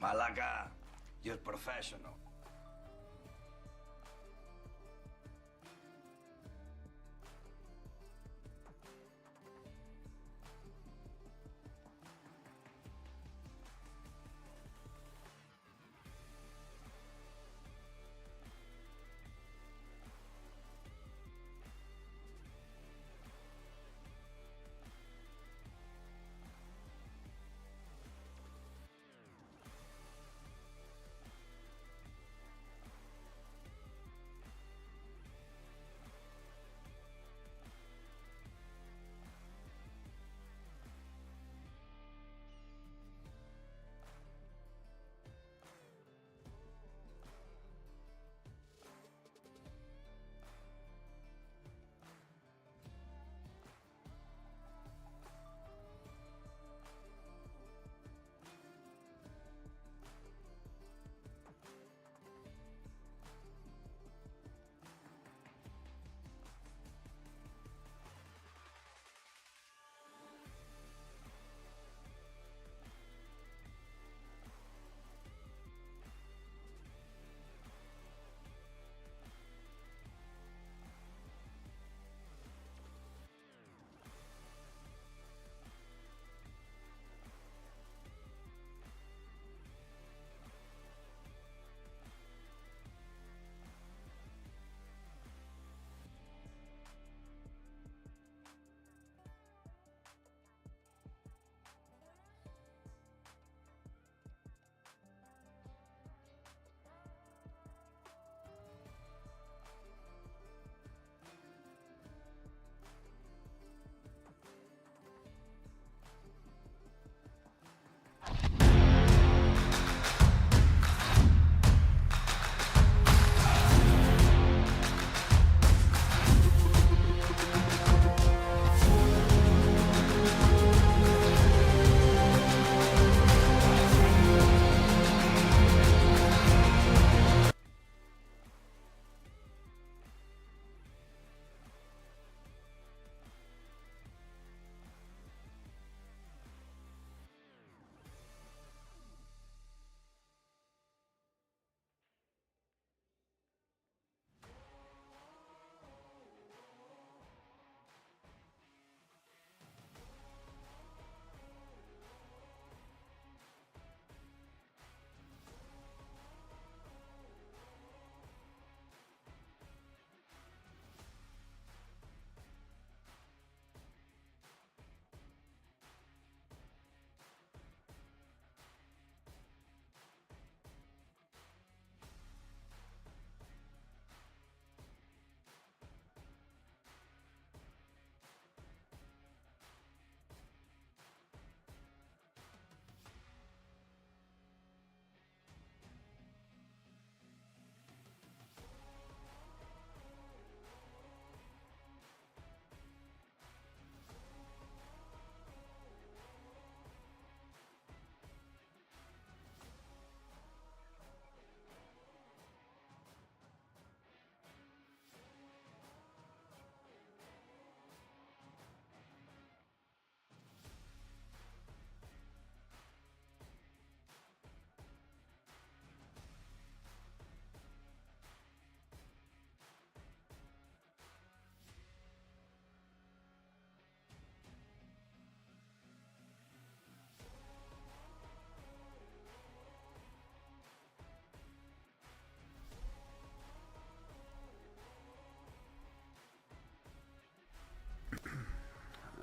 Malaga, you're professional.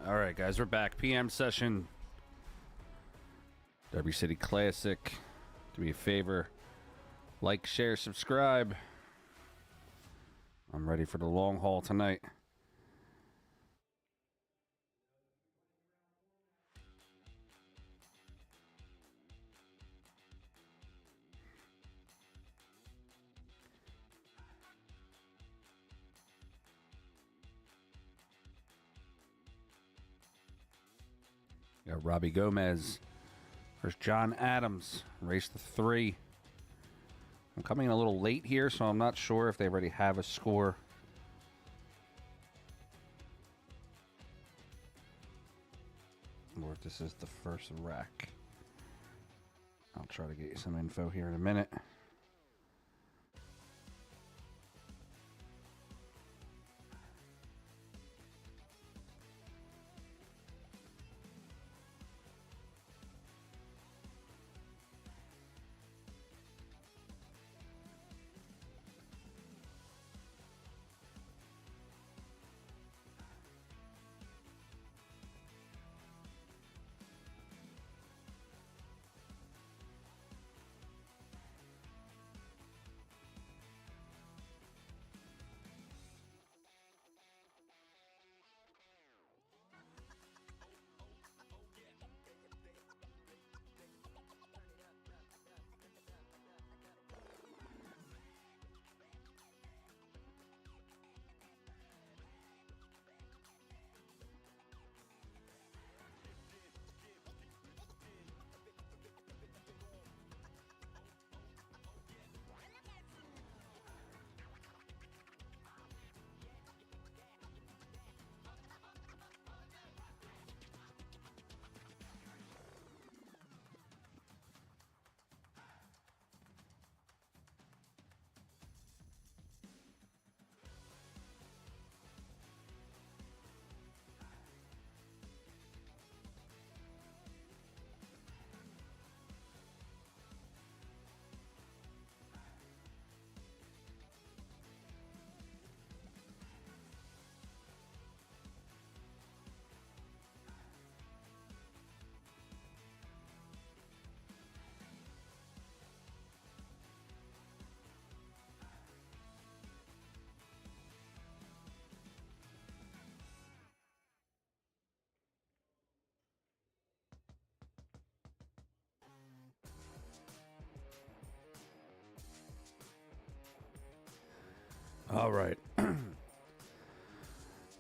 All right, guys, we're back. PM session. Derby City Classic. Do me a favor. Like, share, subscribe. I'm ready for the long haul tonight. Got Robbie Gomez versus John Adams. Race to 3. I'm coming in a little late here, so I'm not sure if they already have a score. Or if this is the first rack. I'll try to get you some info here in a minute. All right.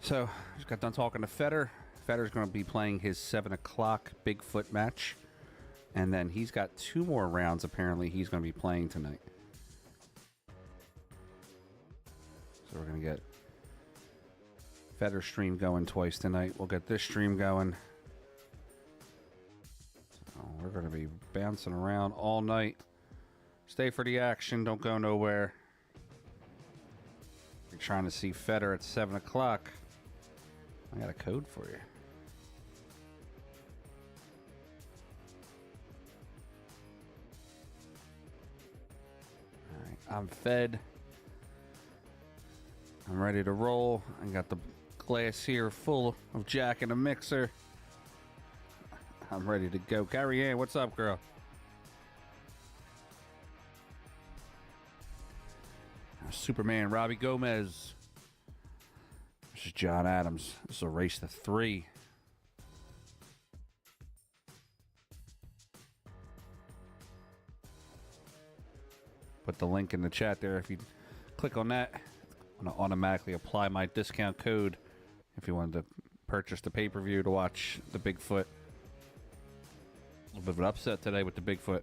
So, just got done talking to Feder. Feder's going to be playing his 7 o'clock Bigfoot match. And then he's got 2 more rounds, apparently, he's going to be playing tonight. So we're going to get Feder's stream going twice tonight. We'll get this stream going. So we're going to be bouncing around all night. Stay for the action. Don't go nowhere. You're trying to see Feder at 7 o'clock. I got a code for you. All right, I'm fed. I'm ready to roll. I got the glass here full of Jack and a mixer. I'm ready to go. Carrie Ann, what's up, girl? Superman, Robbie Gomez. This is John Adams. This is a race to 3. Put the link in the chat there. If you click on that, I'm going to automatically apply my discount code if you wanted to purchase the pay-per-view to watch the Bigfoot. A little bit of an upset today with the Bigfoot.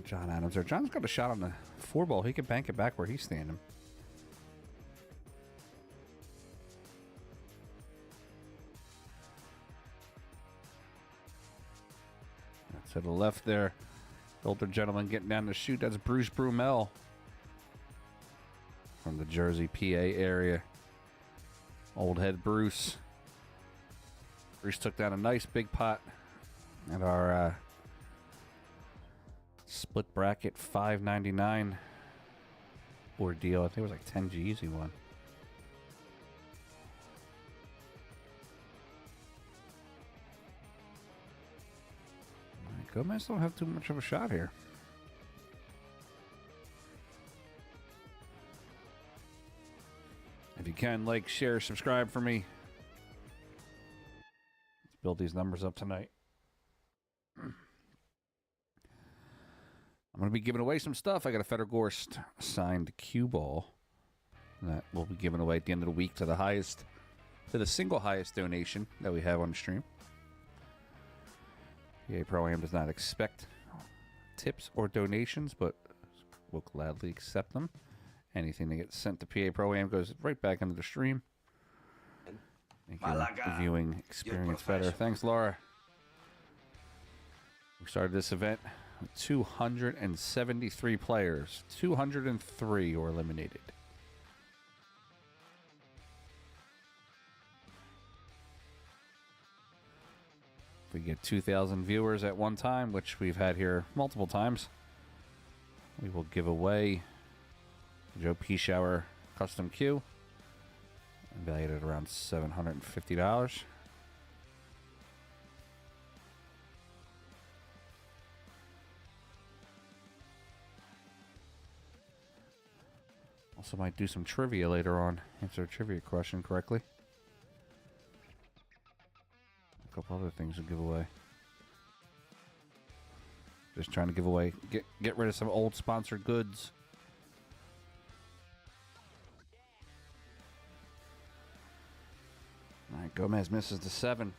John Adams there. John's got a shot on the 4-ball. He can bank it back where he's standing. To the left there, the older gentleman getting down to shoot. That's Bruce Brumell from the Jersey, PA area. Old head Bruce. Bruce took down a nice big pot at our split bracket $5.99 ordeal. I think it was like 10 G's he won. Gomez don't have too much of a shot here. If you can, like, share, subscribe for me. Let's build these numbers up tonight. I'm going to be giving away some stuff. I got a Feder Gorst signed cue ball that will be given away at the end of the week to the single highest donation that we have on the stream. PA Pro-Am does not expect tips or donations, but we'll gladly accept them. Anything that gets sent to PA Pro-Am goes right back into the stream. And make your Malaga, viewing you're experience better. professional. Thanks, Laura. We started this event with 273 players. 203 were eliminated. If we get 2,000 viewers at one time, which we've had here multiple times, we will give away Joe P. Shower Custom Cue, valued at around $750. Also might do some trivia later on, answer a trivia question correctly. A couple other things to give away. Just trying to give away, get rid of some old sponsored goods. All right, Gomez misses the 7. Like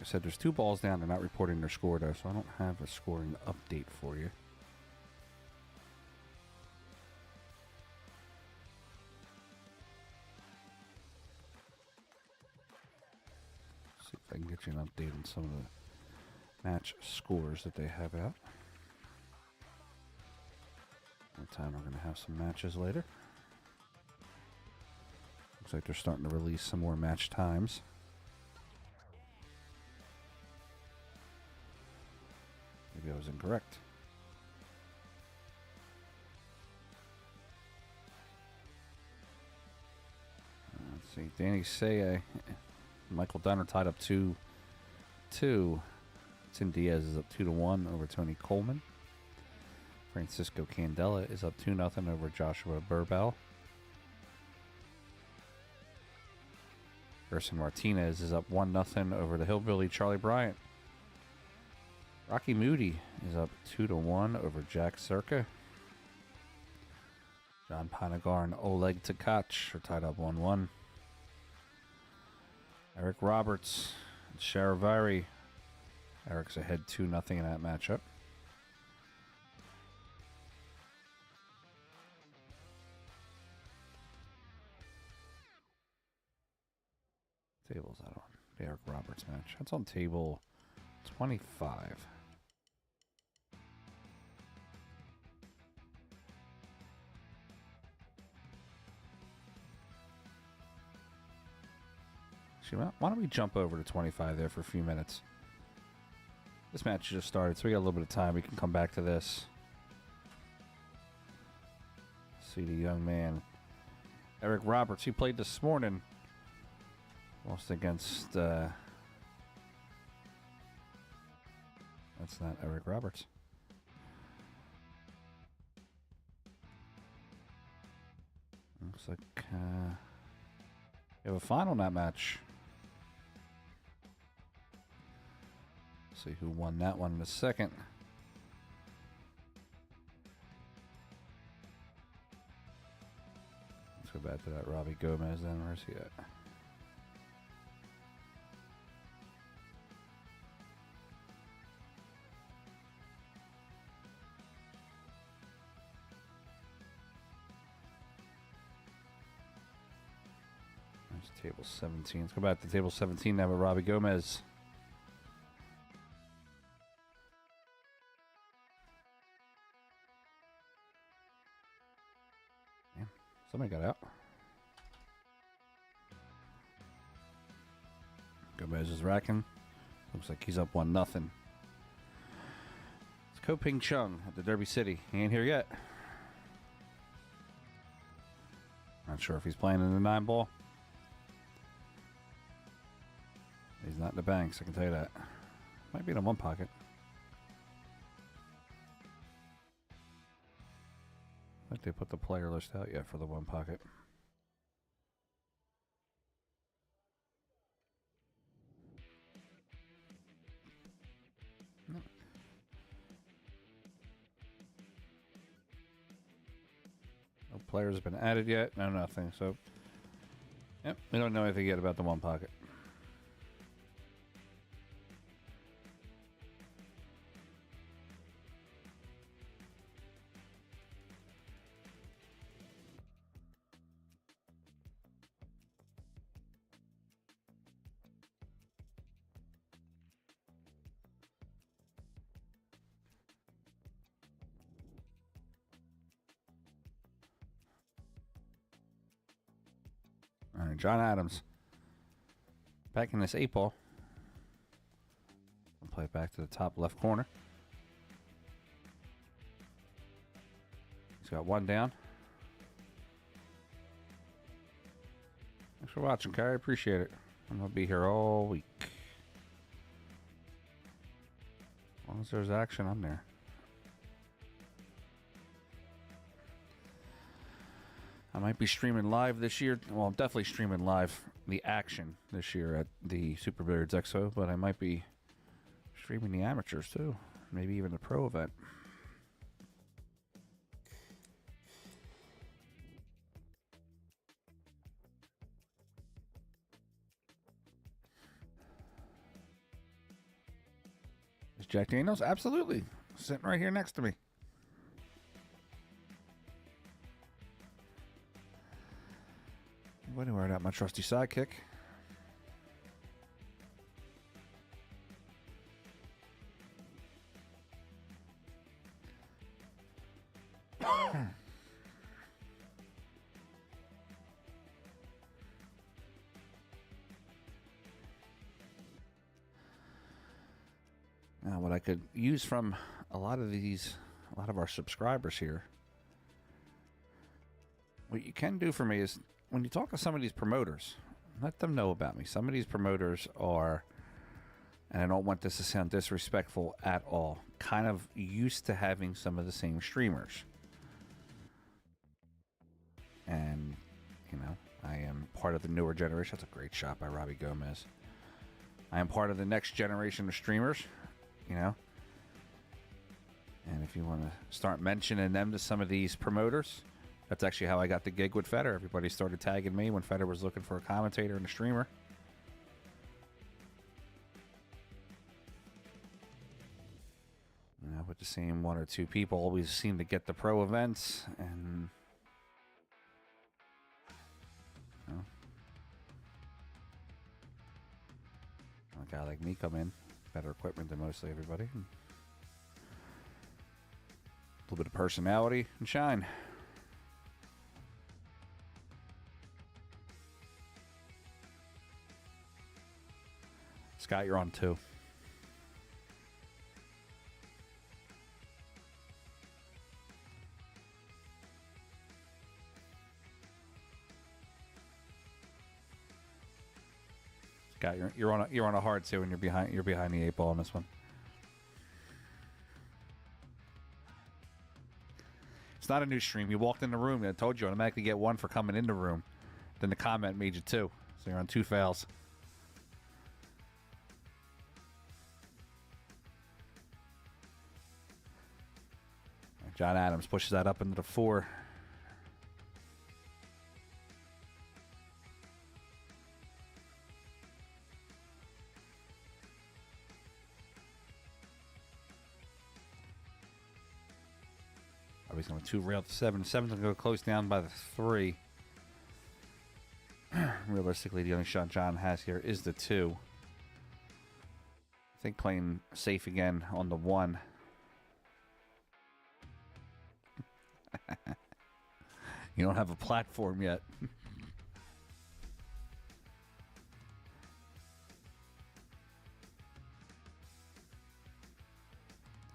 I said, there's 2 balls down. They're not reporting their score, though, so I don't have a scoring update for you. See if I can get you an update on some of the match scores that they have out. One time we're going to have some matches later. Looks like they're starting to release some more match times. Maybe I was incorrect. Let's see. Danny Say, Michael Dunner tied up 2-2. Tim Diaz is up 2-1 over Tony Coleman. Francisco Candela is up 2-0 over Joshua Burbell. Gerson Martinez is up 1-0 over the Hillbilly Charlie Bryant. Rocky Moody is up 2-1 over Jack Circa. John Panagar and Oleg Tkach are tied up 1-1. Eric Roberts and Sharavari. Eric's ahead 2-0 in that matchup. Table's that on? The Eric Roberts match. That's on table 25. Why don't we jump over to 25 there for a few minutes? This match just started, so we got a little bit of time. We can come back to this. See the young man, Eric Roberts. He played this morning. Lost against... that's not Eric Roberts. Looks like we have a final in that match. See who won that one in a second. Let's go back to that Robbie Gomez then. Where's he at? There's table 17. Let's go back to table 17 now with Robbie Gomez. Somebody got out. Gomez is racking. Looks like he's up 1-0. It's Ko Ping Chung at the Derby City. He ain't here yet. Not sure if he's playing in the 9-ball. He's not in the banks, I can tell you that. Might be in a 1 pocket. I think they put the player list out yet for the 1 pocket. No. No players have been added yet. No, nothing. So, yep, we don't know anything yet about the 1 pocket. All right, John Adams. Back in this 8-ball. I'll play it back to the top left corner. He's got one down. Thanks for watching, Kai. I appreciate it. I'm going to be here all week. As long as there's action, I'm there. I might be streaming live this year. Well, I'm definitely streaming live the action this year at the Super Billiards Expo, but I might be streaming the amateurs too. Maybe even the pro event. Is Jack Daniels? Absolutely. Sitting right here next to me. Anywhere without my trusty sidekick. Now, what I could use from a lot of our subscribers here, what you can do for me is, when you talk to some of these promoters, let them know about me. Some of these promoters are, and I don't want this to sound disrespectful at all, kind of used to having some of the same streamers. And, you know, I am part of the newer generation. That's a great shot by Robbie Gomez. I am part of the next generation of streamers, you know. And if you want to start mentioning them to some of these promoters, that's actually how I got the gig with Federer. Everybody started tagging me when Federer was looking for a commentator and a streamer. You know, with the same one or two people always seem to get the pro events, and you know, a guy like me come in, better equipment than mostly everybody. A little bit of personality and shine. Scott, you're on 2. Scott, you're on a hard 2, and you're behind the 8-ball on this one. It's not a new stream. You walked in the room, and I told you I automatically get 1 for coming in the room. Then the comment made you 2, so you're on 2 fails. John Adams pushes that up into the 4. Oh, he's going to 2 rail to 7. 7's going to go close down by the 3. Realistically, the only shot John has here is the 2. I think playing safe again on the 1. You don't have a platform yet.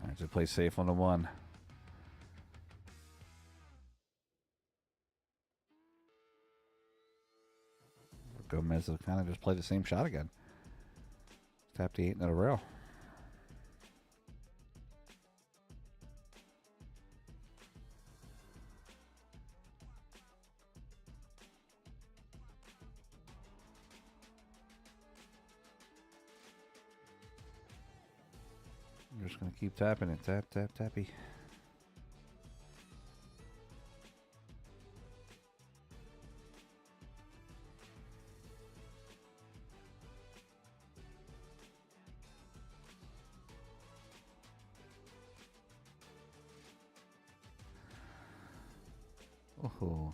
All right, so play safe on the 1. Gomez will kind of just play the same shot again. Tap the 8 into the rail. I'm just going to keep tapping it. Tap, tap, tappy. Oh,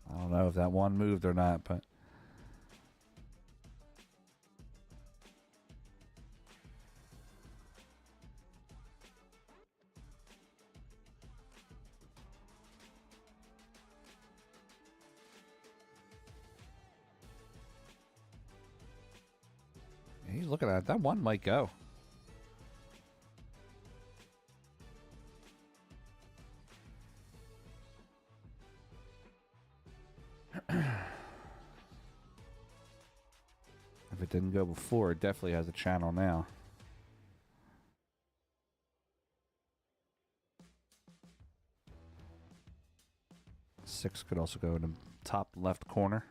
I don't know if that 1 moved or not, but looking at it. That one might go. If it didn't go before, it definitely has a channel now. Six could also go in the top left corner.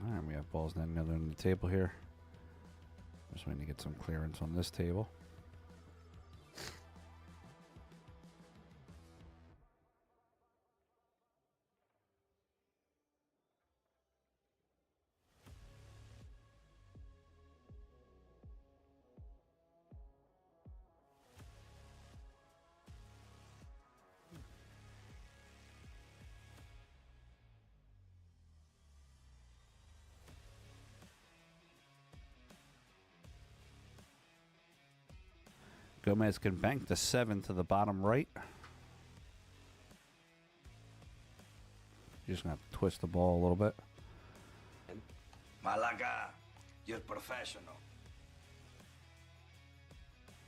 All right, we have balls down the other end of the table here. Just waiting to get some clearance on this table. Gomez can bank the 7 to the bottom right. You're just going to have to twist the ball a little bit. Malaga, you're professional.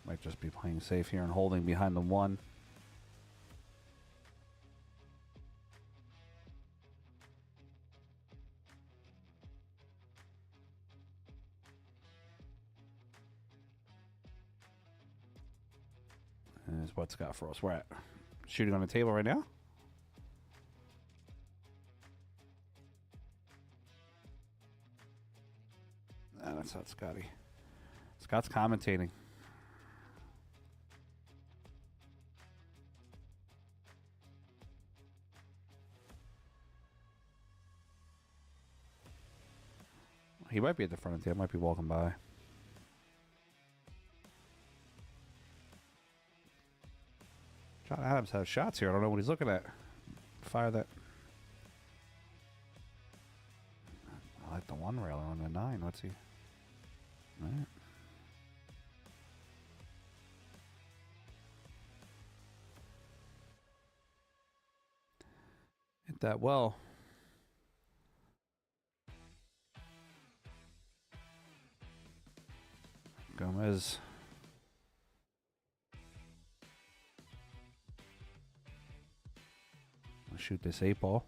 Might just be playing safe here and holding behind the 1. Is what's got for us. We're at shooting on the table right now. That's not Scotty. Scott's commentating. He might be at the front of the table. Might be walking by. John Adams has shots here. I don't know what he's looking at. Fire that. I like the 1 railer on the 9. What's he? All right. Hit that well. Gomez. Shoot this 8 ball.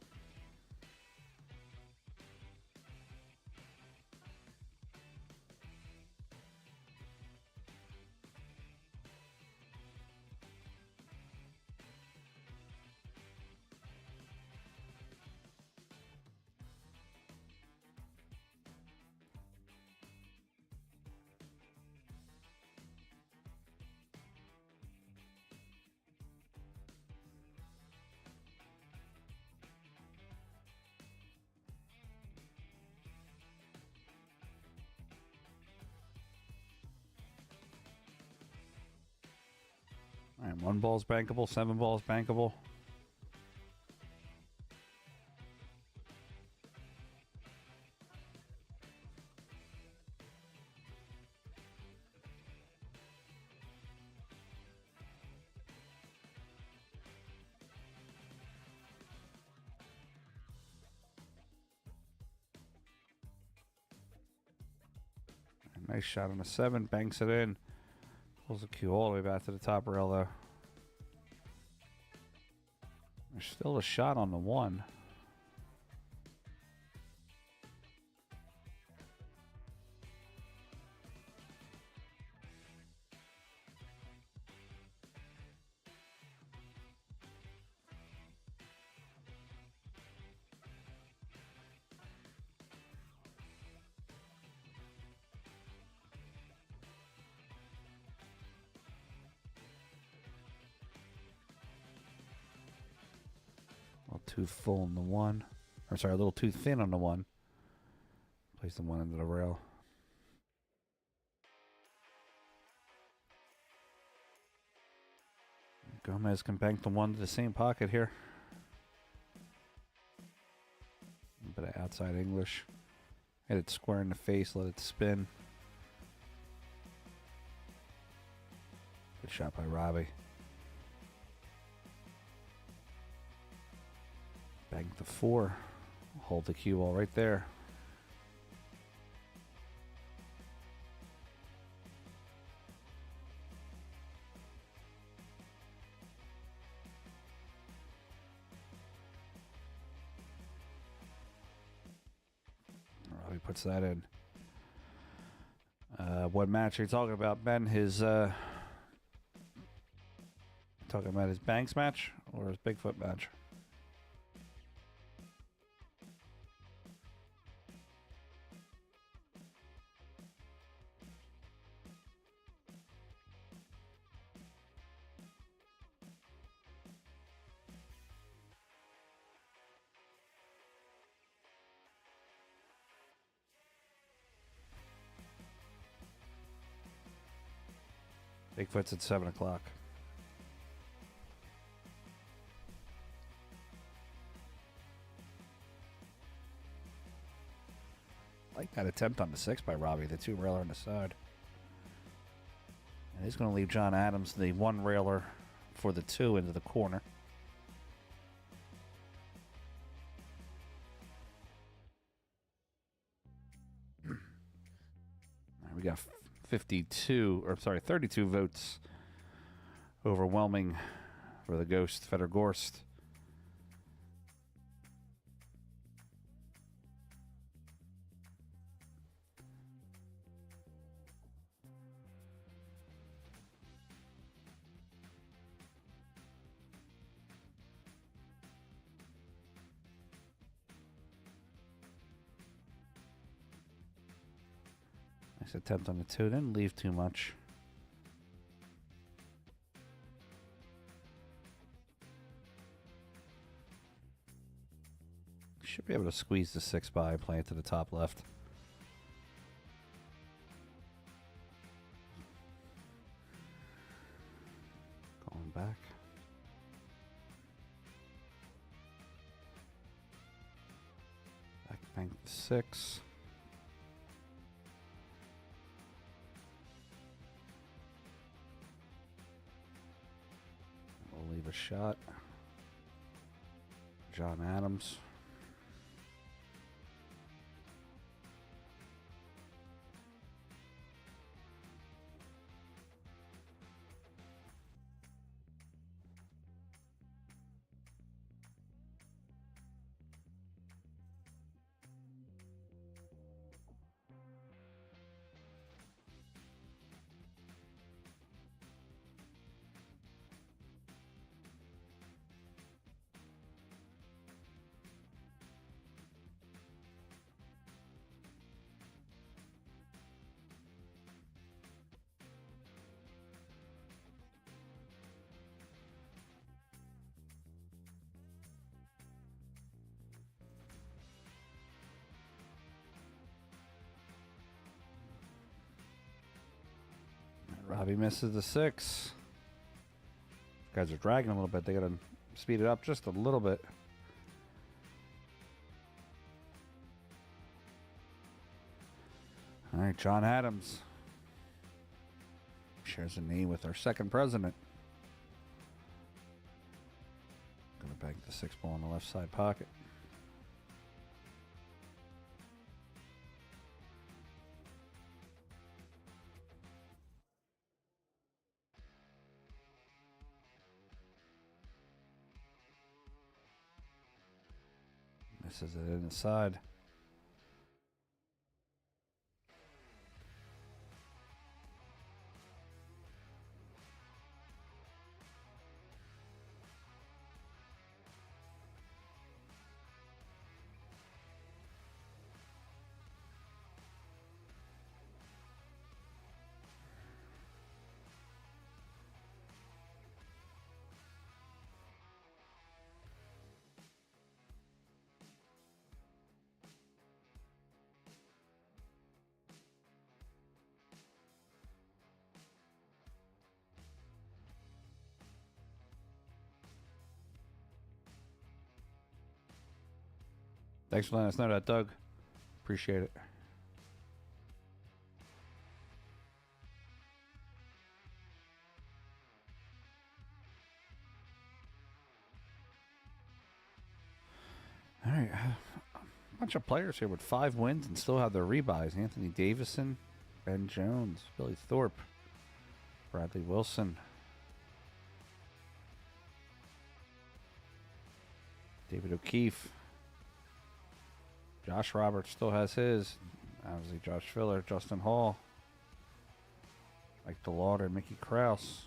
All right, 1 ball's bankable, 7 balls bankable. Nice shot on the 7. Banks it in. Pulls the cue all the way back to the top rail, though. There's still a shot on the 1. A little too full on the 1. Or sorry, a little too thin on the 1. Place the 1 into the rail. Gomez can bank the 1 to the same pocket here. A bit of outside English. Hit it square in the face, let it spin. Good shot by Robbie. Bank the 4. Hold the cue ball right there. Robbie puts that in. What match are you talking about, Ben? His talking about his Banks match or his Bigfoot match? Bigfoot's at 7 o'clock. Like that attempt on the 6 by Robbie, the 2 railer on the side. And he's going to leave John Adams, the 1 railer for the 2, into the corner. We got 32 votes overwhelming for the Ghost, Feder Gorst. Nice attempt on the 2. Didn't leave too much. Should be able to squeeze the 6 by, play it to the top left. Going back. Back bank the 6. We'll leave a shot. John Adams. Robbie misses the 6. Guys are dragging a little bit. They got to speed it up just a little bit. All right, John Adams shares a name with our second president. Going to bank the 6 ball in the left side pocket. Misses it in the side. Thanks for letting us know that, Doug. Appreciate it. All right. A bunch of players here with 5 wins and still have their rebuys. Anthony Davison, Ben Jones, Billy Thorpe, Bradley Wilson, David O'Keefe. Josh Roberts still has his. Obviously, Josh Filler, Justin Hall, Mike DeLauder, Mickey Kraus,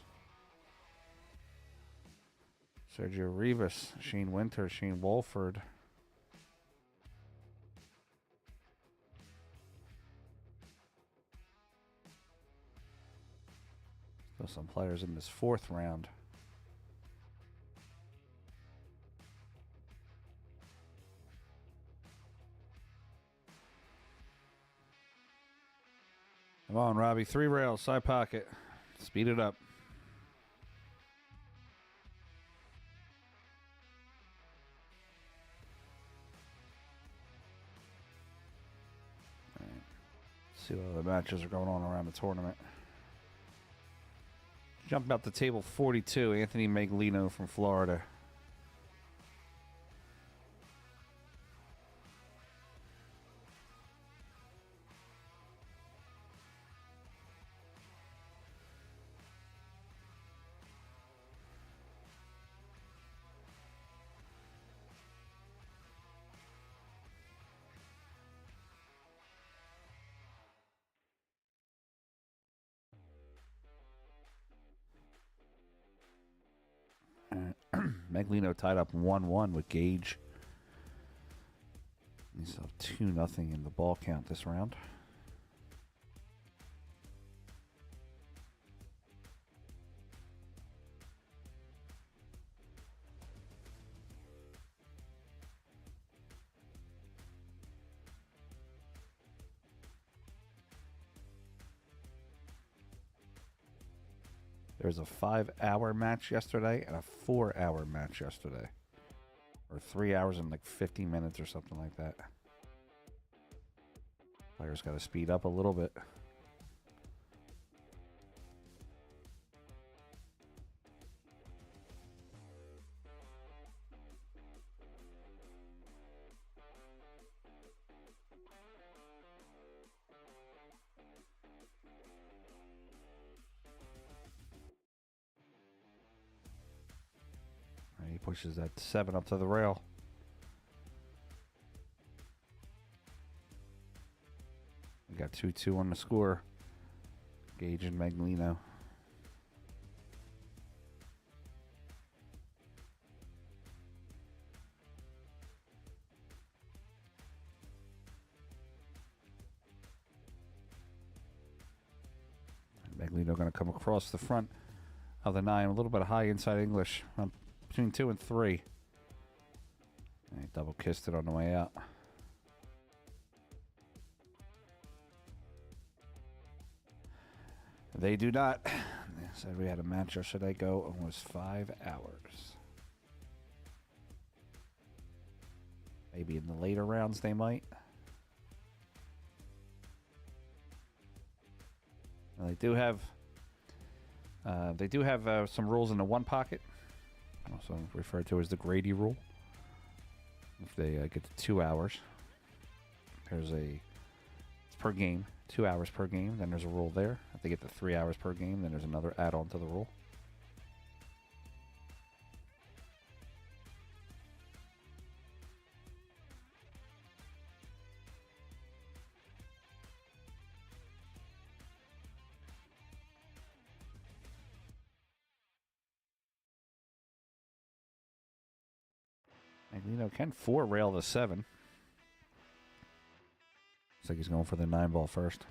Sergio Rivas, Shane Winter, Shane Wolford. Still some players in this 4th round. Come on, Robbie. 3 rails, side pocket. Speed it up. All right. See what other matches are going on around the tournament. Jump out to table 42, Anthony Maglino from Florida. Maglino tied up 1-1 with Gage. He's up 2-0 in the ball count this round. There was a 5-hour match yesterday and a 4-hour match yesterday. Or 3 hours and like 50 minutes or something like that. Players got to speed up a little bit. He pushes that 7 up to the rail. We got 2-2 on the score. Gage and Maglino. Maglino going to come across the front of the 9. A little bit of high inside English. Between 2 and 3. And he double kissed it on the way out. They do not. They said we had a match yesterday go almost 5 hours. Maybe in the later rounds they might. Now they do have some rules in the 1 pocket. Also referred to as the Grady rule. If they get to 2 hours, it's per game, 2 hours per game. Then there's a rule there. If they get to 3 hours per game, then there's another add-on to the rule. Maglino can 4-rail the 7. Looks like he's going for the 9-ball first.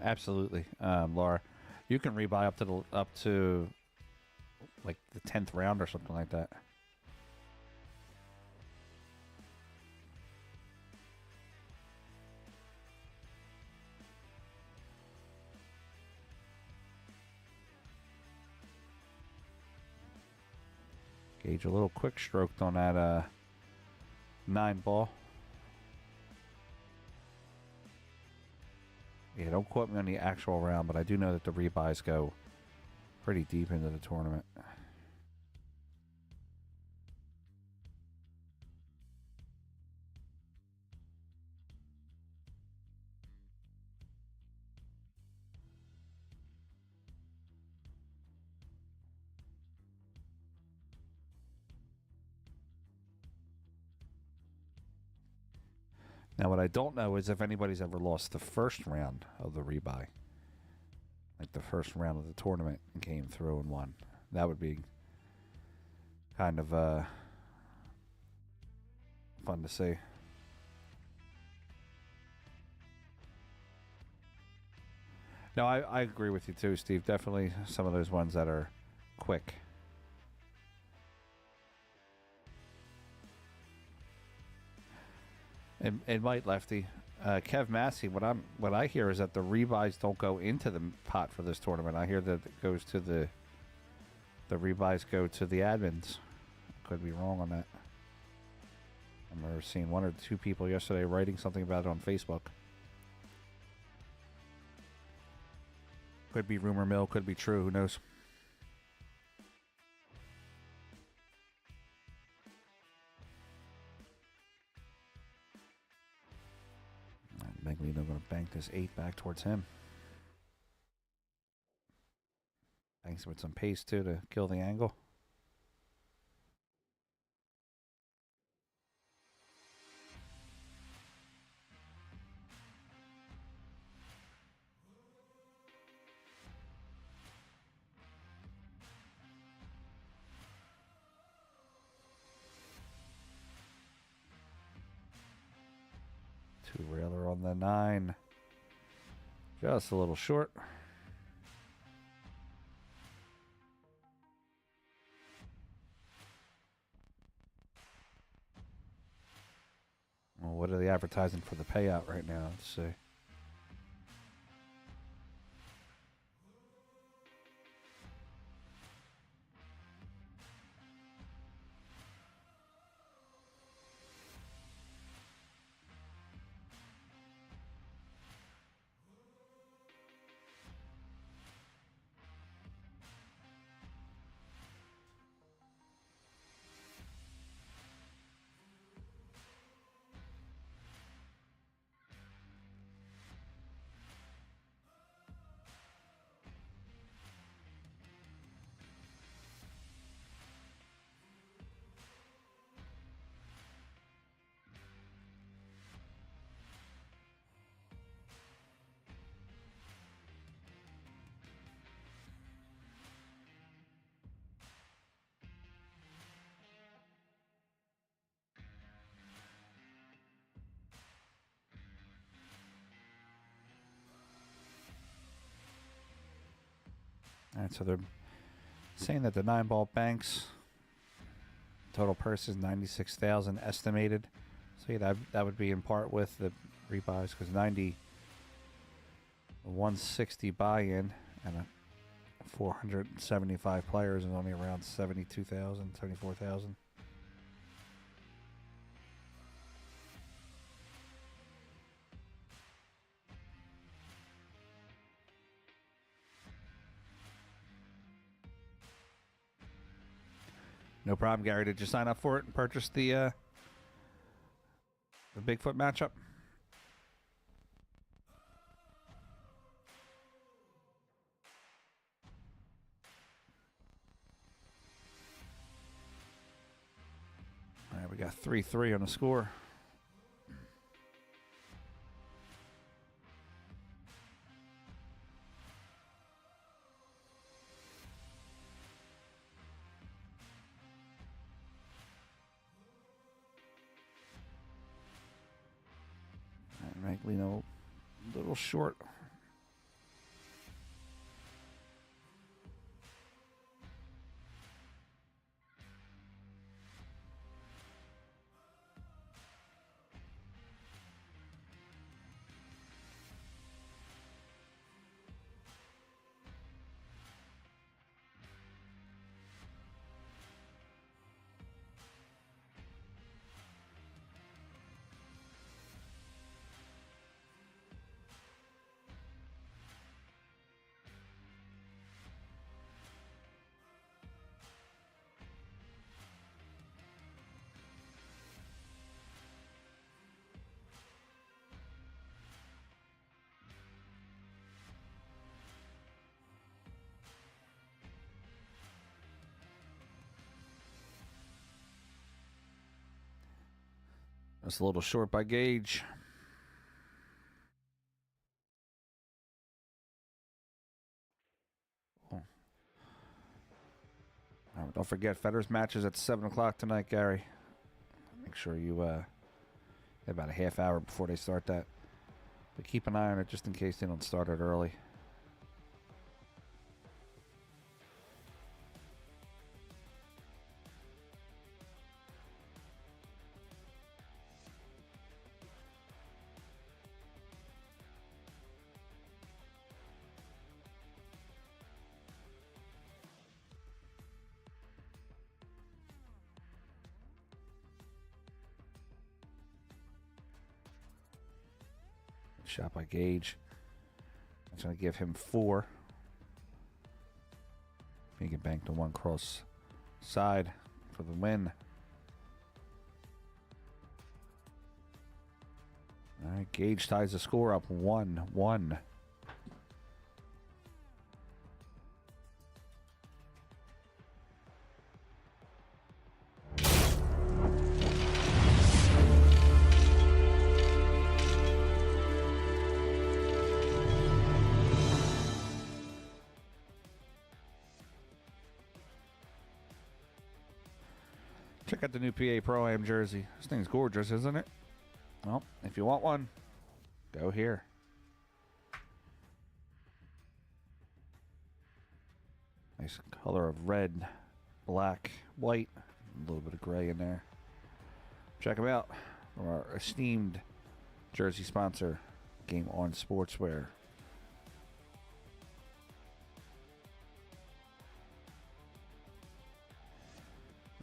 Absolutely, Laura. You can rebuy up to like the 10th round or something like that. Gauge a little quick stroked on that 9-ball. Yeah, don't quote me on the actual round, but I do know that the rebuys go pretty deep into the tournament. Now, what I don't know is if anybody's ever lost the first round of the rebuy. Like the first round of the tournament and came through and won. That would be kind of fun to see. No, I agree with you too, Steve. Definitely some of those ones that are quick. It might, Lefty. Kev Massey, what I hear is that the rebuys don't go into the pot for this tournament. I hear that it goes to the rebuys go to the admins. Could be wrong on that. I remember seeing 1 or 2 people yesterday writing something about it on Facebook. Could be rumor mill, could be true, who knows? Maglino going to bank this 8 back towards him. Banks with some pace too to kill the angle. Two-railer on the 9. Just a little short. Well, what are they advertising for the payout right now? Let's see. All right, so they're saying that the 9-ball banks total purse is $96,000 estimated. So yeah, that would be in part with the rebuys because 160 buy-in and 475 players is only around 72,000, 74,000. No problem, Gary. Did you sign up for it and purchase the Bigfoot matchup? All right, we got 3-3 on the score. Maglino a little short. That's a little short by gauge. Oh. Don't forget, Federer's matches at 7 o'clock tonight, Gary. Make sure you have about a half hour before they start that. But keep an eye on it just in case they don't start it early. Shot by gauge. I'm going to give him 4. He can bank the one cross side for the win. All right, Gage ties the score up 1-1. Check out the new PA Pro-Am jersey. This thing's gorgeous, isn't it? Well, if you want one, go here. Nice color of red, black, white, a little bit of gray in there. Check them out. Our esteemed jersey sponsor, Game On Sportswear.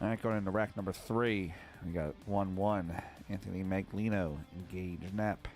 All right, going into rack number 3. We got 1-1. Anthony Maglino, Engage Nap.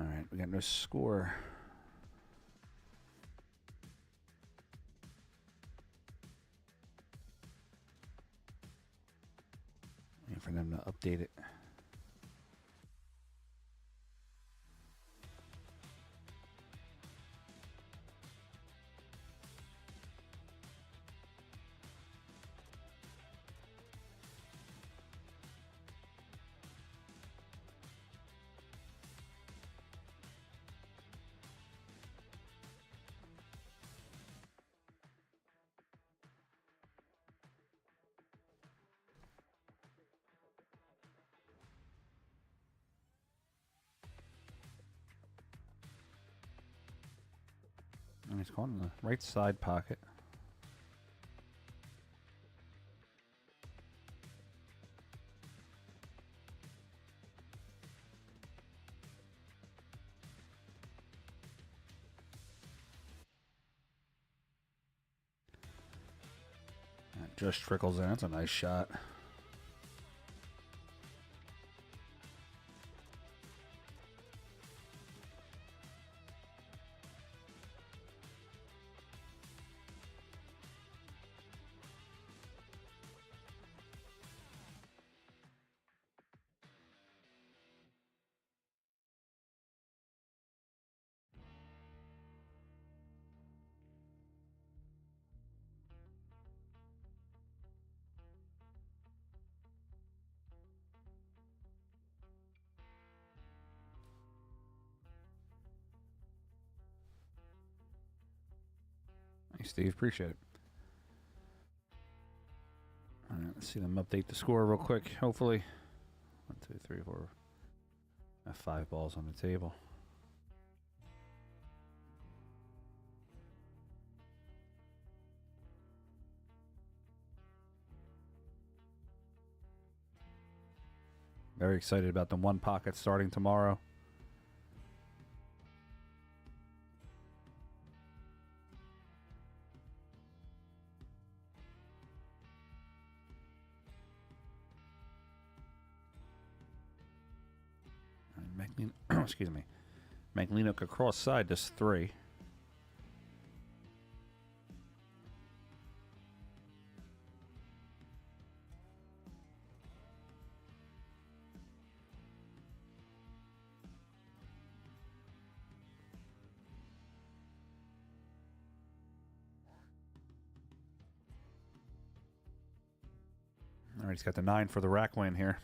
All right, we got no score. Waiting for them to update it. He's going in the right side pocket. That just trickles in. That's a nice shot. Thanks, Steve. Appreciate it. All right, let's see them update the score real quick. Hopefully. 1, 2, 3, 4. I have 5 balls on the table. Very excited about the one pocket starting tomorrow. Excuse me. Maglino could cross side this 3. All right, he's got the 9 for the rack win here.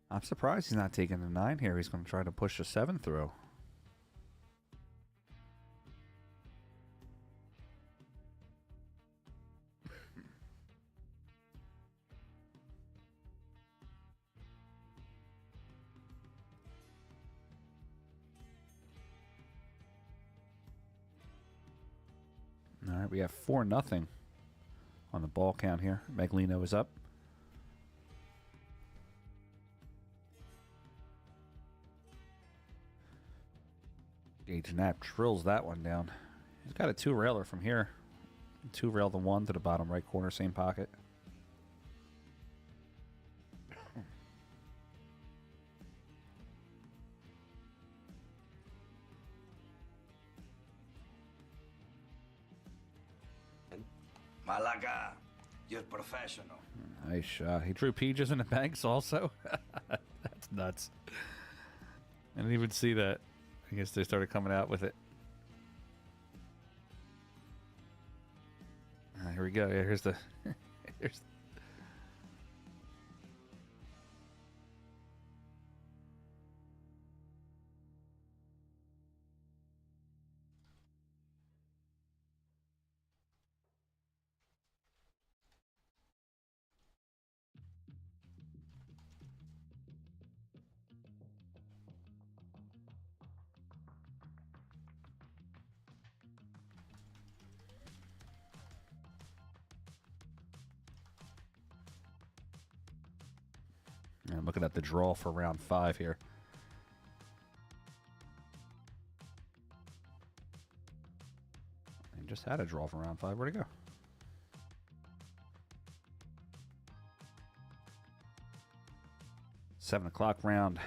I'm surprised he's not taking the 9 here. He's going to try to push a 7 through. All right, we have 4-0 on the ball count here. Maglino is up. Gage Knapp drills that one down. He's got a 2-railer from here. 2-rail the 1 to the bottom right corner, same pocket. Malaga, you're professional. Nice shot. He drew Peaches in the banks also. That's nuts. I didn't even see that. I guess they started coming out with it. Here we go. Yeah, here's the... here's I'm looking at the draw for round 5 here. I just had a draw for round 5. Where'd it go? $7 round.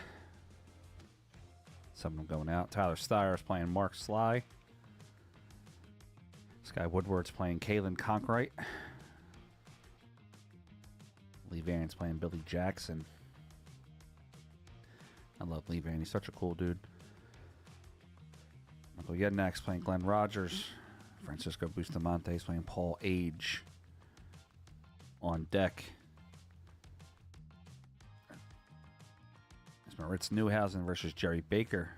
Some of them going out. Tyler Steyer's playing Mark Sly. Sky Woodward's playing Kalen Conkright. Lee Varian's playing Billy Jackson. I love Lee Varian. He's such a cool dude. Michael Yednak's playing Glenn Rogers. Francisco Bustamante's playing Paul Age. On deck. It's Moritz Newhausen versus Jerry Baker.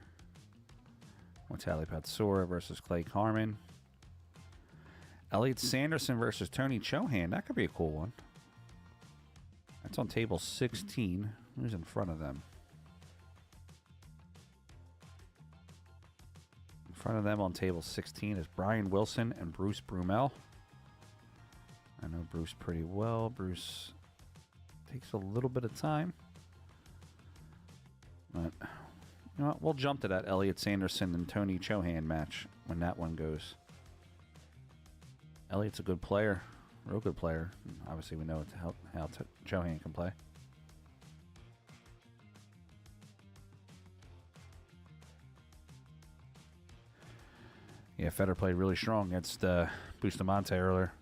Witali Patsora versus Clay Carmen. Elliot Sanderson versus Tony Chohan. That could be a cool one. That's on table 16. Who's in front of them? In front of them on table 16 is Brian Wilson and Bruce Brumel. I know Bruce pretty well. Bruce takes a little bit of time. But, you know what? We'll jump to that Elliot Sanderson and Tony Chohan match when that one goes. Elliot's a good player. Real good player. Obviously, we know how Chohan can play. Yeah, Federer played really strong against Bustamante earlier.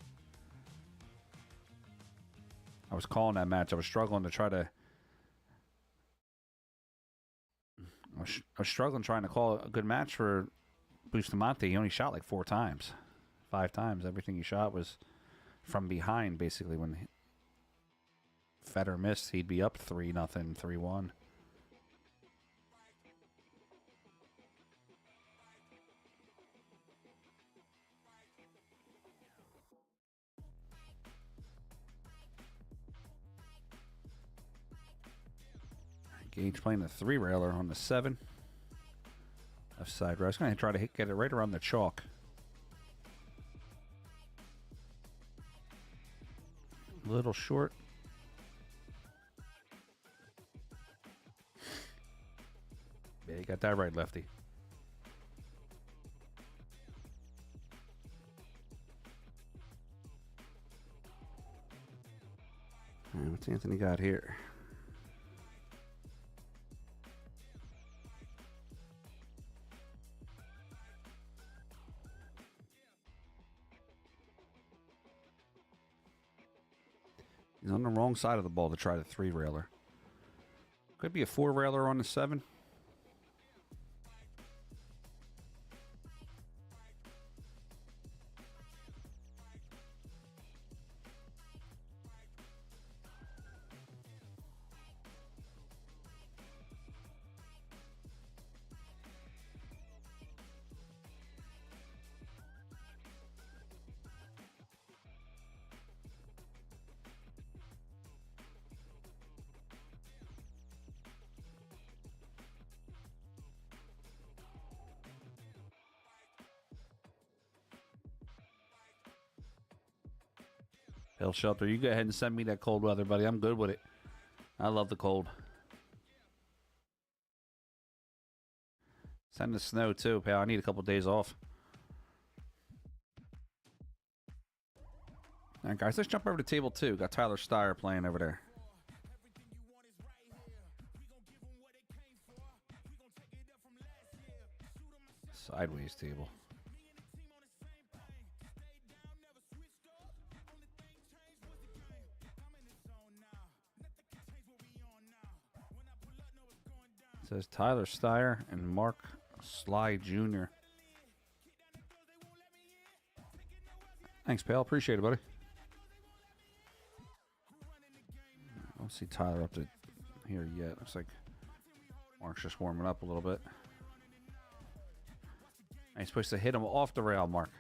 I was calling that match. I was struggling to try to... I was struggling trying to call a good match for Bustamante. He only shot like 4 times. 5 times. Everything he shot was from behind, basically. When Federer missed, he'd be up 3-0, 3-1. Gage playing the 3-railer on the 7. Left side right. I was going to try to get it right around the chalk. A little short. Yeah, you got that right, lefty. All right, what's Anthony got here? He's on the wrong side of the ball to try the 3-railer. Could be a 4-railer on the 7. Hill Shelter, you go ahead and send me that cold weather, buddy. I'm good with it. I love the cold. Send the snow, too, pal. I need a couple days off. All right, guys, let's jump over to table 2. Got Tyler Steyer playing over there. Sideways table. It says Tyler Steyer and Mark Sly Jr. Thanks, pal. Appreciate it, buddy. I don't see Tyler up to here yet. Looks like Mark's just warming up a little bit. He's supposed to hit him off the rail, Mark.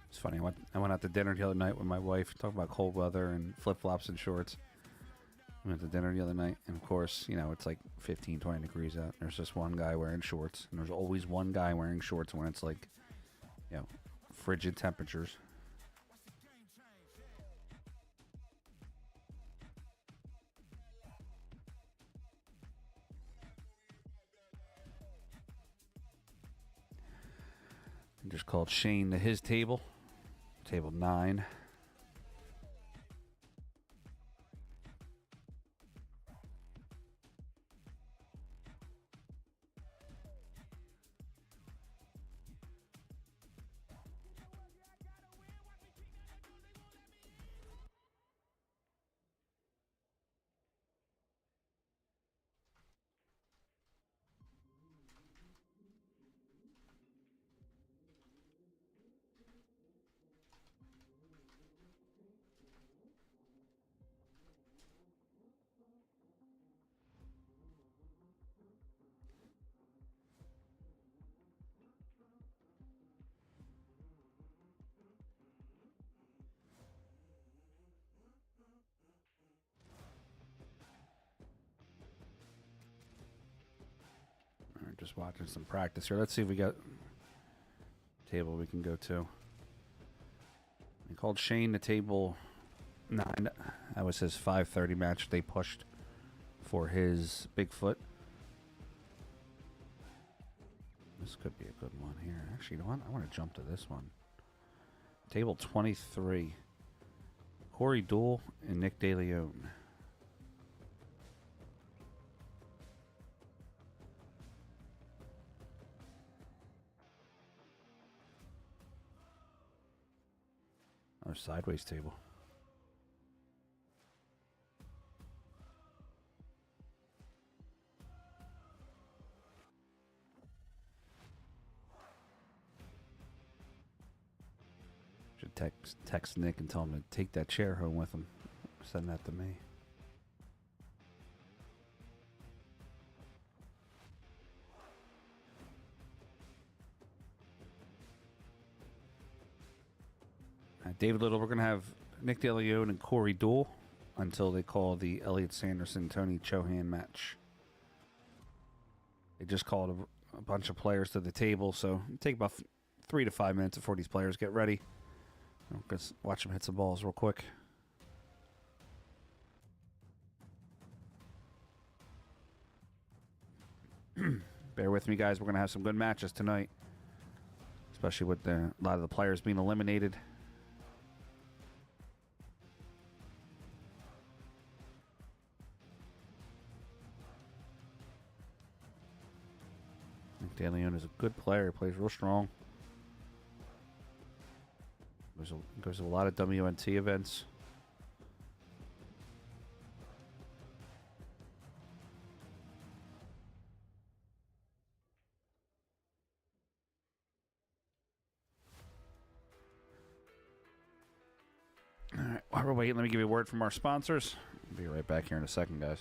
It's funny. I went out to dinner the other night with my wife, talking about cold weather and flip-flops and shorts. We went to dinner the other night, and of course, you know, it's like 15, 20 degrees out. There's just one guy wearing shorts, and there's always one guy wearing shorts when it's like, you know, frigid temperatures. I just called Shane to his table. Table 9. Just watching some practice here. Let's see if we got table we can go to. They called Shane to table 9. That was his 5:30 match. They pushed for his Bigfoot. This could be a good one here. Actually, you know what? I want to jump to this one. Table 23. Corey Deuel and Nick DeLeon. Our sideways table. Should text Nick and tell him to take that chair home with him. Send that to me. David Little, we're going to have Nick DeLeon and Corey Deuel until they call the Elliot Sanderson-Tony Chohan match. They just called a bunch of players to the table, so it'll take about 3 to 5 minutes before these players get ready. Let's watch them hit some balls real quick. Bear with me, guys. We're going to have some good matches tonight, especially with a lot of the players being eliminated. DeLeon is a good player. Plays real strong. Goes to a lot of WNT events. All right, while we're waiting, let me give you a word from our sponsors. I'll be right back here in a second, guys.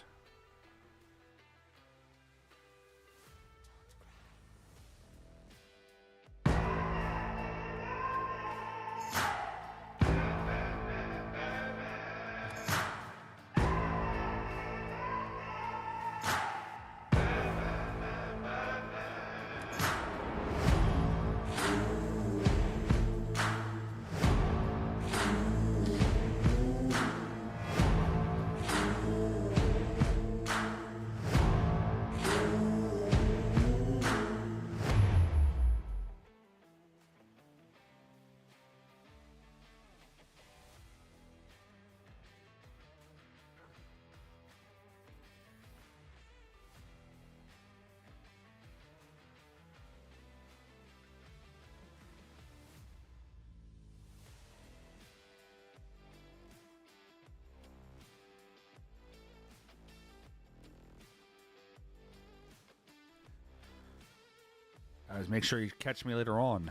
Guys, make sure you catch me later on.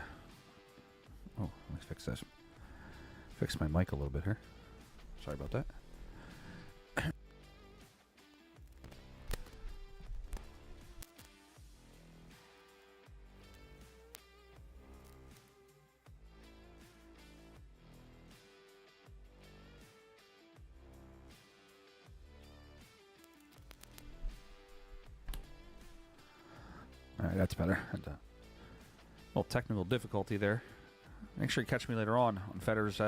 Oh, let me fix this. Fix my mic a little bit here. Sorry about that. All right, that's better. Had a little technical difficulty there. Make sure you catch me later on Federer's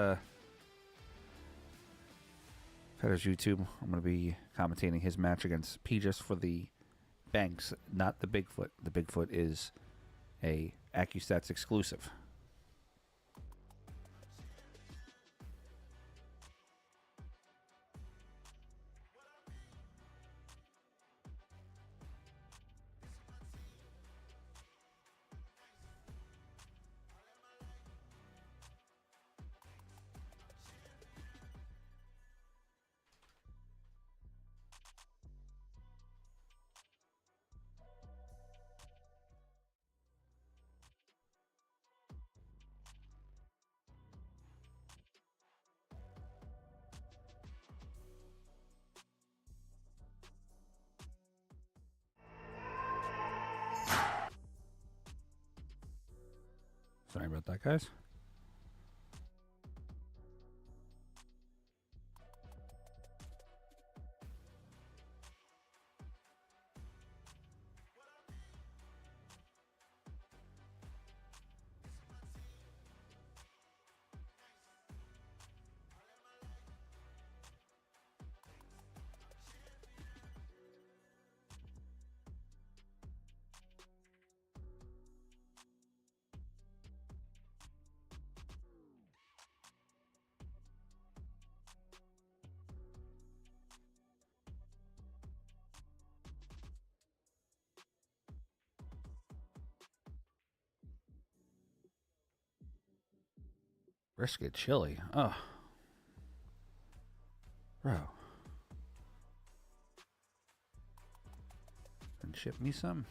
YouTube. I'm going to be commentating his match against PTZ for the Banks, not the Bigfoot. The Bigfoot is a AccuStats exclusive. Sorry about that, guys. Brisket chili. Oh. Bro. And ship me some.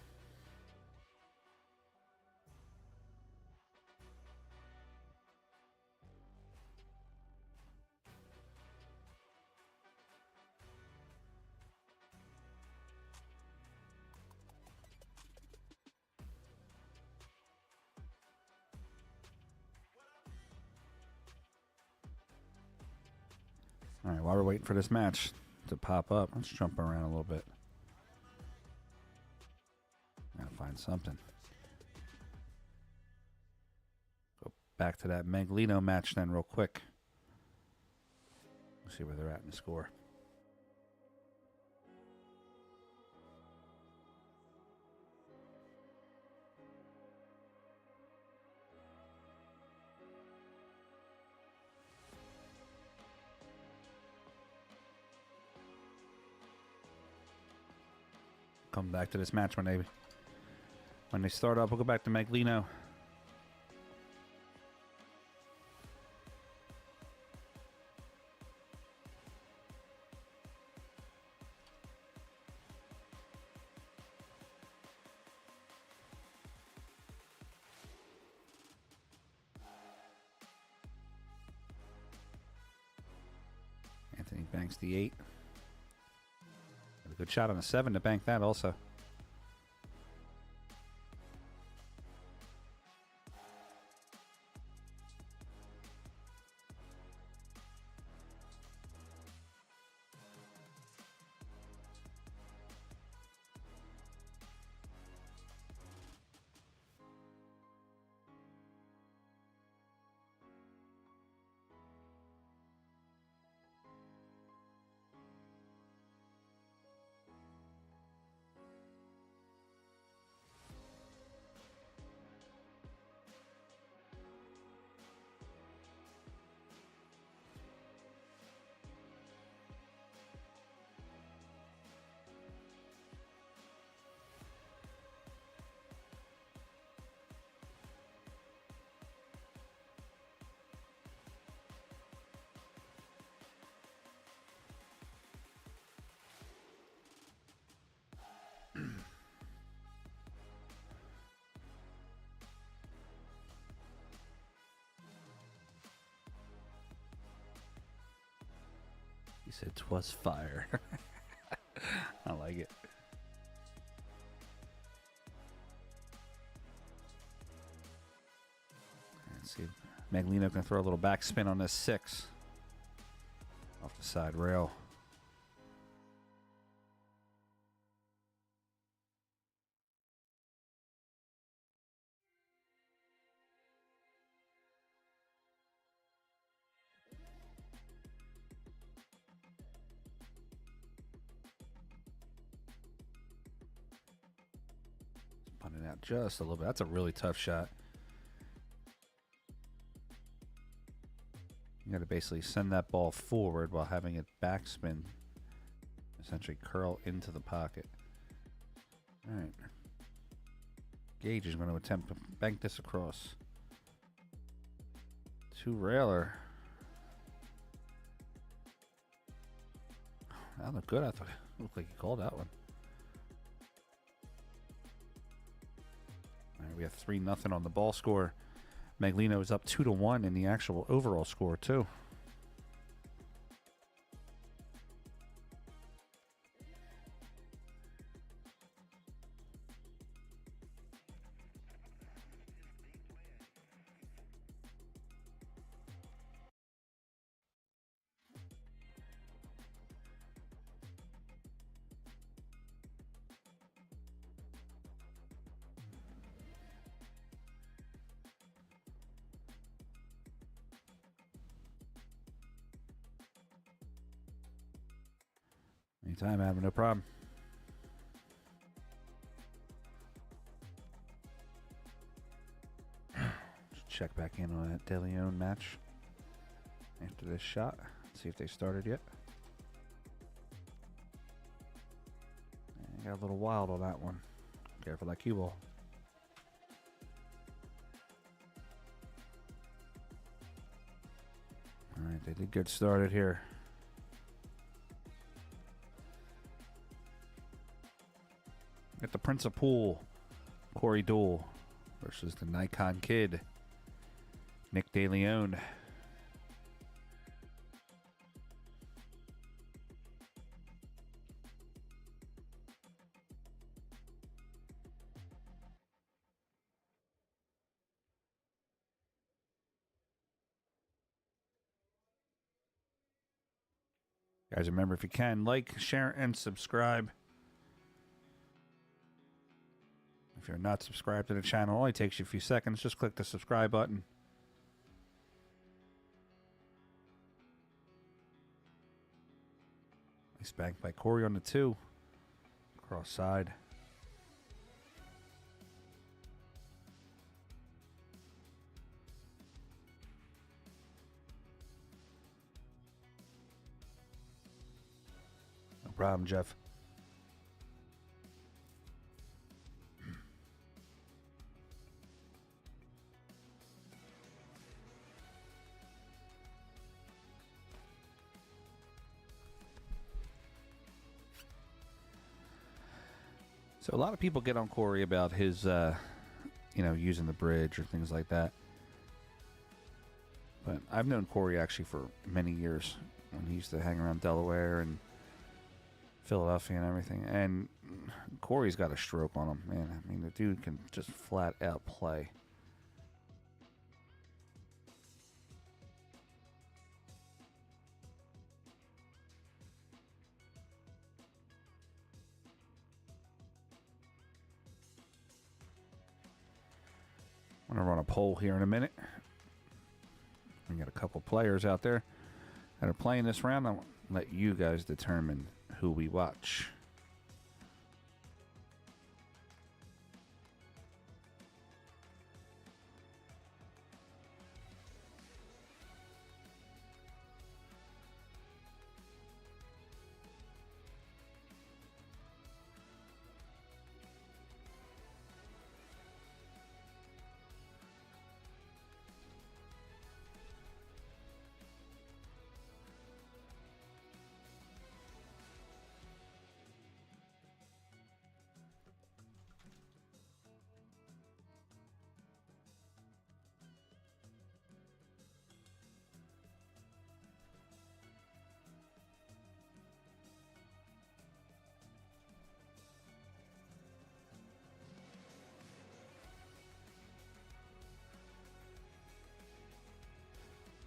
All right, while we're waiting for this match to pop up, let's jump around a little bit. Gotta find something. Go back to that Maglino match then real quick. Let's see where they're at in the score. Come back to this match when they start up. We'll go back to Maglino. Anthony banks the 8. Good shot on the 7 to bank that also. He said 'twas fire. I like it. Let's see. Maglino can throw a little backspin on this 6. Off the side rail. Punting out just a little bit. That's a really tough shot. You got to basically send that ball forward while having it backspin, essentially curl into the pocket. All right. Gage is going to attempt to bank this across. 2 railer. That looked good. I thought it looked like he called that one. All right, we have 3-0 on the ball score. Maglino is up 2-1 in the actual overall score, too. Anytime, Adam, no problem. Just check back in on that De Leon match after this shot. See if they started yet. Got a little wild on that one. Careful that cue ball. Alright, they did get started here. At the Prince of Pool, Corey Deuel versus the Nikon Kid, Nick DeLeon. Guys, remember, if you can, like, share, and subscribe. If you're not subscribed to the channel, it only takes you a few seconds. Just click the subscribe button. Nice bank by Corey on the 2. Cross side. No problem, Jeff. So a lot of people get on Corey about his, using the bridge or things like that. But I've known Corey actually for many years when he used to hang around Delaware and Philadelphia and everything. And Corey's got a stroke on him, man. I mean, the dude can just flat out play. I'm going to run a poll here in a minute. We got a couple players out there that are playing this round. I'll let you guys determine who we watch.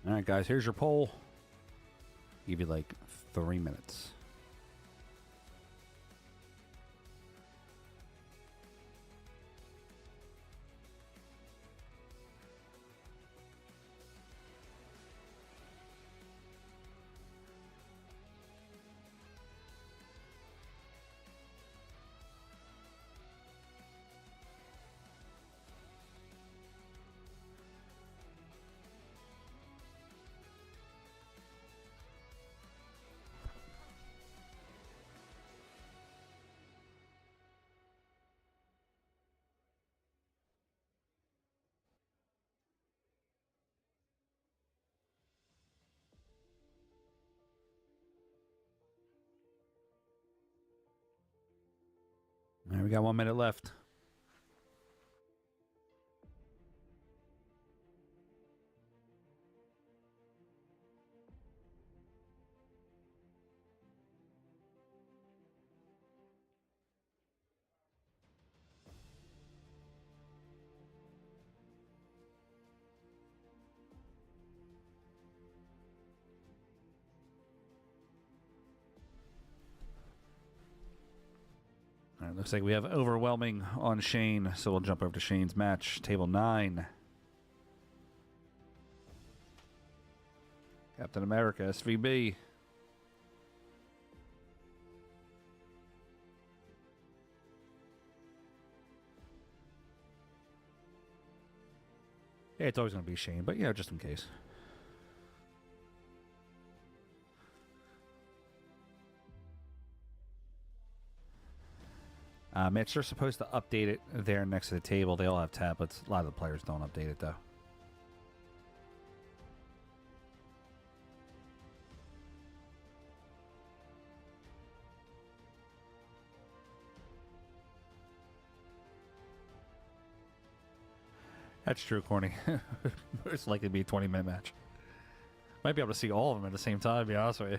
All right, guys, here's your poll. Give you like 3 minutes. All right, we got 1 minute left. All right, looks like we have overwhelming on Shane, so we'll jump over to Shane's match. Table 9. Captain America, SVB. Yeah, it's always going to be Shane, but yeah, just in case. Mitch, they're supposed to update it there next to the table. They all have tablets. A lot of the players don't update it, though. That's true, Corny. It's likely to be a 20-minute match. Might be able to see all of them at the same time, to be honest with you.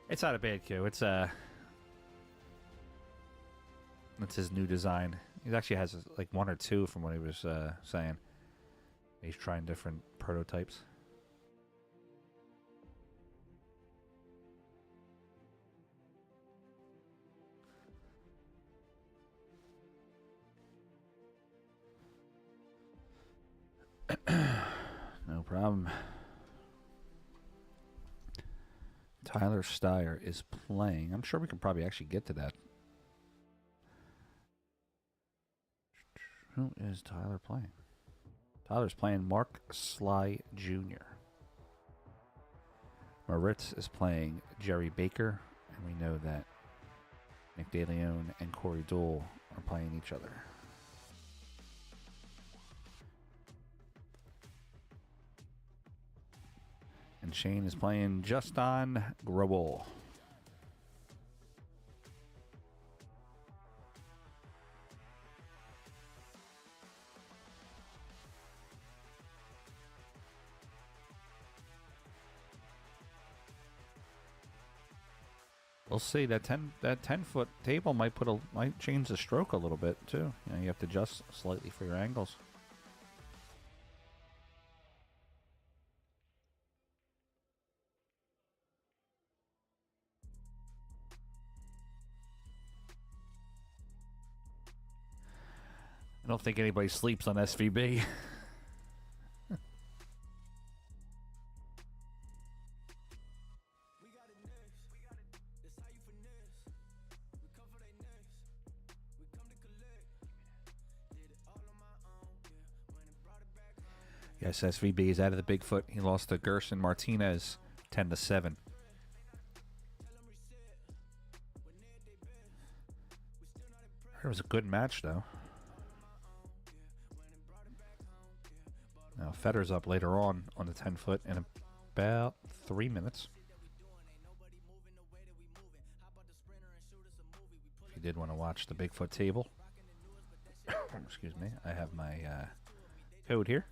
It's not a bad cue. It's his new design. He actually has like one or two from what he was saying. He's trying different prototypes. No problem. Tyler Steyer is playing. I'm sure we can probably actually get to that. Who is Tyler playing? Tyler's playing Mark Sly Jr. Moritz is playing Jerry Baker. And we know that Nick DeLeon and Corey Dole are playing each other. And Shane is playing Justin Grobel. We'll see. That 10-foot table might change the stroke a little bit too. You know, you have to adjust slightly for your angles. I don't think anybody sleeps on SVB. Yes, SVB is out of the Bigfoot. He lost to Gerson Martinez 10-7. It was a good match, though. Now, Federer's up later on the 10-foot in about 3 minutes. If you did want to watch the Bigfoot table, excuse me, I have my code here.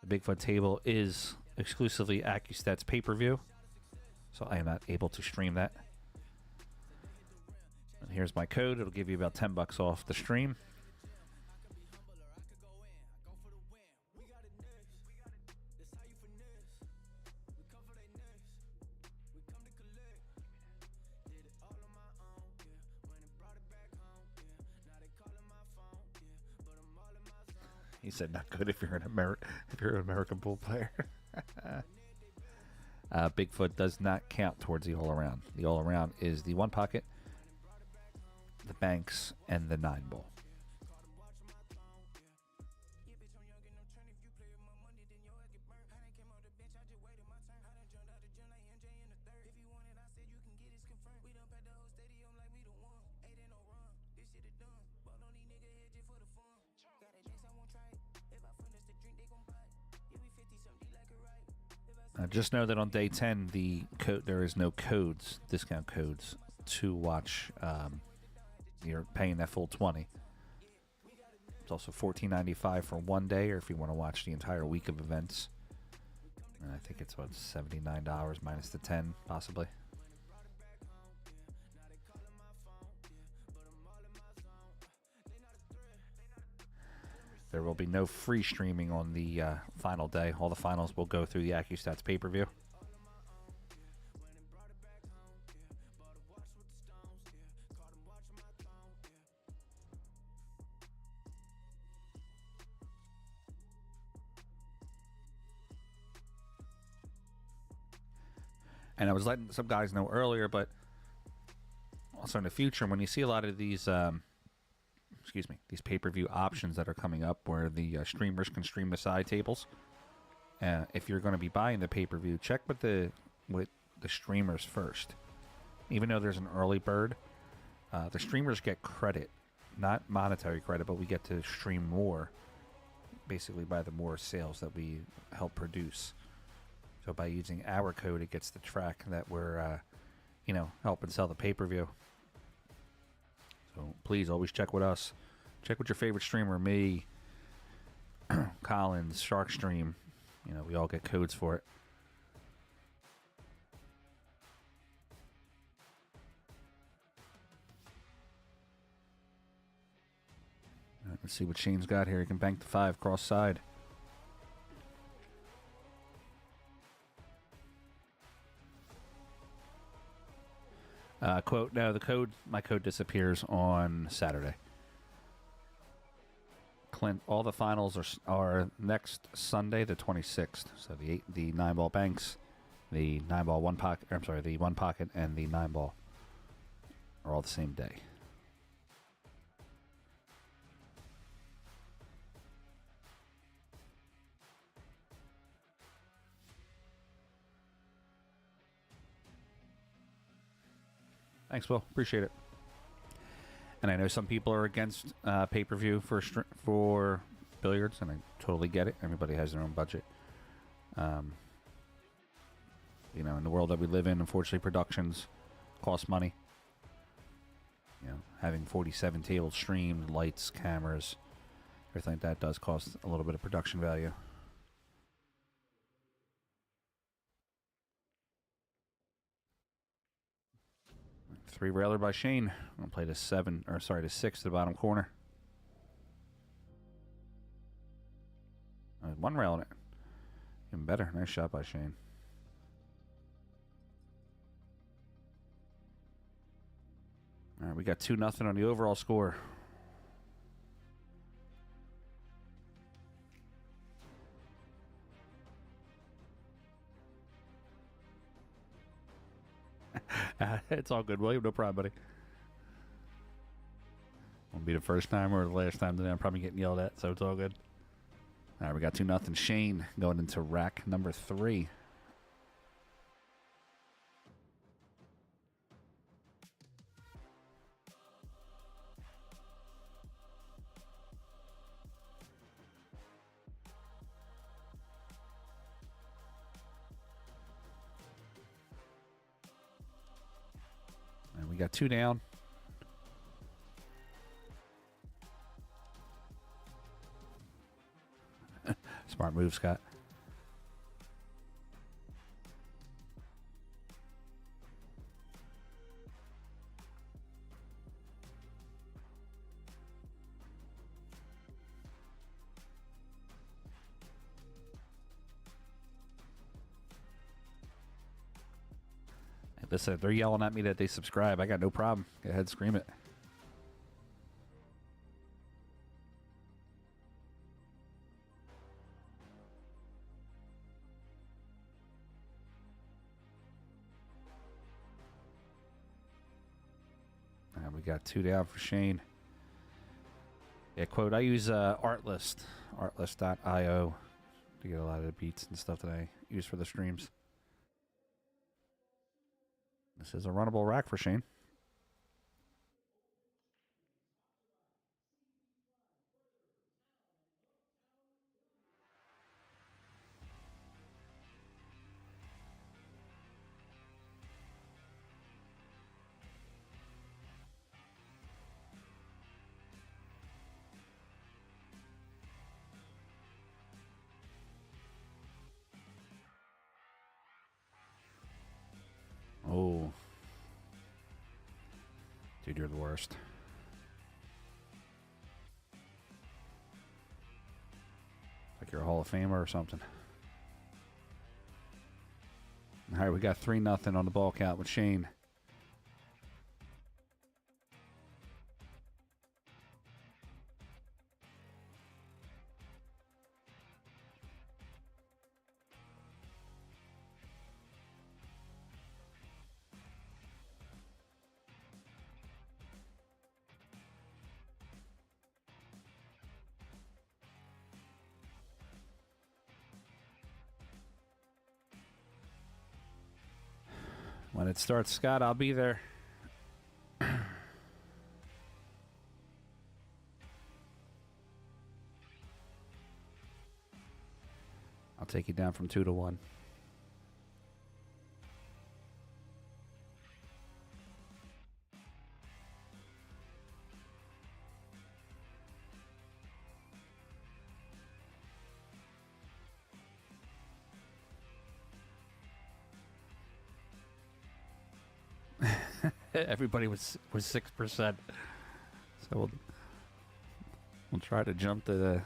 The Bigfoot table is exclusively AccuStats pay-per-view, so I am not able to stream that. And here's my code. It'll give you about $10 off the stream. He said, "Not good if you're an American pool player." Bigfoot does not count towards the all-around. The all-around is the 1 pocket, the banks, and the 9 ball. Just know that on day 10, there is no discount codes to watch. You're paying that full $20. It's also $14.95 for 1 day, or if you want to watch the entire week of events. And I think it's about $79 minus the 10, possibly. There will be no free streaming on the final day. All the finals will go through the AccuStats pay-per-view. And I was letting some guys know earlier, but also in the future, when you see a lot of these these pay-per-view options that are coming up where the streamers can stream the side tables. If you're going to be buying the pay-per-view, check with the streamers first. Even though there's an early bird, the streamers get credit, not monetary credit, but we get to stream more, basically by the more sales that we help produce. So by using our code, it gets the track that we're, helping sell the pay-per-view. So please always check with us. Check with your favorite streamer, me, Collins, Sharkstream. We all get codes for it. All right, let's see what Shane's got here. He can bank the 5 cross side. Quote, no, my code disappears on Saturday. Clint, all the finals are next Sunday, the 26th. So the 9-ball banks, the 9-ball one pocket, the 1 pocket and the 9-ball are all the same day. Thanks, Will. Appreciate it. And I know some people are against pay-per-view for billiards, and I totally get it. Everybody has their own budget. In the world that we live in, unfortunately, productions cost money. Having 47 tables streamed, lights, cameras, everything like that does cost a little bit of production value. 3 railer by Shane. I'm gonna play the 6 to the bottom corner. 1 rail in it. Even better. Nice shot by Shane. All right, we got 2-0 on the overall score. It's all good, William. No problem, buddy. Won't be the first time or the last time today. I'm probably getting yelled at, so it's all good. All right, we got 2-0. Shane going into rack number 3. And we got 2 down. Smart move, Scott. Listen, if they're yelling at me that they subscribe, I got no problem. Go ahead, scream it. And we got 2 down for Shane. Yeah, quote, I use Artlist, artlist.io to get a lot of the beats and stuff that I use for the streams. This is a runnable rack for Shane. Oh. Dude, you're the worst. Like you're a Hall of Famer or something. All right, we got 3-0 on the ball count with Shane. When it starts, Scott, I'll be there. I'll take you down from 2 to 1. Everybody was 6%. So we'll try to jump to the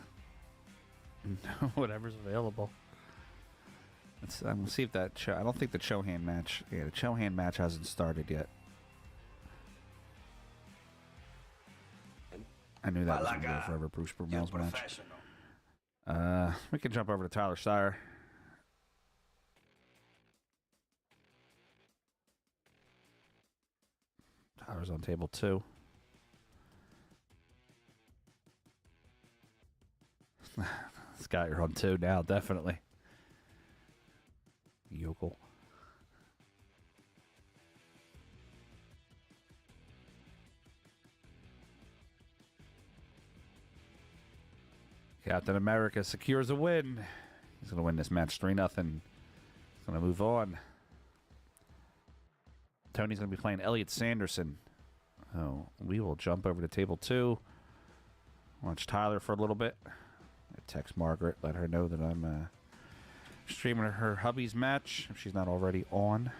whatever's available. We'll see if that I don't think the Chohan match. Yeah, the Chohan match hasn't started yet. I knew that was going to go forever. Bruce Brumel's match. We can jump over to Tyler Sire. Tyler's on table 2. Scott, you're on 2 now, definitely. Yokel. Captain America secures a win. He's going to win this match 3-0. He's going to move on. Tony's going to be playing Elliot Sanderson. Oh, we will jump over to table 2. Watch Tyler for a little bit. I text Margaret, let her know that I'm streaming her hubby's match if she's not already on.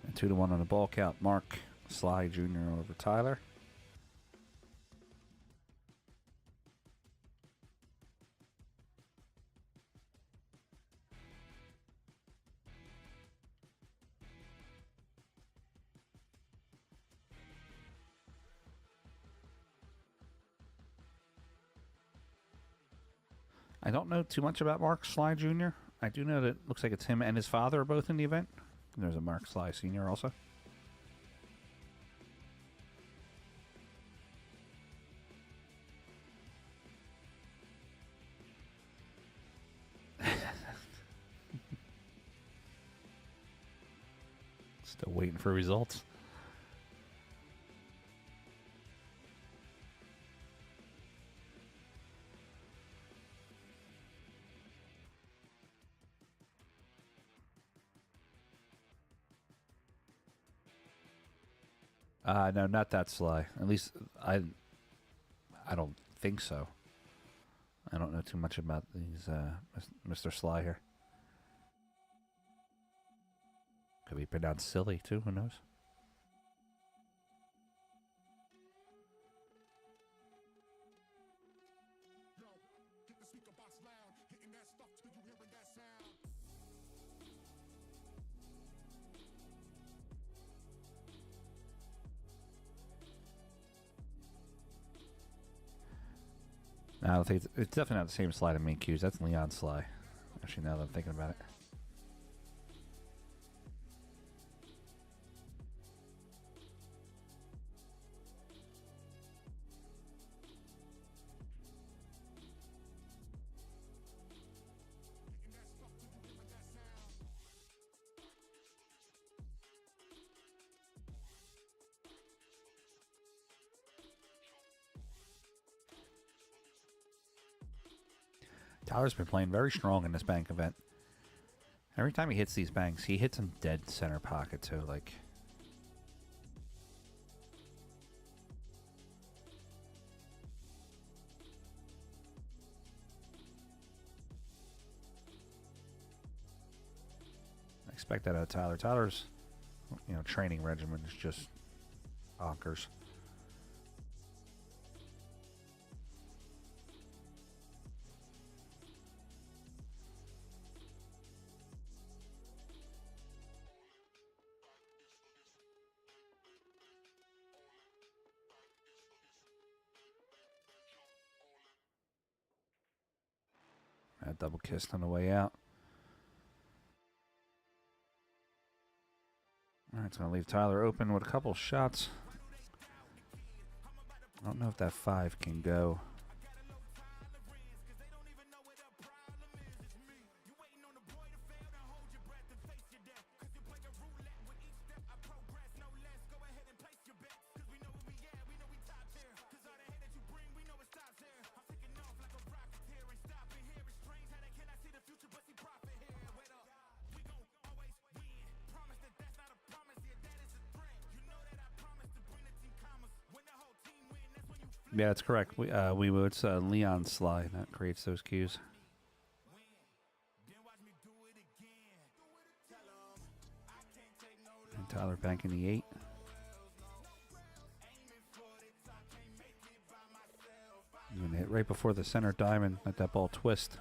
And 2-1 on the ball count. Mark Sly Jr. over Tyler. I don't know too much about Mark Sly Jr. I do know that it looks like it's him and his father are both in the event. And there's a Mark Sly Sr. also. Still waiting for results. No, not that Sly. At least I don't think so. I don't know too much about these Mr. Sly here. Could be pronounced silly too, who knows? I don't think it's definitely not the same Sly to me, Q's. That's Leon Sly. Actually, now that I'm thinking about it. Tyler's been playing very strong in this bank event. Every time he hits these banks, he hits them dead center pocket too. Like, I expect that out of Tyler. Tyler's, training regimen is just bonkers. Double kissed on the way out. Alright, it's going to leave Tyler open with a couple shots. I don't know if that 5 can go. Yeah, that's correct. It's Leon Sly that creates those cues. And Tyler banking the 8. He's going to hit right before the center diamond. Let that ball twist.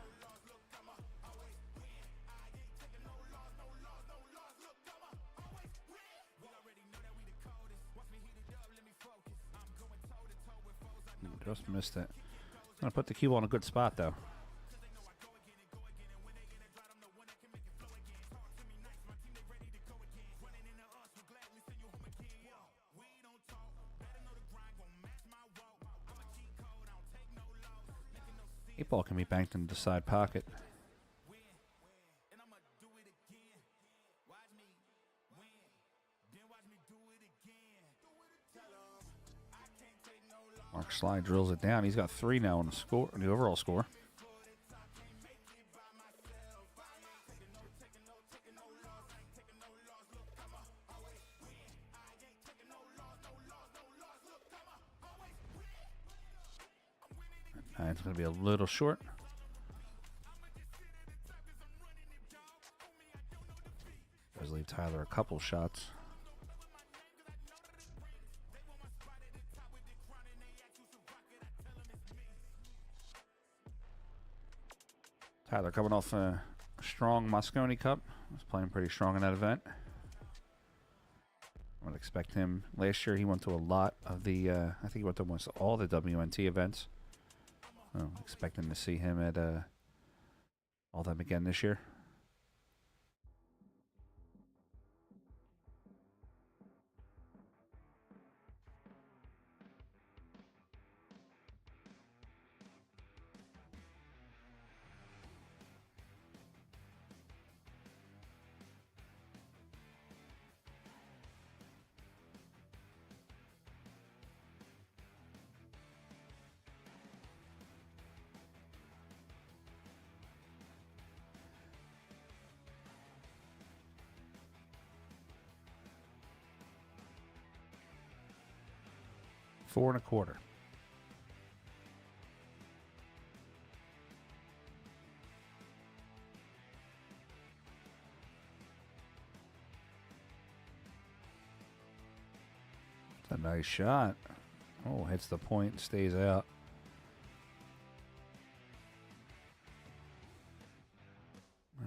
Just missed it. Going to put the cue on a good spot, though. Eight ball can be banked into the side pocket. Mark Sly drills it down. He's got 3 now on the score, on the overall score. It's going to be a little short. Does leave Tyler a couple shots. Tyler coming off a strong Moscone Cup. Was playing pretty strong in that event. I would expect him. Last year he went to a lot of the, I think he went to almost all the WNT events. So expecting to see him at all of them again this year. Four and a quarter. It's a nice shot. Oh, hits the point, stays out.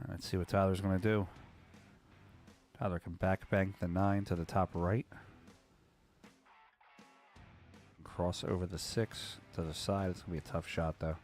Let's see what Tyler's going to do. Tyler can back bank the 9 to the top right. Cross over the 6 to the side. It's going to be a tough shot, though.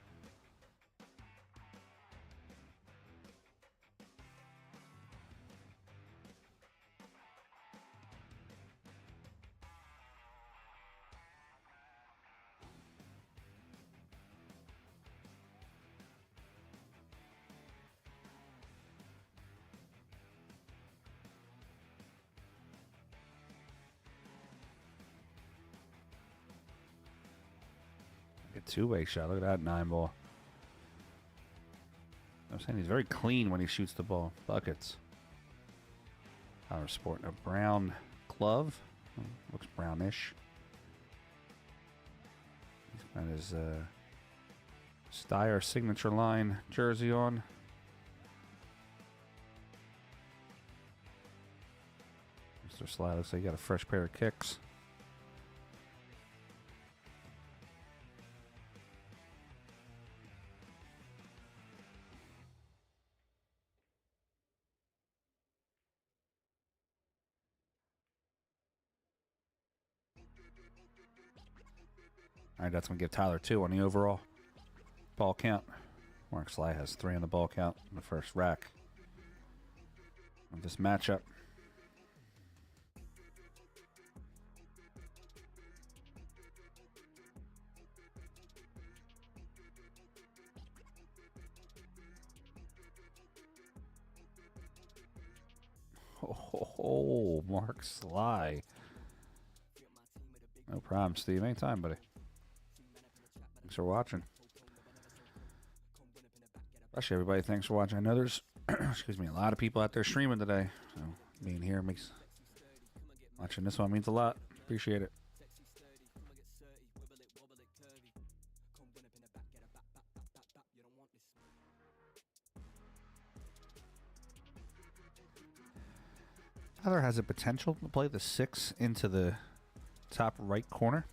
Two-way shot. Look at that 9 ball. I'm saying he's very clean when he shoots the ball. Buckets. Tyler sporting a brown glove. Looks brownish. He's got his Steyr signature line jersey on. Mr. Sly looks like he got a fresh pair of kicks. All right, that's going to give Tyler 2 on the overall ball count. Mark Sly has 3 on the ball count in the first rack of this matchup. Oh, Mark Sly. No problem, Steve. Anytime, buddy. Thanks for watching. Especially everybody, thanks for watching. I know there's, excuse me, a lot of people out there streaming today. So being here makes, watching this one means a lot. Appreciate it. Tyler has a potential to play the 6 into the top right corner.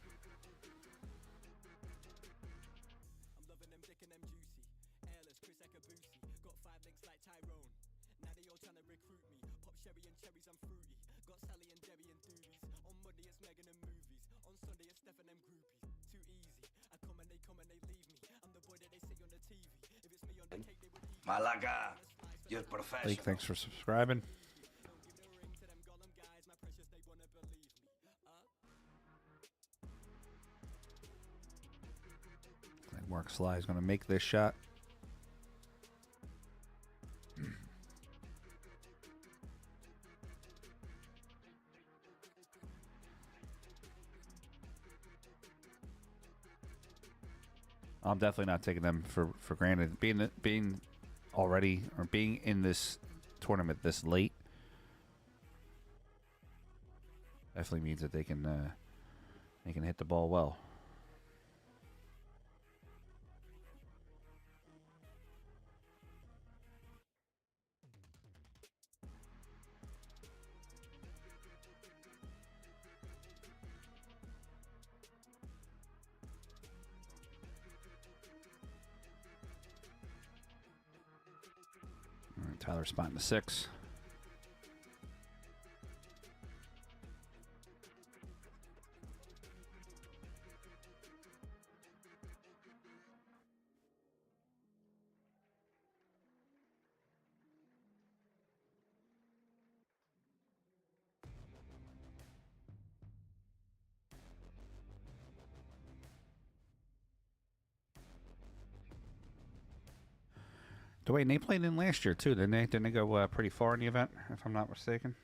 Malaga, you're Blake, professional. thanks for subscribing. I think Mark Sly is going to make this shot. I'm definitely not taking them for granted. Being already or being in this tournament this late definitely means that they can hit the ball well. All right, Tyler spotting the 6. Dwayne, they played in last year too, didn't they? Didn't they go pretty far in the event, if I'm not mistaken?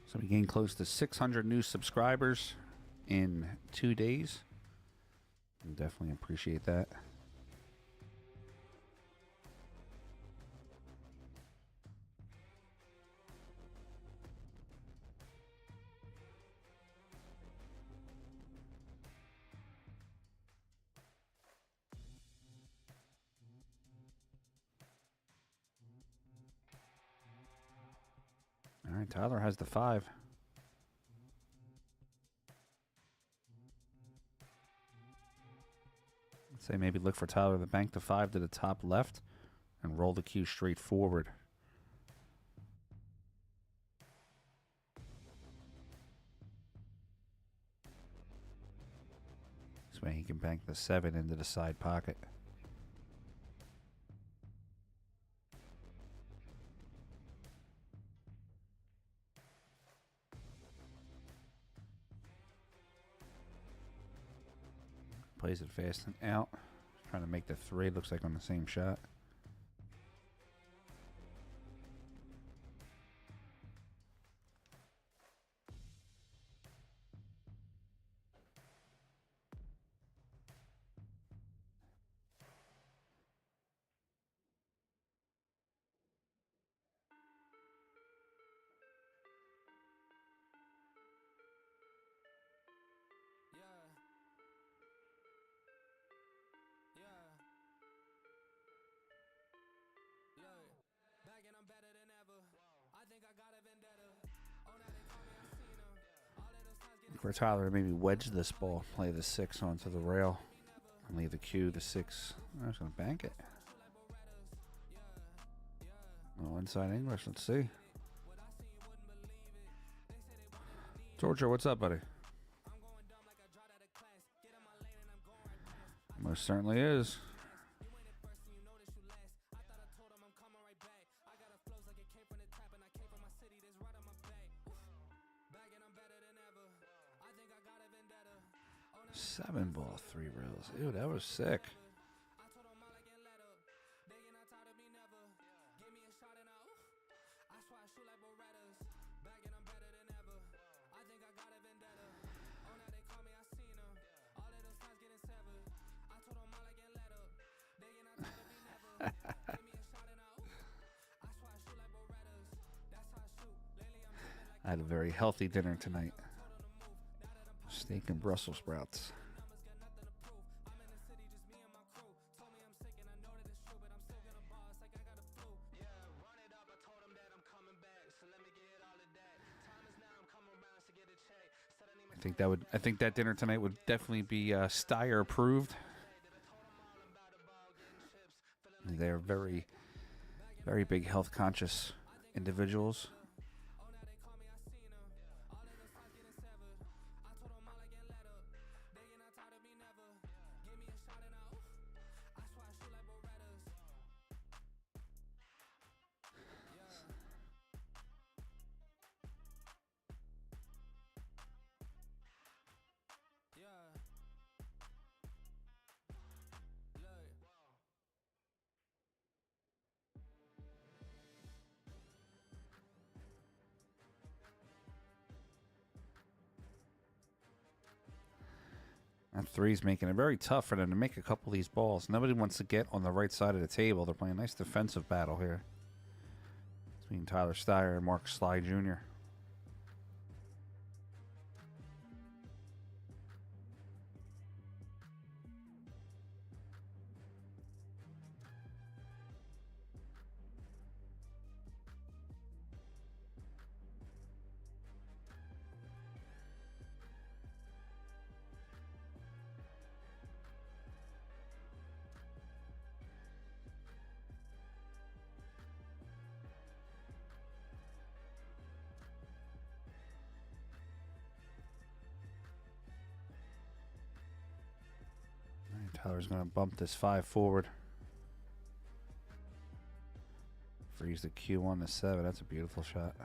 So we gained close to 600 new subscribers in 2 days. Definitely appreciate that. All right, Tyler has the 5. Let's say maybe look for Tyler to bank the 5 to the top left and roll the cue straight forward. This way he can bank the 7 into the side pocket. Plays it fast and out. Trying to make the 3. Looks like on the same shot. For Tyler to maybe wedge this ball, play the 6 onto the rail, and leave the cue, the 6. I'm just going to bank it. Oh, inside English, let's see. Georgia, what's up, buddy? Most certainly is. Seven ball, 3 rails. Ew, that was sick. I had a very healthy dinner tonight. Steak and Brussels sprouts. I think that dinner tonight would definitely be Steyer approved. They're very, very big health conscious individuals. That three's making it very tough for them to make a couple of these balls. Nobody wants to get on the right side of the table. They're playing a nice defensive battle here between Tyler Steyer and Mark Sly Jr. Tyler's going to bump this 5 forward. Freeze the Q on the 7. That's a beautiful shot.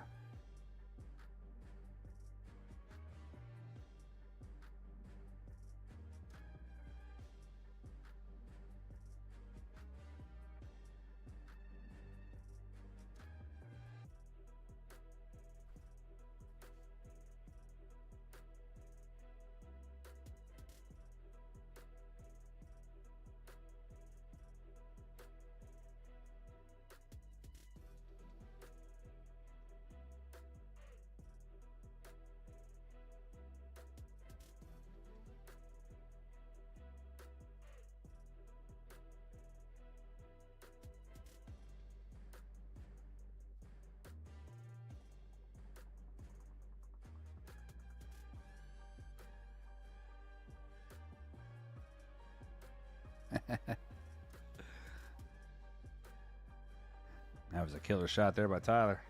That was a killer shot there by Tyler.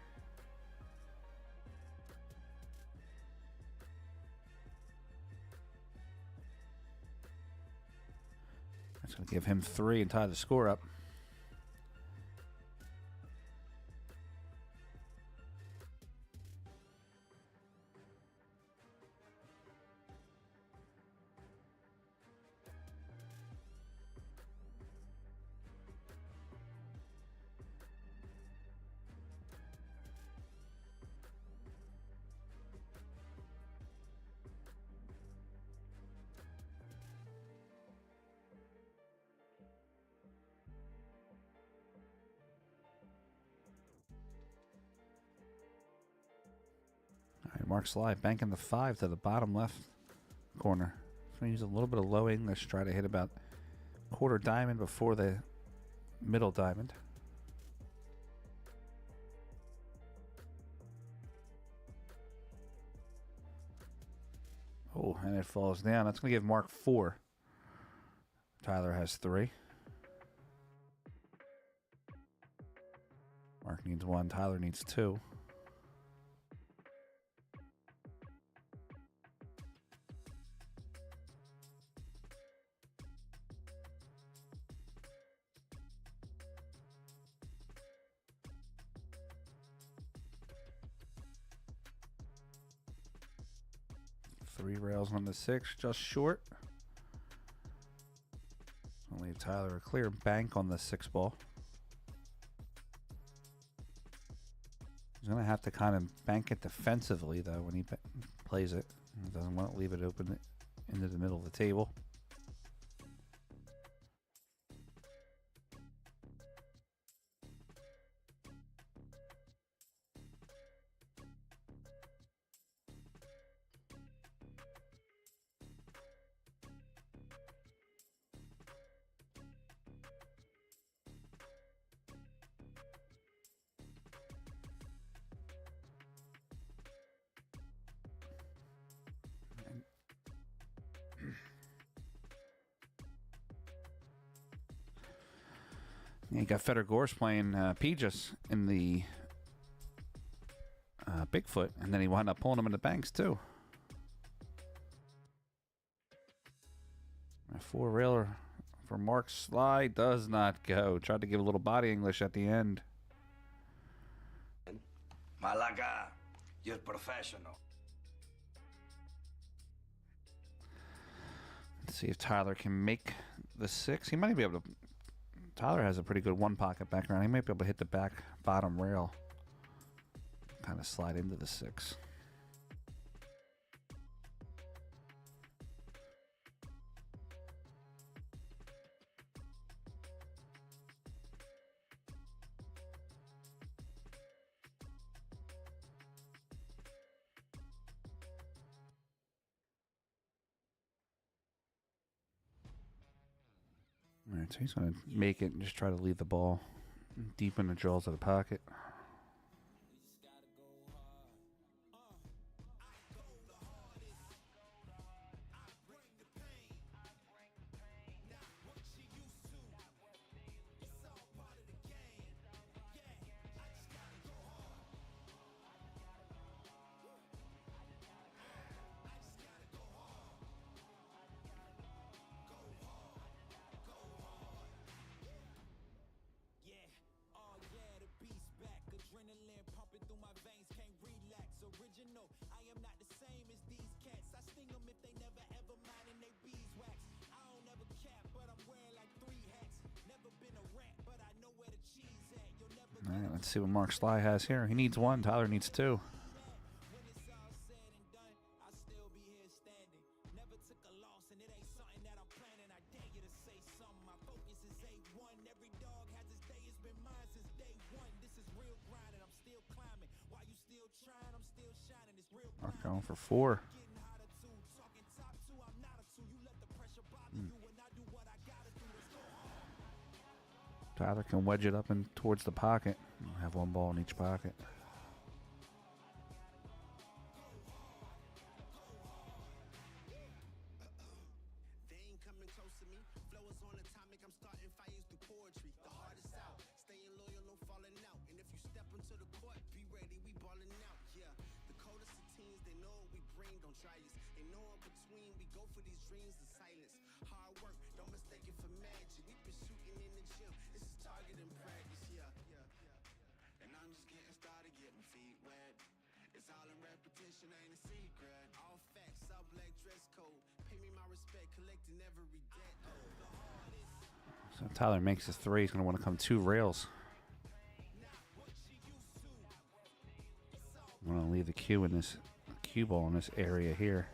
That's going to give him 3 and tie the score up. All right, Mark Sly banking the 5 to the bottom left corner. So use a little bit of low English, try to hit about quarter diamond before the middle diamond. Oh, and it falls down. That's going to give Mark 4. Tyler has 3. Mark needs 1. Tyler needs 2. Three rails on the 6, just short. I'll leave Tyler a clear bank on the 6 ball. He's going to have to kind of bank it defensively, though, when he plays it. He doesn't want to leave it open into the middle of the table. You got Feder Gorse playing PTZ in the Bigfoot, and then he wound up pulling him in the banks, too. A 4-railer for Mark Sly does not go. Tried to give a little body English at the end. Malaga, you're professional. Let's see if Tyler can make the 6. He might be able to. Tyler has a pretty good one-pocket background. He might be able to hit the back bottom rail. Kind of slide into the 6. All right, so he's going to make it and just try to leave the ball deep in the jaws of the pocket. All right, let's see what Mark Sly has here. He needs 1. Tyler needs 2. Mark going for 4. Tyler can wedge it up and towards the pocket. Have 1 ball in each pocket. So Tyler makes his 3. He's going to want to come 2 rails. I'm going to leave the cue in this cue ball in this area here.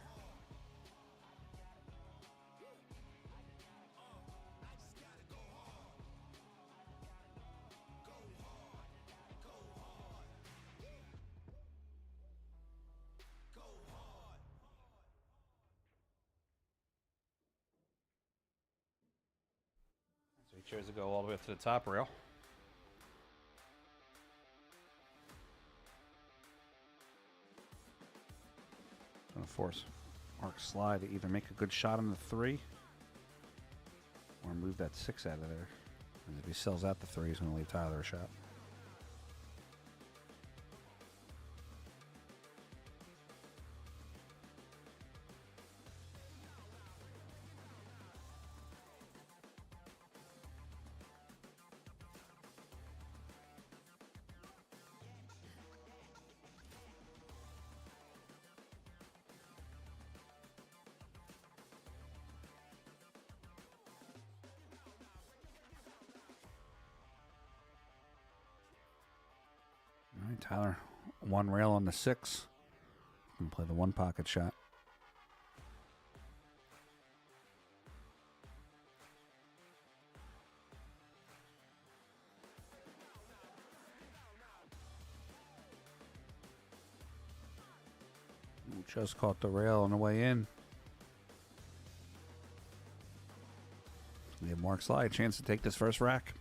So he chose to go all the way up to the top rail. Going to force Mark Sly to either make a good shot on the 3 or move that 6 out of there. And if he sells out the 3, he's going to leave Tyler a shot. All right, Tyler one rail on the 6. And play the one pocket shot. Just caught the rail on the way in. Give Mark Sly a chance to take this first rack.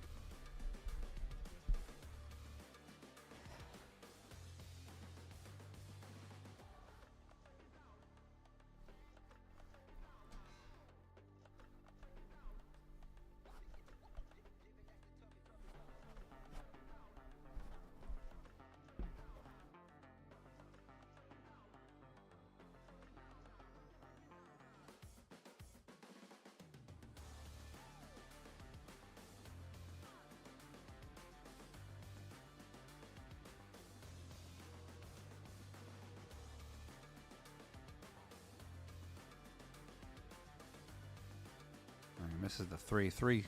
Misses the 3-3.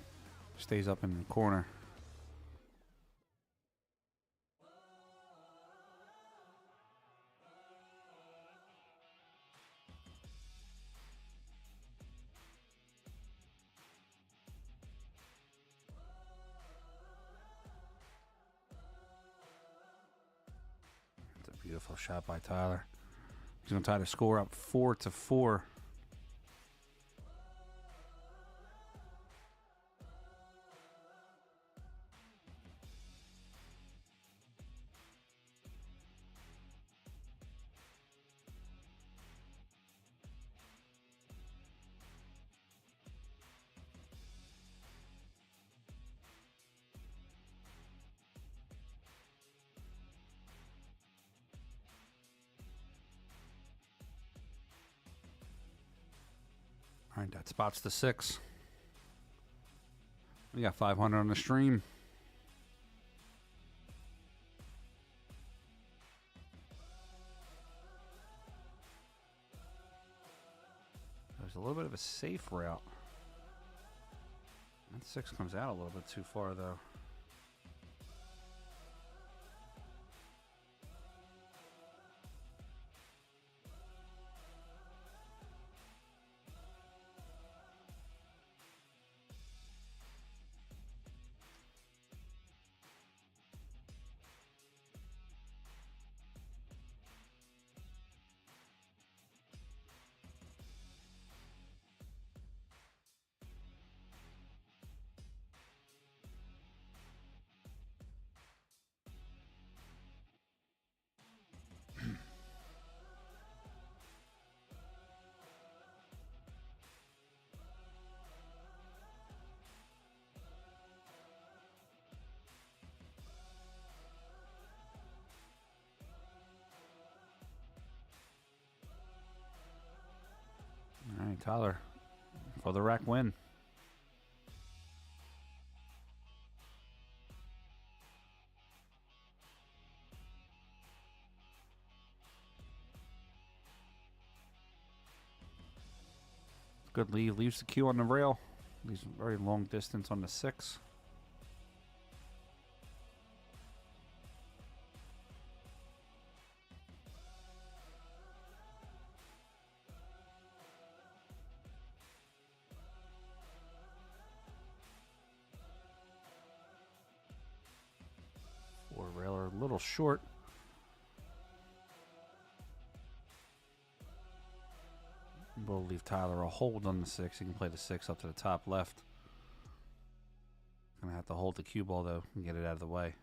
Stays up in the corner. It's a beautiful shot by Tyler. He's going to tie the score up 4-4. All right, that spots the 6. We got 500 on the stream. There's a little bit of a safe route. That 6 comes out a little bit too far, though. All right, Tyler, for the rack win. Good lead, leaves the cue on the rail. Leaves a very long distance on the 6. Four railer a little short. We'll leave Tyler a hold on the 6. He can play the 6 up to the top left. Gonna have to hold the cue ball though and get it out of the way.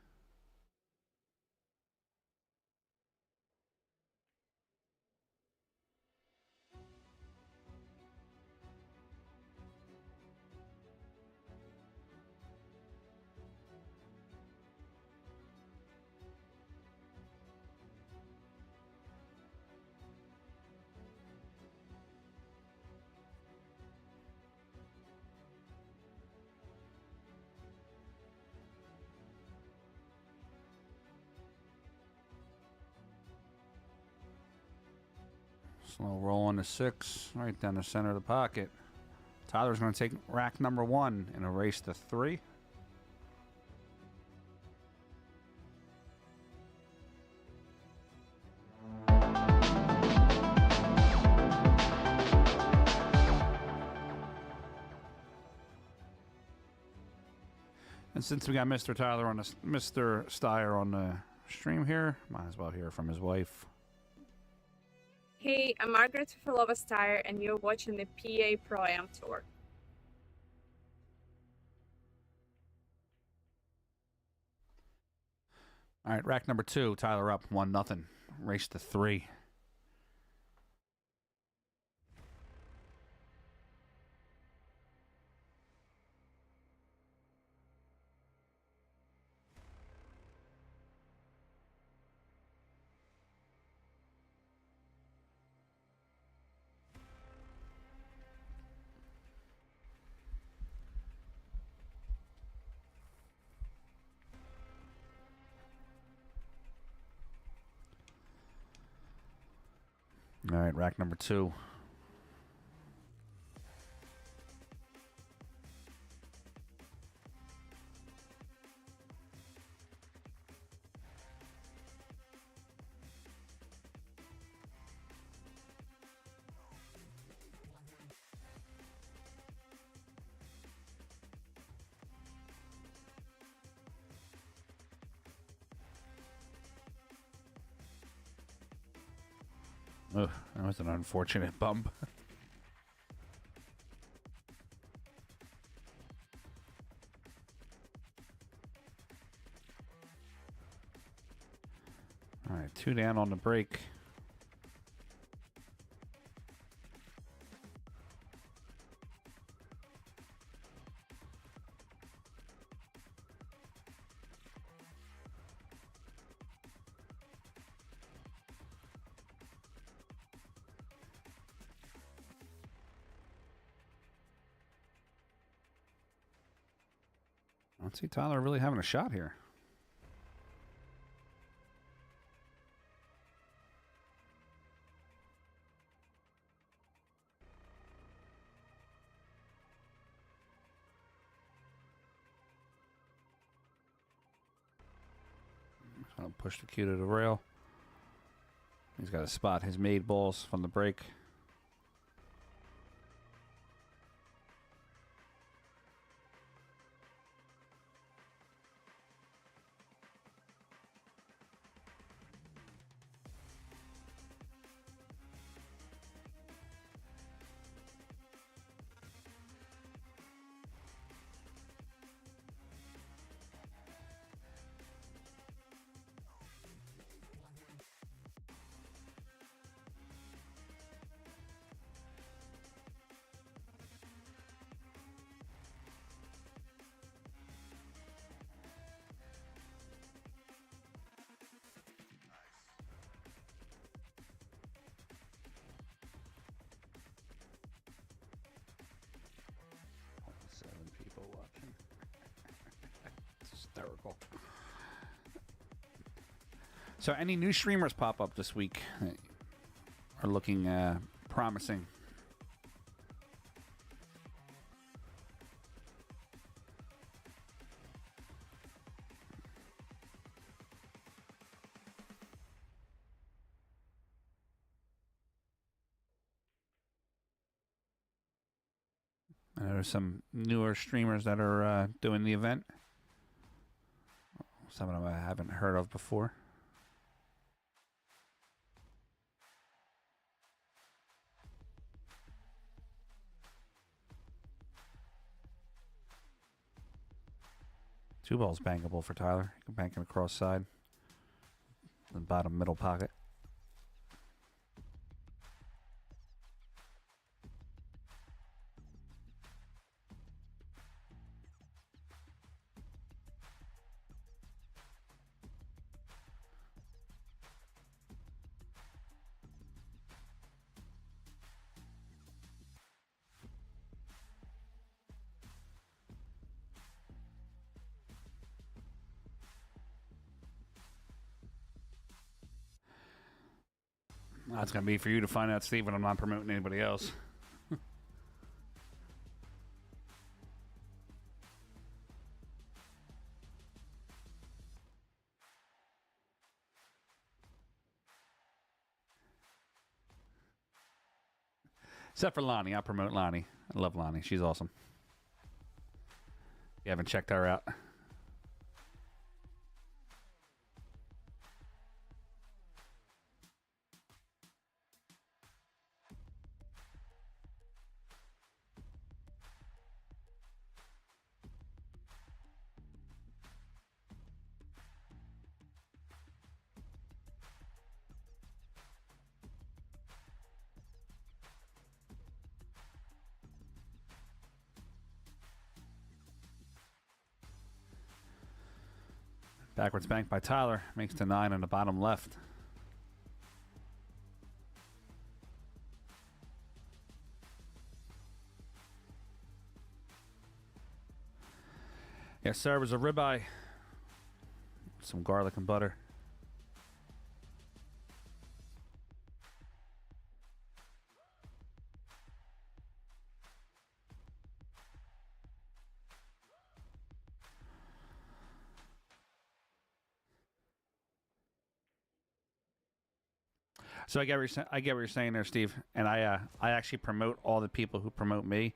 Slow roll on the 6, right down the center of the pocket. Tyler's going to take rack number 1 and erase the 3. since we got Mr. Tyler on the Mr. Steyer on the stream here, might as well hear from his wife. Hey, I'm Margaret Filova Steyer, and you're watching the PA Pro-Am Tour. All right, rack number 2. Tyler up 1-0. Race to 3. All right, rack number 2. Ugh, that was an unfortunate bump. All right, 2 down on the break. I don't see Tyler really having a shot here. I'll push the cue to the rail. He's got to spot his made balls from the break. Hysterical. So any new streamers pop up this week that are looking promising? There's some newer streamers that are doing the event. Some of them I haven't heard of before. Two balls bankable for Tyler. You can bank him across side. The bottom middle pocket. That's going to be for you to find out, Steve, when I'm not promoting anybody else. Except for Lonnie. I promote Lonnie. I love Lonnie. She's awesome. If you haven't checked her out, Backwards bank by Tyler. Makes the 9 on the bottom left. Yes, sir. It was a ribeye. Some garlic and butter. So I get what you're saying there, Steve. And I actually promote all the people who promote me.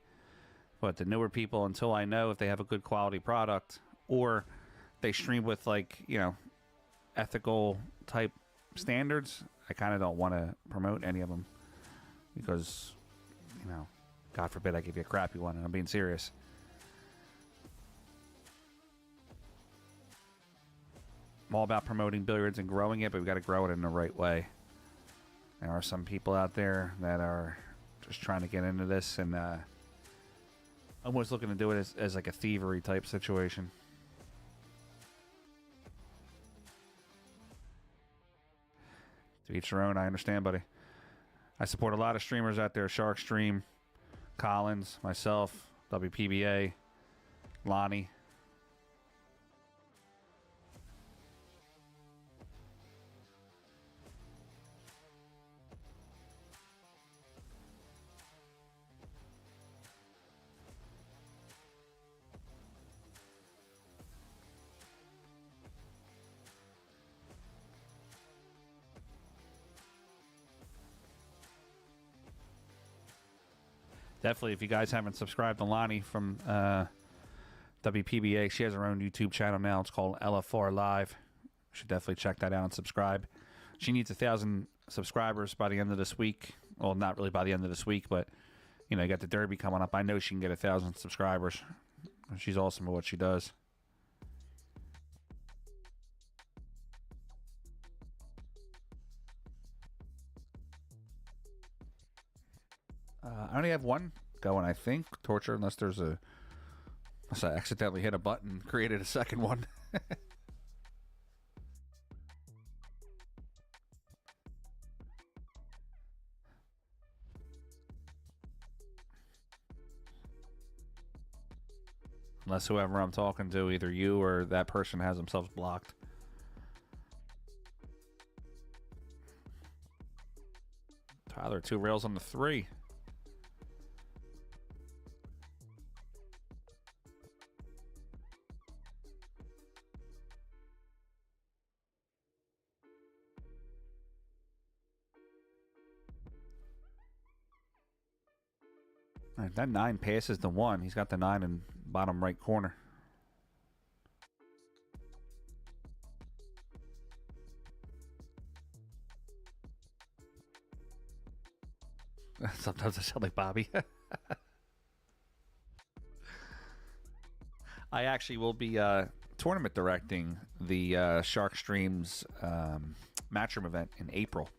But the newer people, until I know if they have a good quality product or they stream with, like, you know, ethical type standards, I kind of don't want to promote any of them because, you know, God forbid I give you a crappy one, and I'm being serious. I'm all about promoting billiards and growing it, but we've got to grow it in the right way. There are some people out there that are just trying to get into this and almost looking to do it as like a thievery type situation. To each their own, I understand, buddy. I support a lot of streamers out there. Shark Stream, Collins, myself, WPBA, Lonnie. Definitely, if you guys haven't subscribed to Lonnie from WPBA, she has her own YouTube channel now. It's called LFR Live. You should definitely check that out and subscribe. She needs 1,000 subscribers by the end of this week. Well, not really by the end of this week, but, you know, you got the Derby coming up. I know she can get 1,000 subscribers. She's awesome at what she does. I only have one going, I think. Torture, unless there's unless I accidentally hit a button, created a second one. Unless whoever I'm talking to, either you or that person, has themselves blocked. Tyler, 2 rails on the 3. All right, that 9 passes the 1. He's got the 9 in bottom right corner. Sometimes I sound like Bobby. I actually will be tournament directing the Shark Streams Matchroom event in April.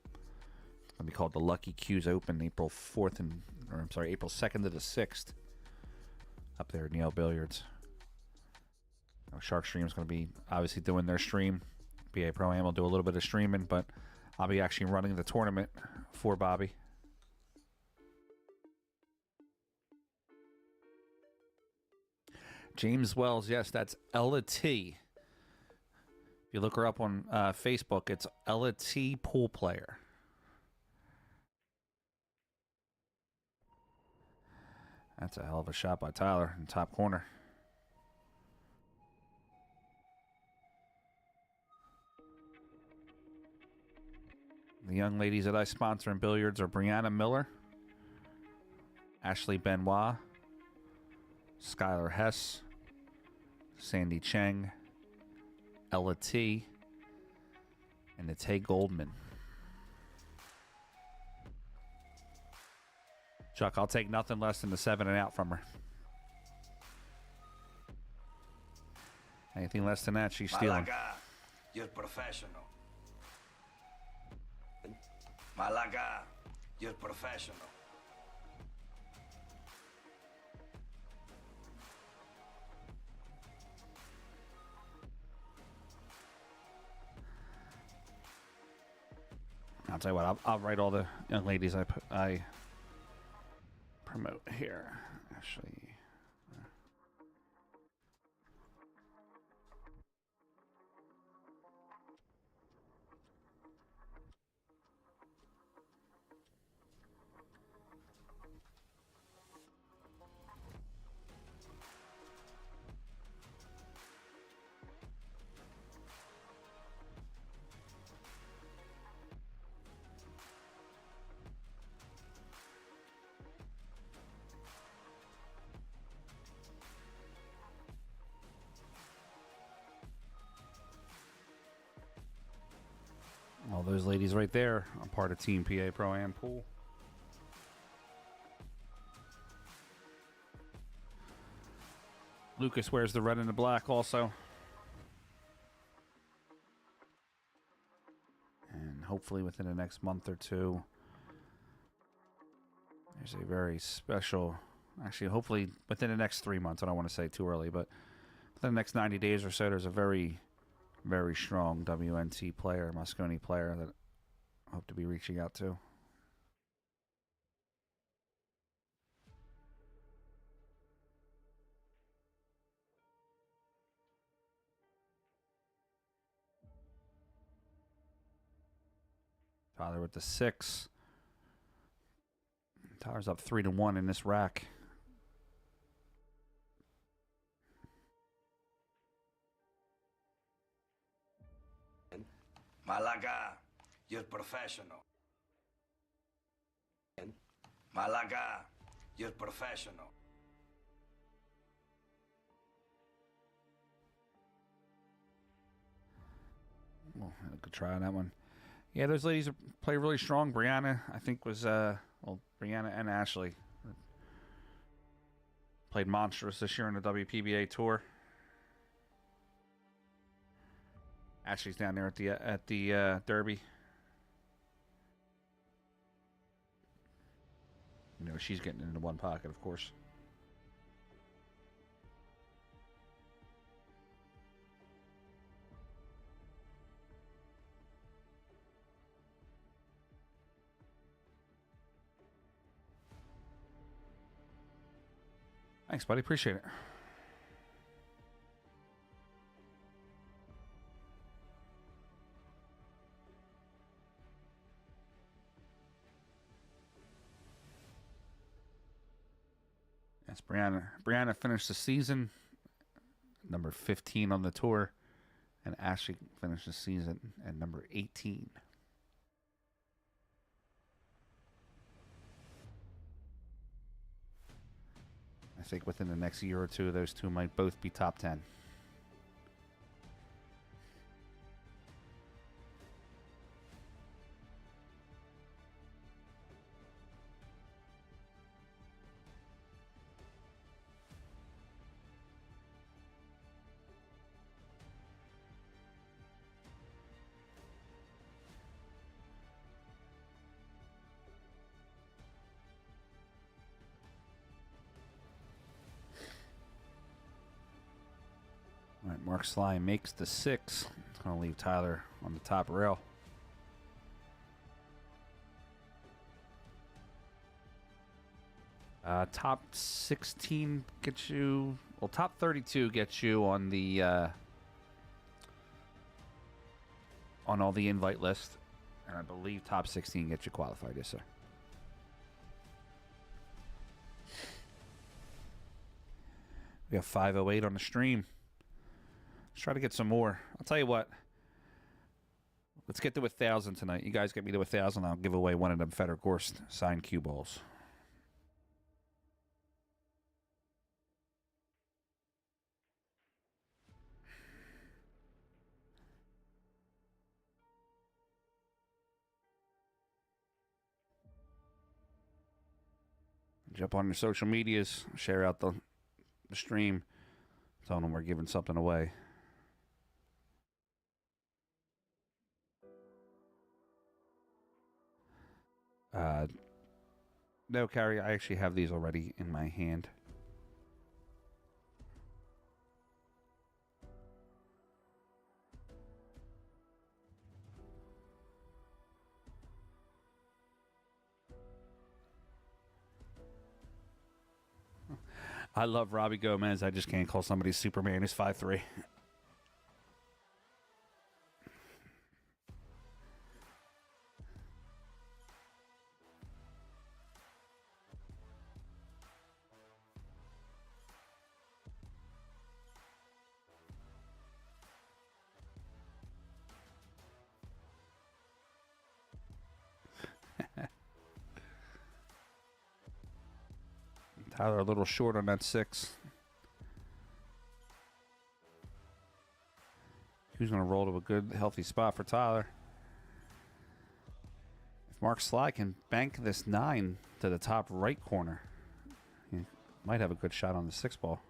It's going to be called the Lucky Cues Open, April 2nd to the 6th. Up there at Neil Billiards. Shark Stream is going to be obviously doing their stream. BA Pro Am will do a little bit of streaming, but I'll be actually running the tournament for Bobby. James Wells, yes, that's Ella T. If you look her up on Facebook, it's Ella T Pool Player. That's a hell of a shot by Tyler in top corner. The young ladies that I sponsor in billiards are Brianna Miller, Ashley Benoit, Skylar Hess, Sandy Cheng, Ella T, and Nate Goldman. Chuck, I'll take nothing less than the 7 and out from her. Anything less than that, she's stealing. Malaga, you're professional. Malaga, you're professional. I'll tell you what, I'll write all the young ladies I promote here. Actually, all those ladies right there are part of Team PA Pro-Am Pool. Lucas wears the red and the black also. And hopefully within the next month or two, there's a very special, actually hopefully within the next 3 months, I don't want to say too early, but within the next 90 days or so, there's a very, very strong WNT player, Moscone player that I hope to be reaching out to. Tyler with the 6. Tyler's up 3-1 in this rack. Malaga, you're professional. Malaga, you're professional. Well, I could try on that one. Yeah, those ladies play really strong. Brianna, I think, was, well, Brianna and Ashley played monstrous this year in the WPBA Tour. Ashley's down there at the Derby. You know, she's getting into one pocket, of course. Thanks, buddy. Appreciate it. That's Brianna. Brianna finished the season number 15 on the tour, and Ashley finished the season at number 18. I think within the next year or two, those two might both be top 10. All right, Mark Sly makes the 6. It's going to leave Tyler on the top rail. Top 16 gets you, well, top 32 gets you on the on all the invite list, and I believe top 16 gets you qualified. Yes, sir. We have 508 on the stream. Let's try to get some more. I'll tell you what. Let's get to 1,000 tonight. You guys get me to 1,000, I'll give away one of them Feder Gorst signed cue balls. Jump on your social medias, share out the stream, tell them we're giving something away. No, Carrie, I actually have these already in my hand. I love Robbie Gomez. I just can't call somebody Superman who's 5'3". Tyler a little short on that 6. Who's going to roll to a good, healthy spot for Tyler? If Mark Sly can bank this 9 to the top right corner, he might have a good shot on the 6 ball.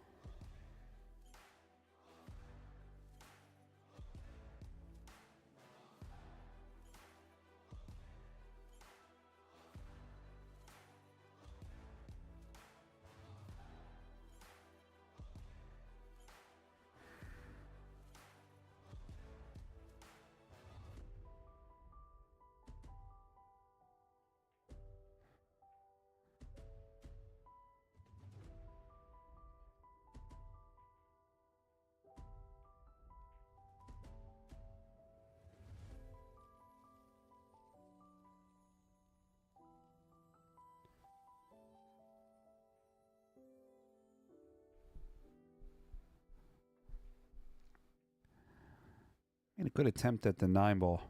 And a good attempt at the 9 ball.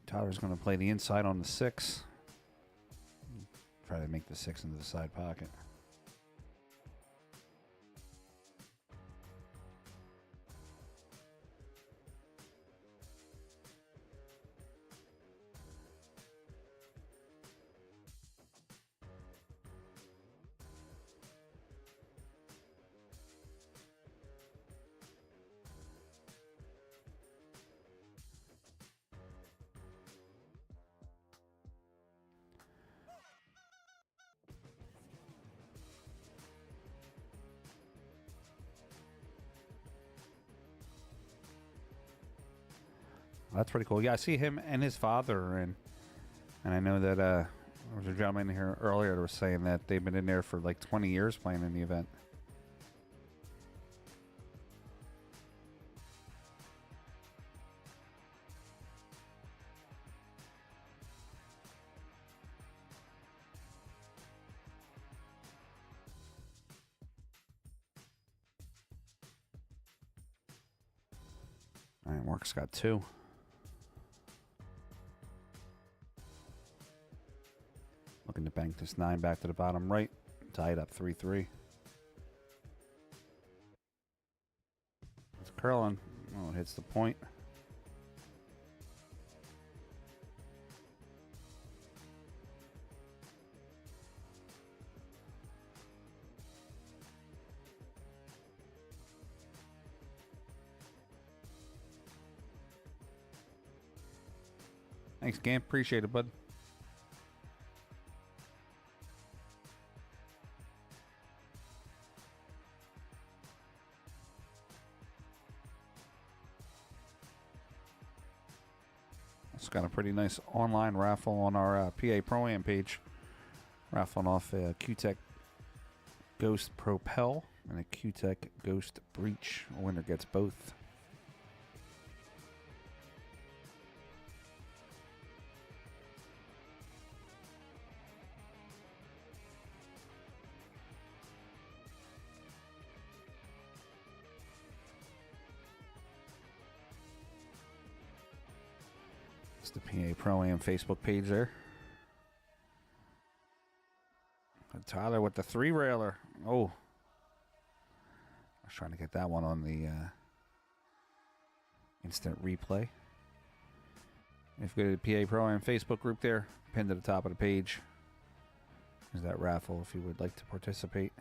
Tyler's going to play the inside on the 6. Try to make the 6 into the side pocket. That's pretty cool. Yeah, I see him and his father, and I know that there was a gentleman here earlier that was saying that they've been in there for like 20 years playing in the event. All right, Mark's got 2. Looking to bank this 9 back to the bottom right. Tie it up 3-3. It's curling. Oh, it hits the point. Thanks, Gamp. Appreciate it, bud. It's got a pretty nice online raffle on our PA Pro-Am page. Raffling off a CueTech Ghost Propel and a CueTech Ghost Breach. A winner gets both. It's the PA Pro-Am Facebook page there. And Tyler with the 3-railer. Oh. I was trying to get that one on the instant replay. If you go to the PA Pro-Am Facebook group there, pinned to the top of the page, there's that raffle if you would like to participate.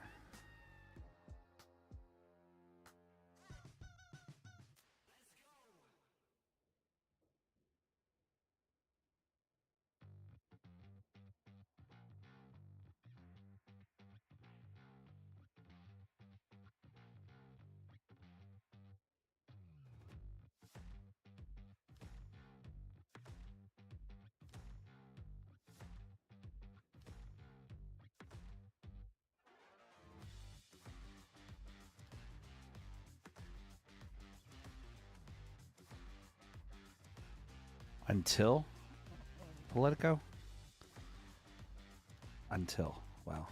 Until Politico? Until. Wow.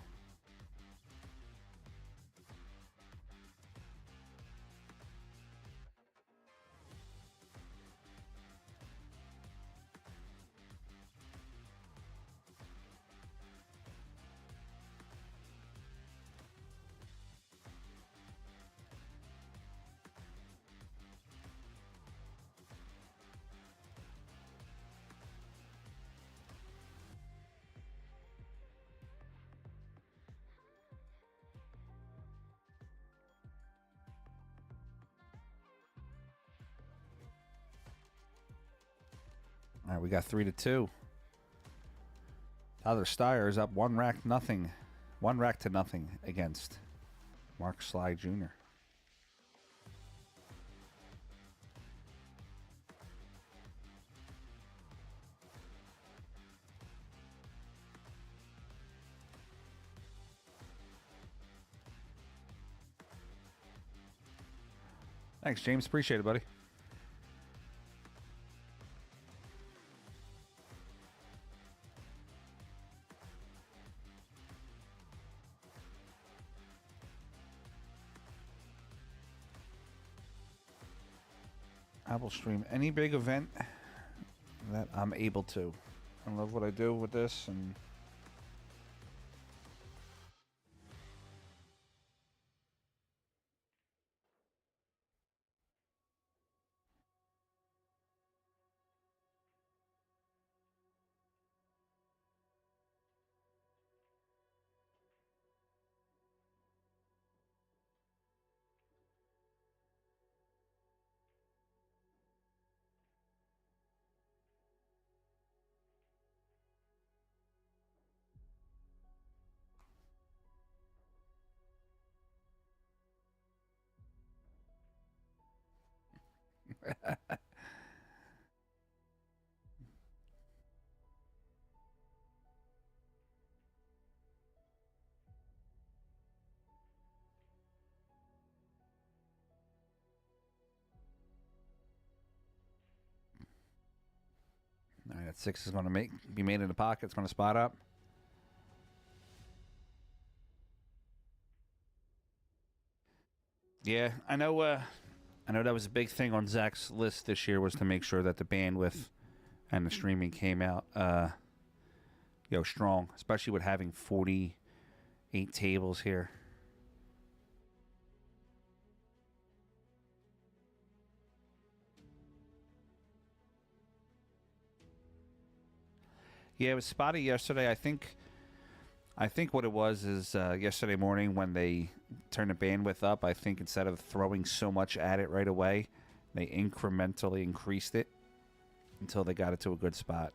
All right, we got 3-2. Tyler Steyer is up 1-0. 1-0 against Mark Sly Jr. Thanks, James. Appreciate it, buddy. I will stream any big event that I'm able to. I love what I do with this, and all right, that 6 is going to be made in the pocket. It's going to spot up. Yeah, I know. I know that was a big thing on Zach's list this year, was to make sure that the bandwidth and the streaming came out, strong, especially with having 48 tables here. Yeah, it was spotty yesterday. I think what it was is yesterday morning when they turned the bandwidth up, I think instead of throwing so much at it right away, they incrementally increased it until they got it to a good spot.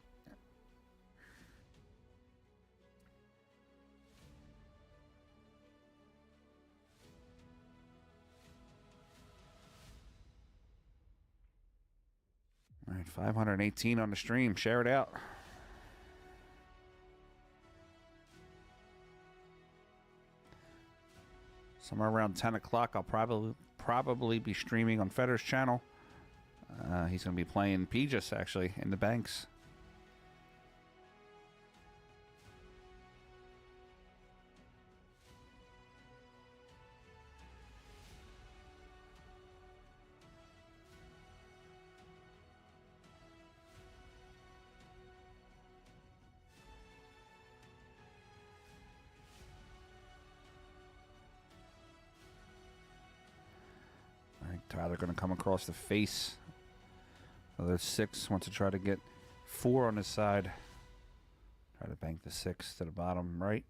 All right, 518 on the stream. Share it out. Somewhere around 10 o'clock, I'll probably be streaming on Federer's channel. He's going to be playing PTZ, actually, in the banks. Tyler going to come across the face. Another 6. Wants to try to get 4 on his side. Try to bank the 6 to the bottom right.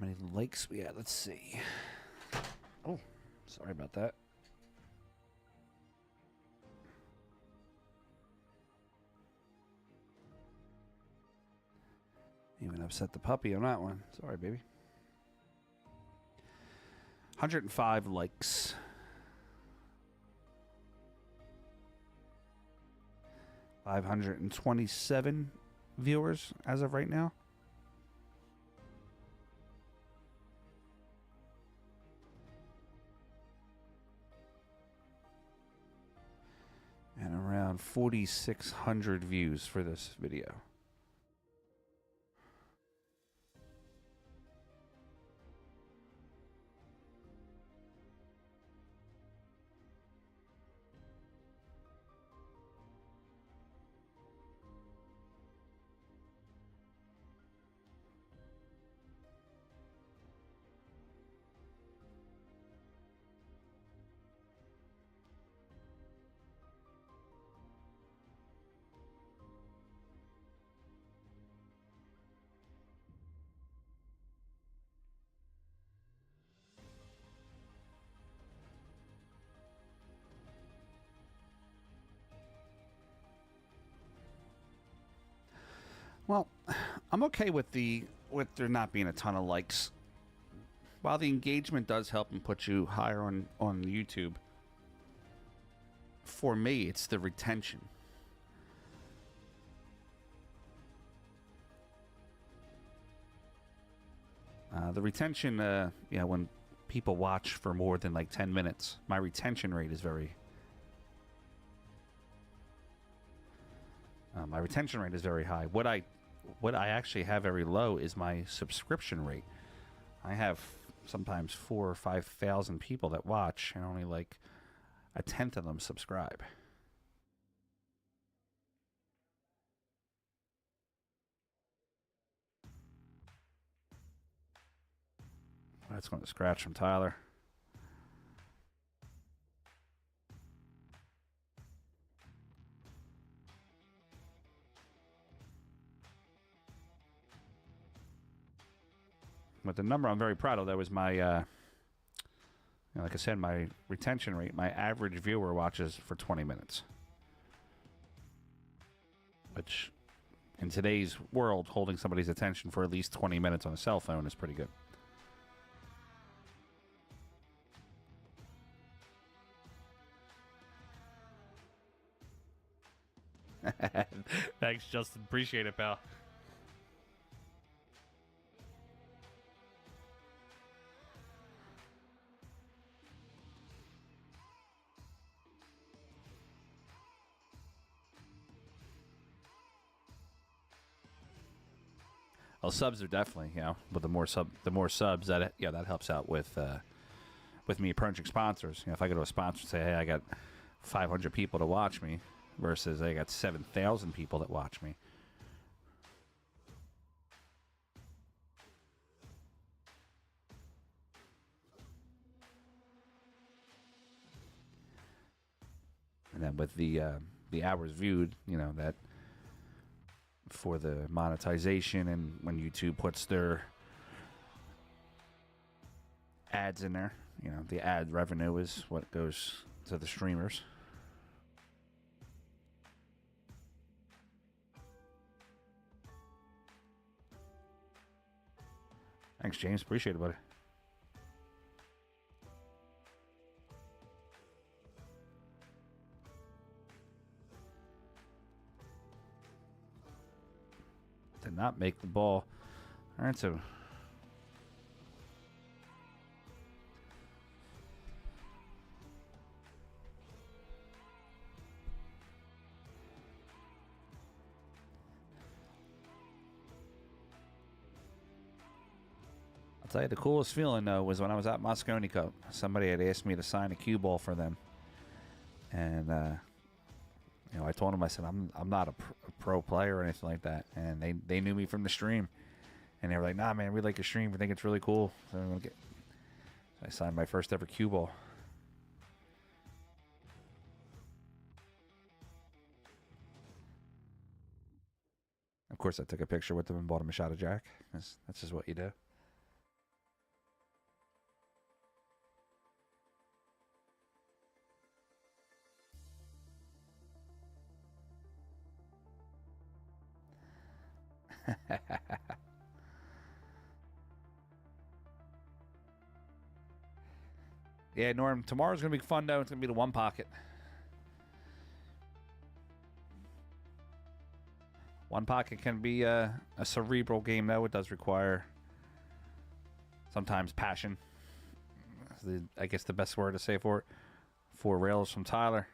many likes we had? Let's see. Oh, sorry about that. Even upset the puppy on that one. Sorry, baby. 105 likes. 527 viewers as of right now. And around 4,600 views for this video. Well, I'm okay with there not being a ton of likes. While the engagement does help and put you higher on YouTube, for me, it's the retention. The retention, when people watch for more than like 10 minutes, my retention rate is very high. What I actually have very low is my subscription rate. I have sometimes 4,000 or 5,000 people that watch, and only like a tenth of them subscribe. That's going to scratch from Tyler. But the number I'm very proud of, that was my, like I said, my retention rate. My average viewer watches for 20 minutes. Which, in today's world, holding somebody's attention for at least 20 minutes on a cell phone is pretty good. Thanks, Justin. Appreciate it, pal. Well, subs are definitely, but the more subs that helps out with me approaching sponsors. If I go to a sponsor and say, hey, I got 500 people to watch me, versus I got 7,000 people that watch me. And then with the hours viewed, that for the monetization, and when YouTube puts their ads in there, the ad revenue is what goes to the streamers. Thanks, James. Appreciate it, buddy. Did not make the ball. All right, so I'll tell you, the coolest feeling though was when I was at Moscone Cup. Somebody had asked me to sign a cue ball for them, and I told them, I said, I'm not a pro player or anything like that, and they knew me from the stream, and they were like, nah, man, we like your stream, we think it's really cool. So I signed my first ever cue ball. Of course, I took a picture with them and bought them a shot of Jack. That's just what you do. Yeah, Norm, tomorrow's going to be fun, though. It's going to be the one pocket. One pocket can be a cerebral game, though. It does require sometimes passion. I guess the best word to say for it. 4 rails from Tyler.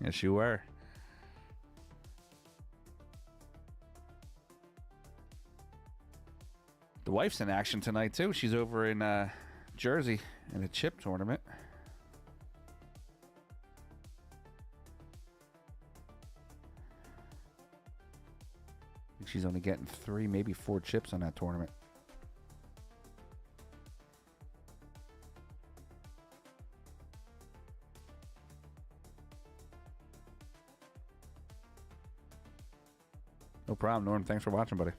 Yes, you were. The wife's in action tonight, too. She's over in Jersey in a chip tournament. I think she's only getting 3, maybe 4 chips on that tournament. No problem, Norm. Thanks for watching, buddy.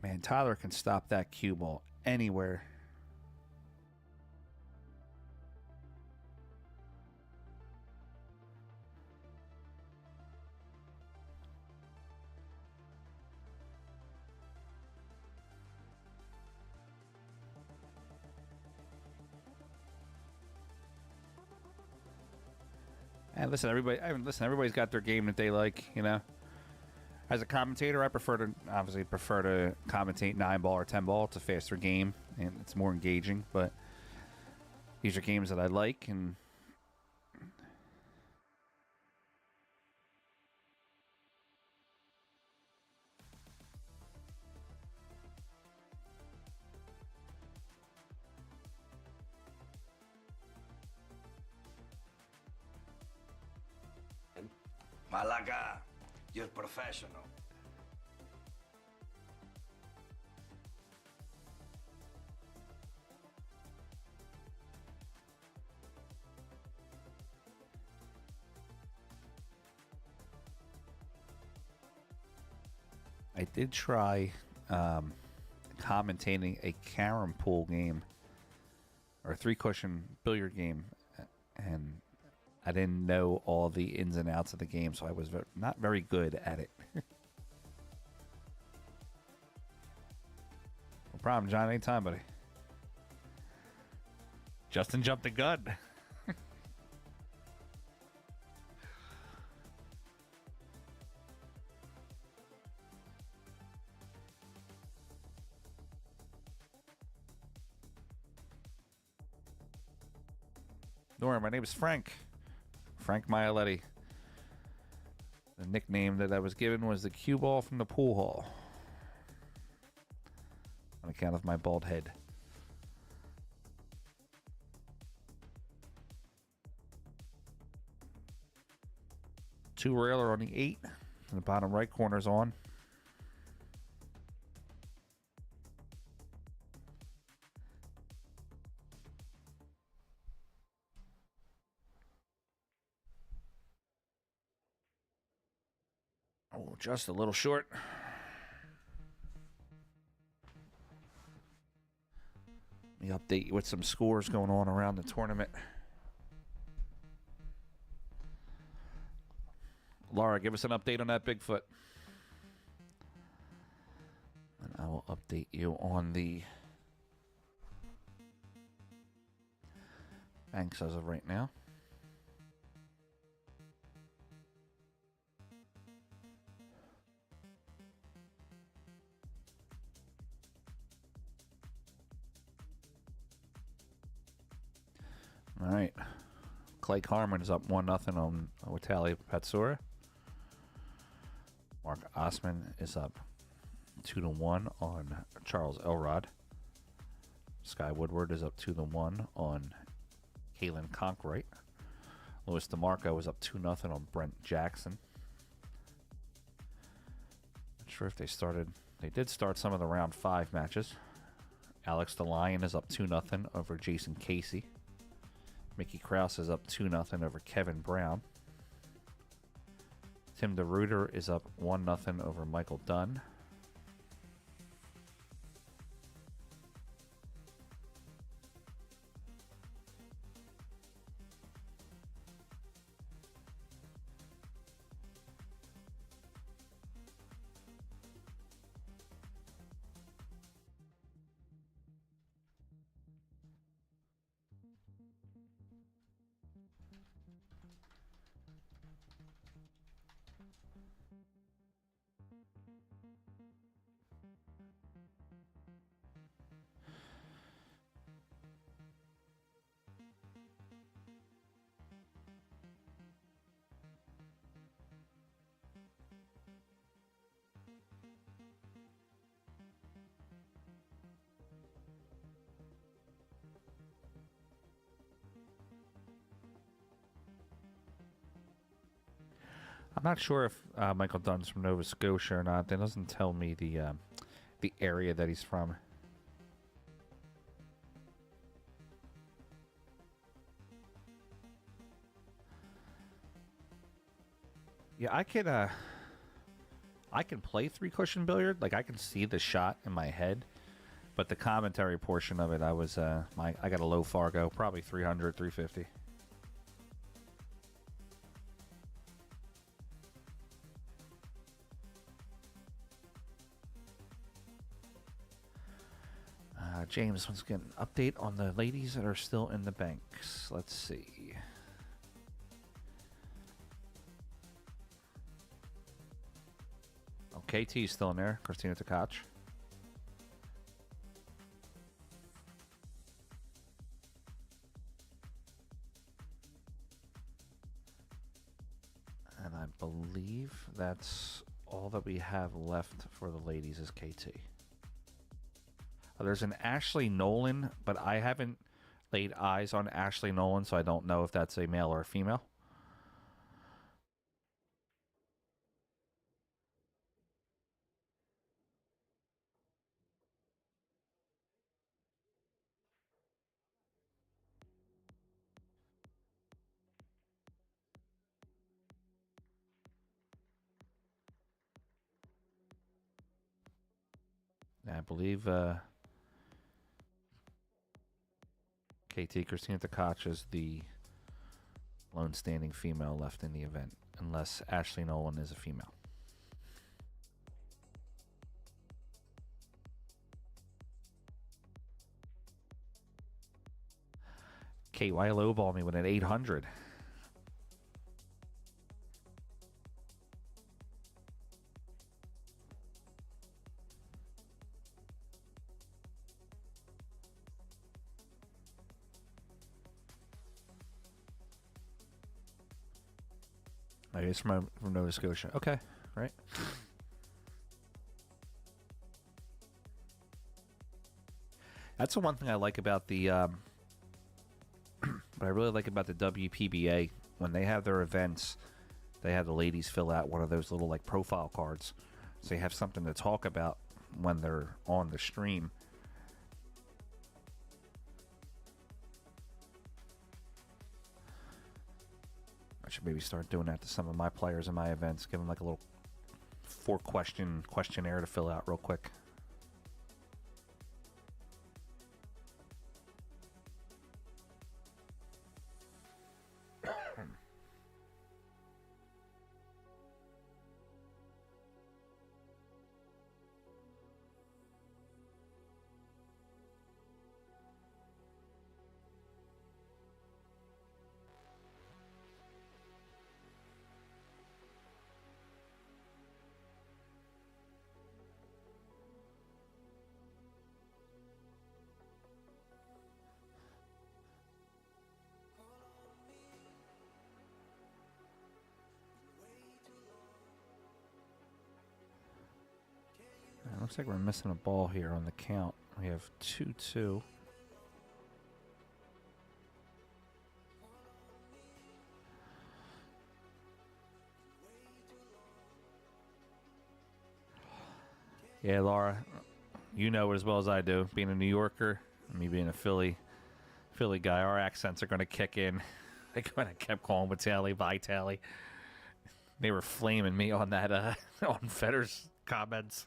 Man, Tyler can stop that cue ball anywhere. And listen, everybody's got their game that they like, you know. As a commentator, I prefer to commentate 9-ball or 10-ball. It's a faster game and it's more engaging, but these are games that I like. And Malaga, you're professional. I did try commentating a carom pool game or a 3-cushion billiard game, and I didn't know all the ins and outs of the game, so I was not very good at it. No problem, John. Anytime, buddy. Justin jumped the gun. Nora, my name is Frank. Frank Mialetti. The nickname that I was given was the cue ball from the pool hall, on account of my bald head. Two railer on the 8, and the bottom right corner's on. Oh, just a little short. Let me update you with some scores going on around the tournament. Laura, give us an update on that Bigfoot. And I will update you on the banks as of right now. All right. Clay Carmen is up 1-0 on Witali Patsura. Mark Osman is up 2-1 on Charles Elrod. Sky Woodward is up 2-1 on Kalen Conkright. Louis DeMarco was up 2-0 on Brent Jackson. Not sure if they started. They did start some of the round 5 matches. Alex DeLion is up 2-0 over Jason Casey. Mickey Krause is up 2-0 over Kevin Brown. Tim DeRuiter is up 1-0 over Michael Dunn. I'm not sure if Michael Dunn's from Nova Scotia or not. That doesn't tell me the area that he's from. Yeah, I can play 3-cushion billiard. Like, I can see the shot in my head, but the commentary portion of it, I got a low Fargo, probably 300, 350. James, once again, update on the ladies that are still in the banks. Let's see. Oh, KT is still in there. Christina Tkach. And I believe that's all that we have left for the ladies is KT. There's an Ashley Nolan, but I haven't laid eyes on Ashley Nolan, so I don't know if that's a male or a female. I believe KT Christina Tkach is the lone standing female left in the event, unless Ashley Nolan is a female. KY lowball me with an 800. Maybe it's from Nova Scotia. Okay, right. That's the one thing I like about the, what I really like about the WPBA, when they have their events, they have the ladies fill out one of those little like profile cards, so they have something to talk about when they're on the stream. I should maybe start doing that to some of my players in my events. Give them like a little 4-question questionnaire to fill out real quick. Looks like we're missing a ball here on the count. We have 2-2. Yeah, Laura, you know it as well as I do. Being a New Yorker, me being a Philly guy, our accents are going to kick in. They're going to keep calling Vitali. They were flaming me on that on Fetter's comments.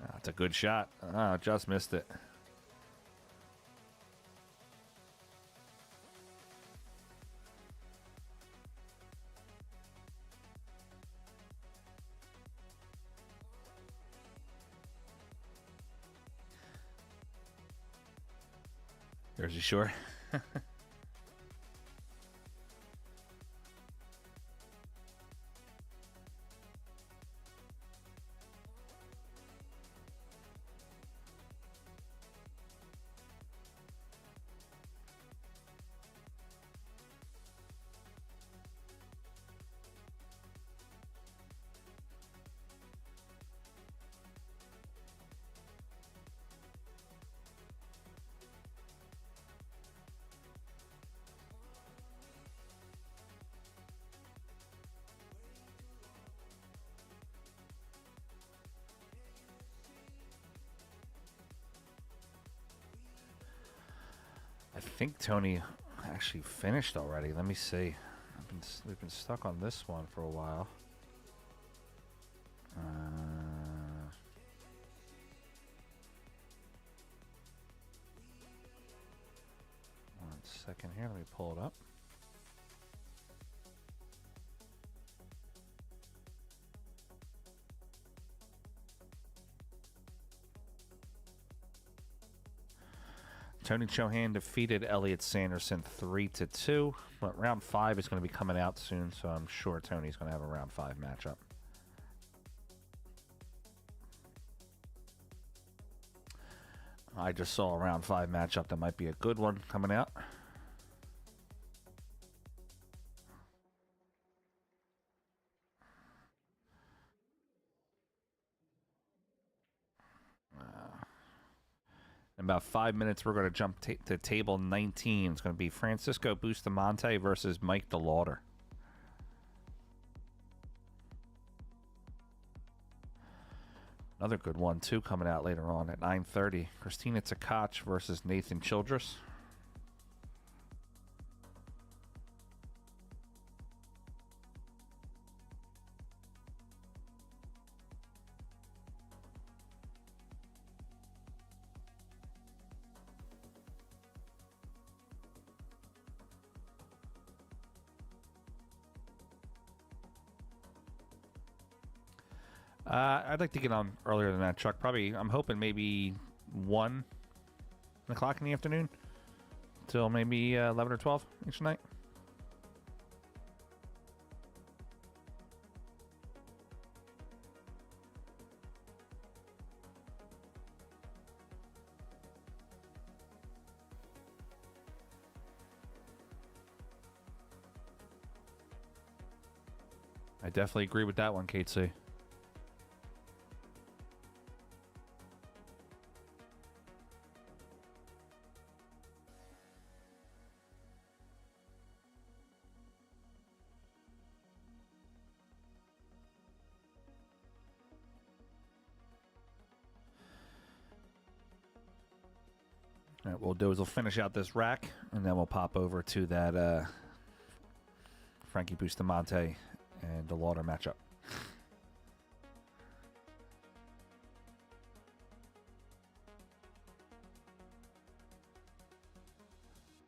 That's a good shot. Just missed it. Jersey Shore. I think Tony actually finished already. Let me see. We've been stuck on this one for a while. 1 second here. Let me pull it up. Tony Chohan defeated Elliot Sanderson 3-2. But round 5 is going to be coming out soon, so I'm sure Tony's going to have a round 5 matchup. I just saw a round 5 matchup that might be a good one coming out. In about 5 minutes, we're going to jump to table 19. It's going to be Francisco Bustamante versus Mike DeLauder. Another good one, too, coming out later on at 9:30. Christina Tkach versus Nathan Childress. I'd like to get on earlier than that, Chuck. Probably, I'm hoping maybe 1 o'clock in the afternoon till maybe 11 or 12 each night. I definitely agree with that one, Kate C. All right, what we'll do is we'll finish out this rack, and then we'll pop over to that Frankie Bustamante and DeLauder matchup.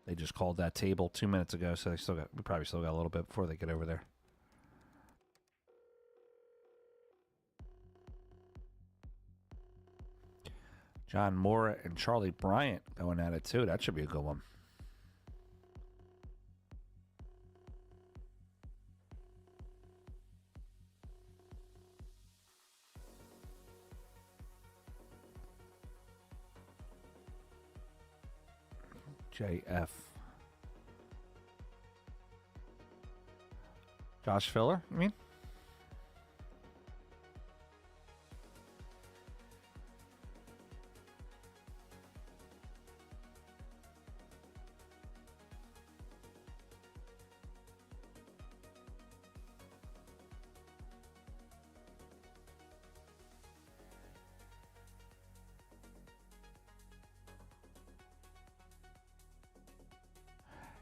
They just called that table 2 minutes ago, so we probably still got a little bit before they get over there. John Mora and Charlie Bryant going at it too. That should be a good one. JF. Josh Filler, you mean?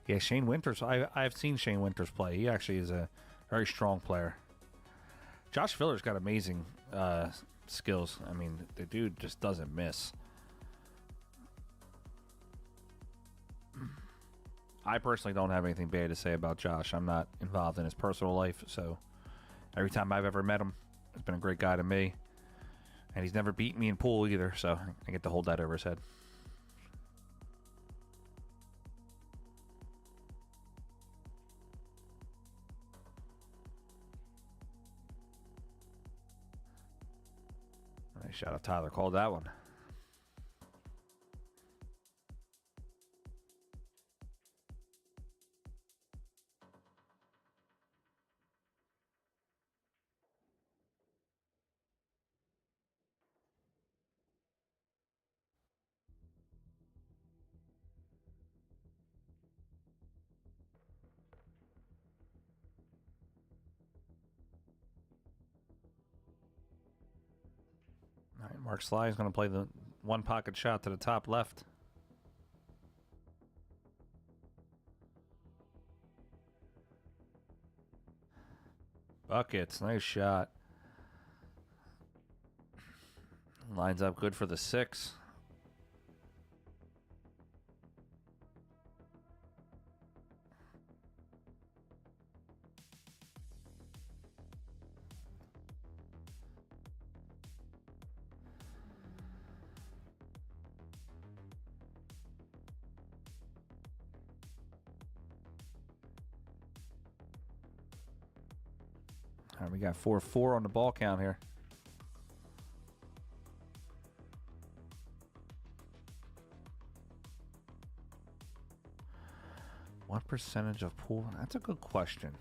Yeah, Shane Winters. I've seen Shane Winters play. He actually is a very strong player. Josh Filler's got amazing skills. I mean, the dude just doesn't miss. I personally don't have anything bad to say about Josh. I'm not involved in his personal life, so every time I've ever met him, he's been a great guy to me. And he's never beaten me in pool either, so I get to hold that over his head. Nice shot of Tyler. Called that one. All right, Mark Sly is going to play the one pocket shot to the top left. Buckets, nice shot. Lines up good for the 6. All right, we got 4-4 on the ball count here. What percentage of pool? That's a good question.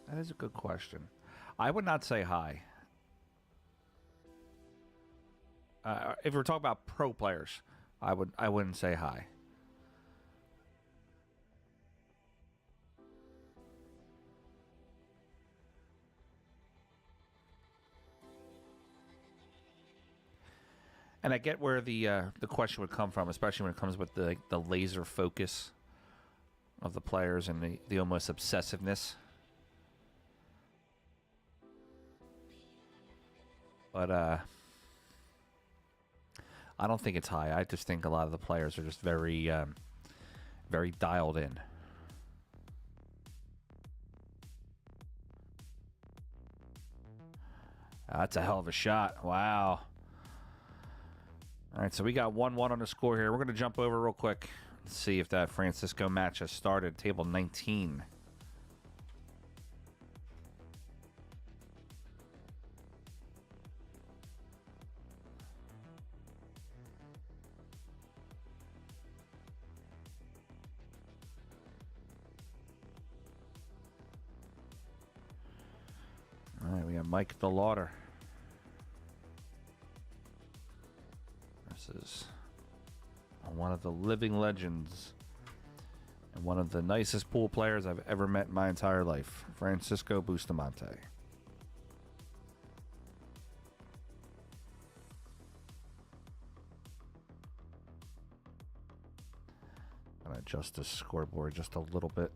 That is a good question. I would not say high. If we're talking about pro players, I wouldn't say high. And I get where the question would come from, especially when it comes with the laser focus of the players and the almost obsessiveness. But I don't think it's high. I just think a lot of the players are just very, very dialed in. That's a hell of a shot. Wow. All right, so we got 1-1 on the score here. We're going to jump over real quick. Let's see if that Francisco match has started. Table 19. All right, we got Mike DeLauder. This is one of the living legends and one of the nicest pool players I've ever met in my entire life, Francisco Bustamante. I'm gonna adjust the scoreboard just a little bit.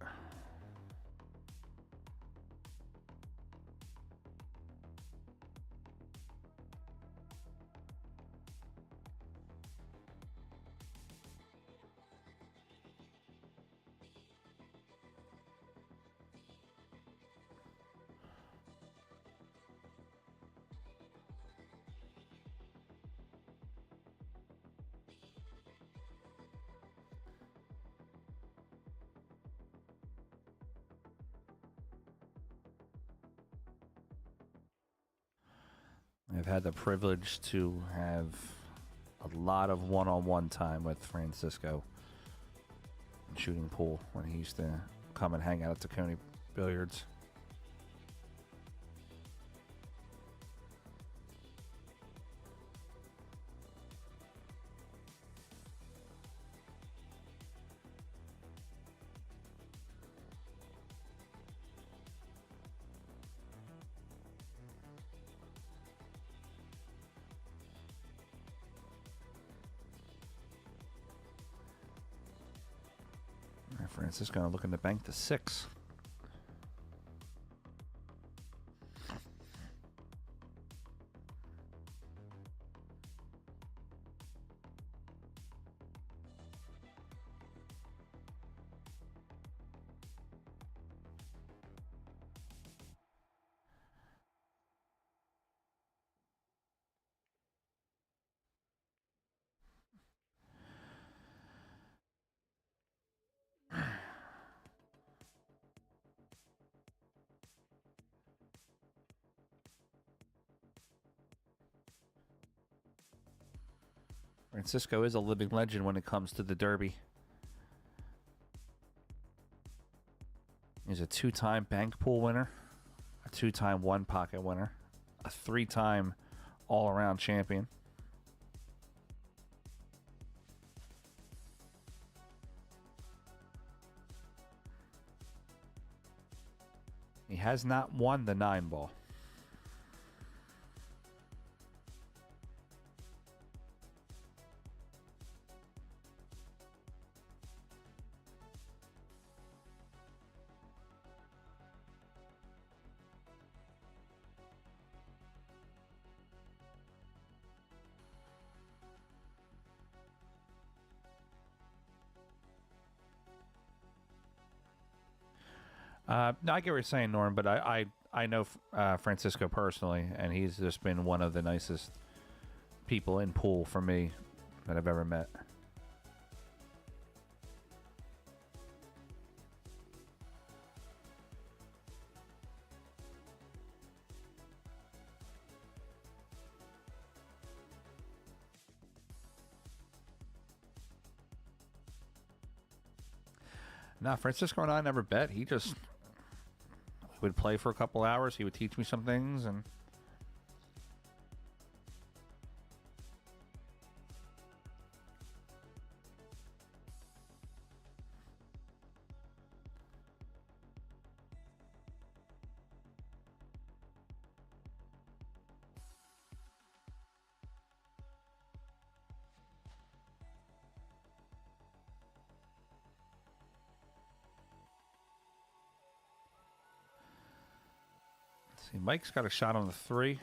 I've had the privilege to have a lot of one-on-one time with Francisco in shooting pool when he used to come and hang out at Tacony Billiards. Francisco looking to bank the 6. Francisco is a living legend when it comes to the Derby. He's a 2-time bank pool winner, a 2-time one pocket winner, a 3-time all-around champion. He has not won the 9 ball. No, I get what you're saying, Norm, but I know Francisco personally, and he's just been one of the nicest people in pool for me that I've ever met. No, Francisco and I never bet. He just would play for a couple hours. He would teach me some things, and see, Mike's got a shot on the 3.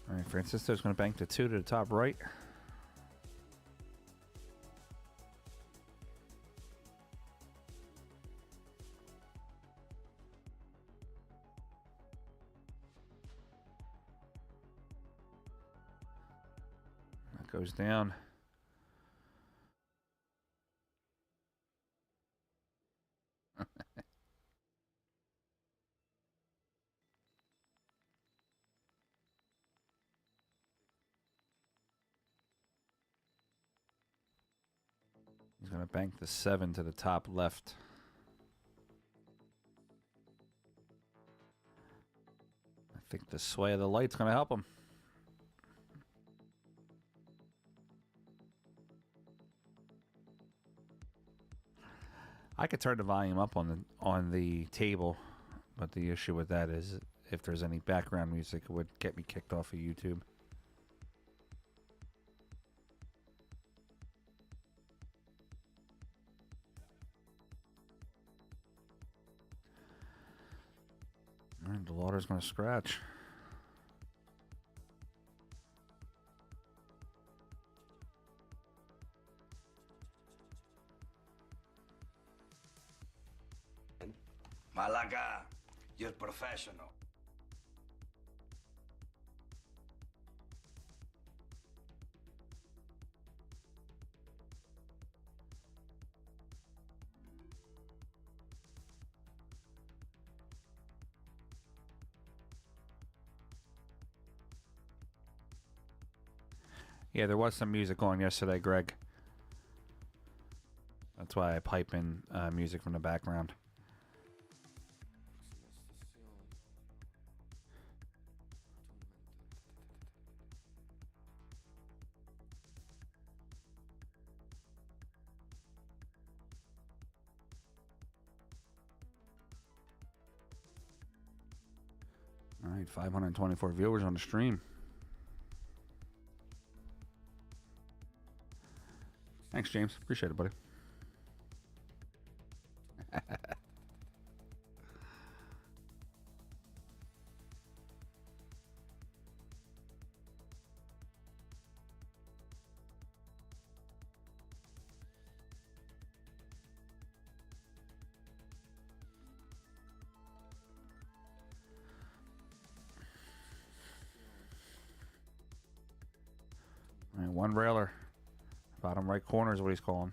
All right, Francisco's going to bank the 2 to the top right. That goes down. He's going to bank the 7 to the top left. I think the sway of the light's going to help him. I could turn the volume up on the table, but the issue with that is if there's any background music, it would get me kicked off of YouTube. All right, the water's going to scratch. Malaga, you're professional. Yeah, there was some music on yesterday, Greg. That's why I pipe in music from the background. All right, 524 viewers on the stream. Thanks, James. Appreciate it, buddy. All right, one railer. Bottom right corner is what he's calling.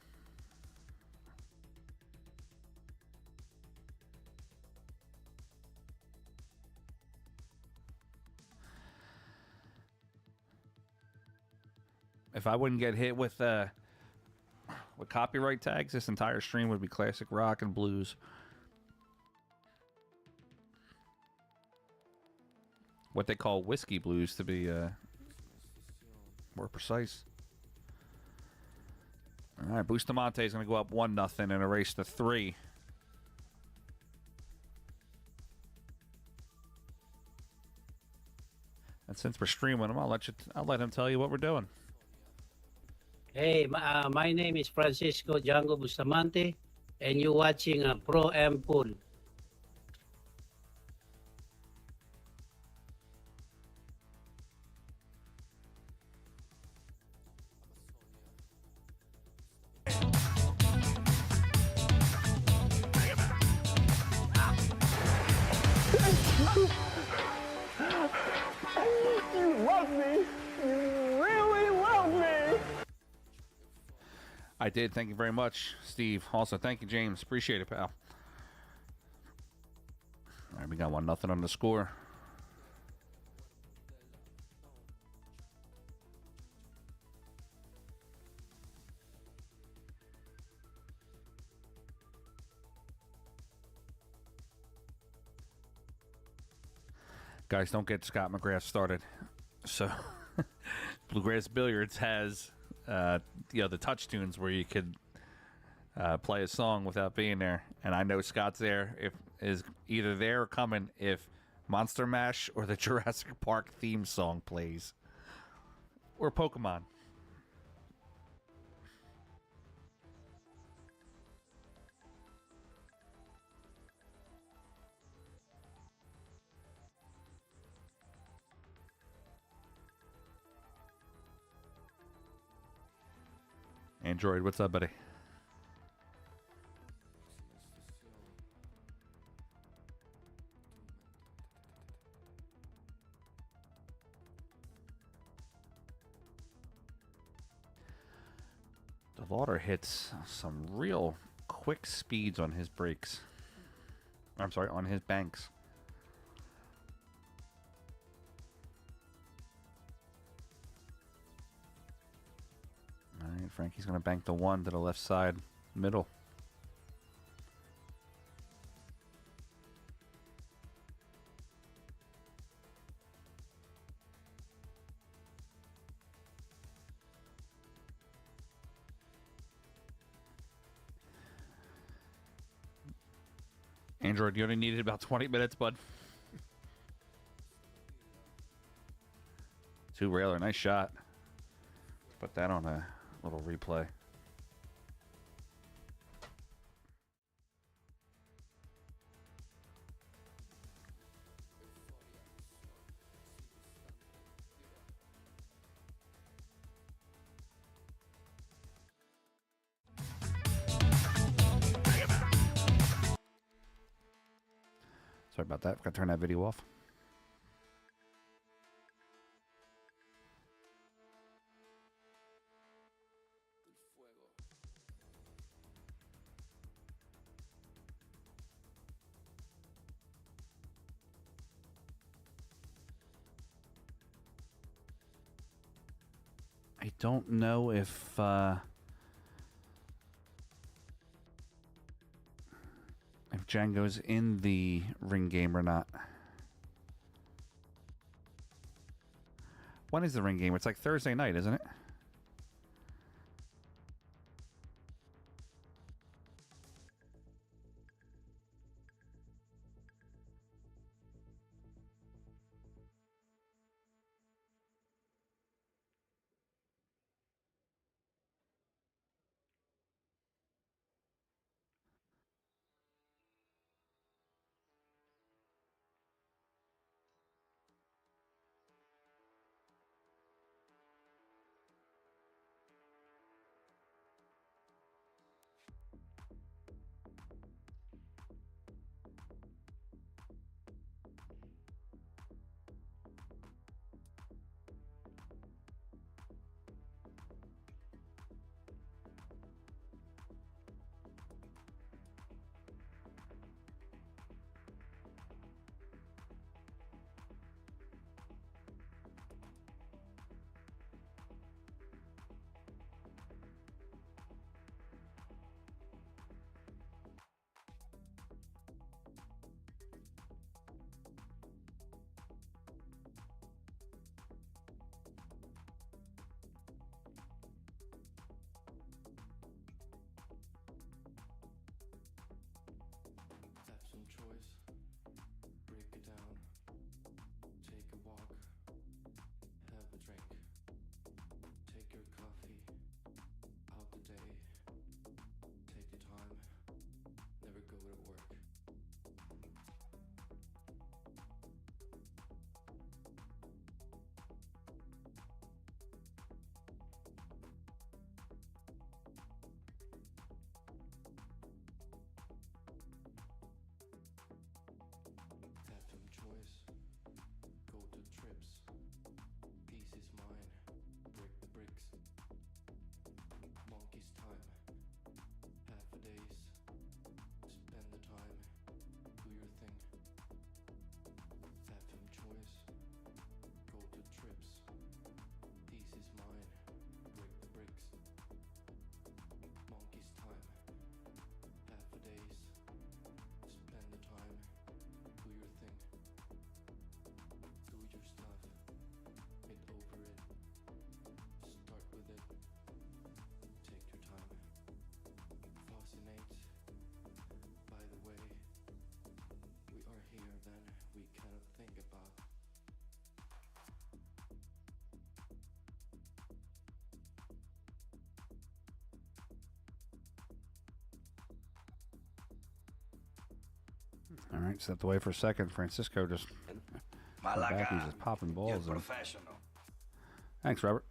If I wouldn't get hit with copyright tags, this entire stream would be classic rock and blues. What they call whiskey blues, to be more precise. All right, Bustamante is going to go up 1-0 and erase the 3. And since we're streaming him, I'll let him tell you what we're doing. Hey, my name is Francisco Django Bustamante, and you're watching a Pro M Pool. You love me. You really love me. I did. Thank you very much, Steve. Also, thank you, James. Appreciate it, pal. All right, we got 1-0 on the score. Guys, don't get Scott McGrath started. So, Bluegrass Billiards has, the touch tunes where you could play a song without being there. And I know Scott's there. Is either there or coming if Monster Mash or the Jurassic Park theme song plays, or Pokemon. Android, what's up, buddy? The Lauder hits some real quick speeds on his brakes. I'm sorry, on his banks. All right, Frankie's going to bank the 1 to the left side, middle. Android, you only needed about 20 minutes, bud. 2 railer, nice shot. Put that on a little replay. Sorry about that. Got to turn that video off. I don't know if Django's in the ring game or not. When is the ring game? It's like Thursday night, isn't it? Have some choice, break it down, take a walk, have a drink, take your coffee, out the day, take your time, never go to work. Have some choice, go to trips, peace is mine, break the bricks, monkey's time, half a days, spend the time, do your thing. Have some choice, go to trips, peace is mine, break the bricks, monkey's time, half a days, spend the time, do your thing. Do your stuff, get over it, start with it, take your time. Fascinate, by the way, we are here then, we cannot think about. All right, stepped away for a second. Francisco just back. He's just popping You're balls. And professional. thanks, Robert.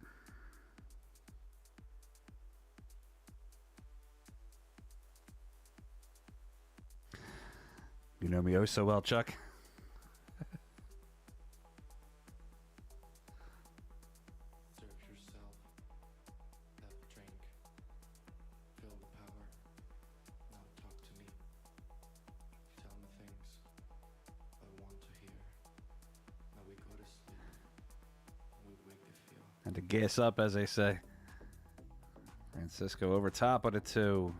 You know me oh so well, Chuck. Serve yourself, have a drink, feel the power, now talk to me. Tell me things I want to hear. Now we go to sleep, we wake to feel. And to gas up, as they say. Francisco over top of the two.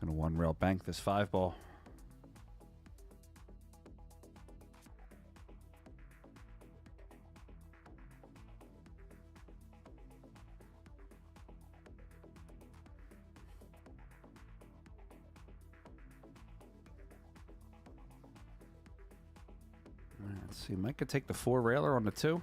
Gonna one rail bank this 5-ball. All right, let's see. Mike could take the 4-railer on the 2.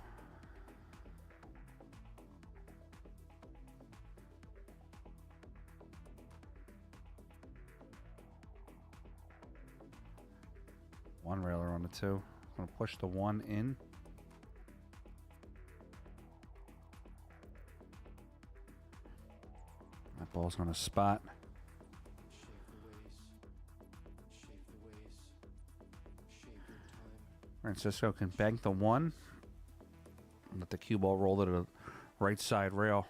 One railer on the 2. Gonna push the 1 in. That ball's gonna spot. Shape the ways, shape the ways, shape your time. Francisco can bank the 1. And let the cue ball roll to the right side rail.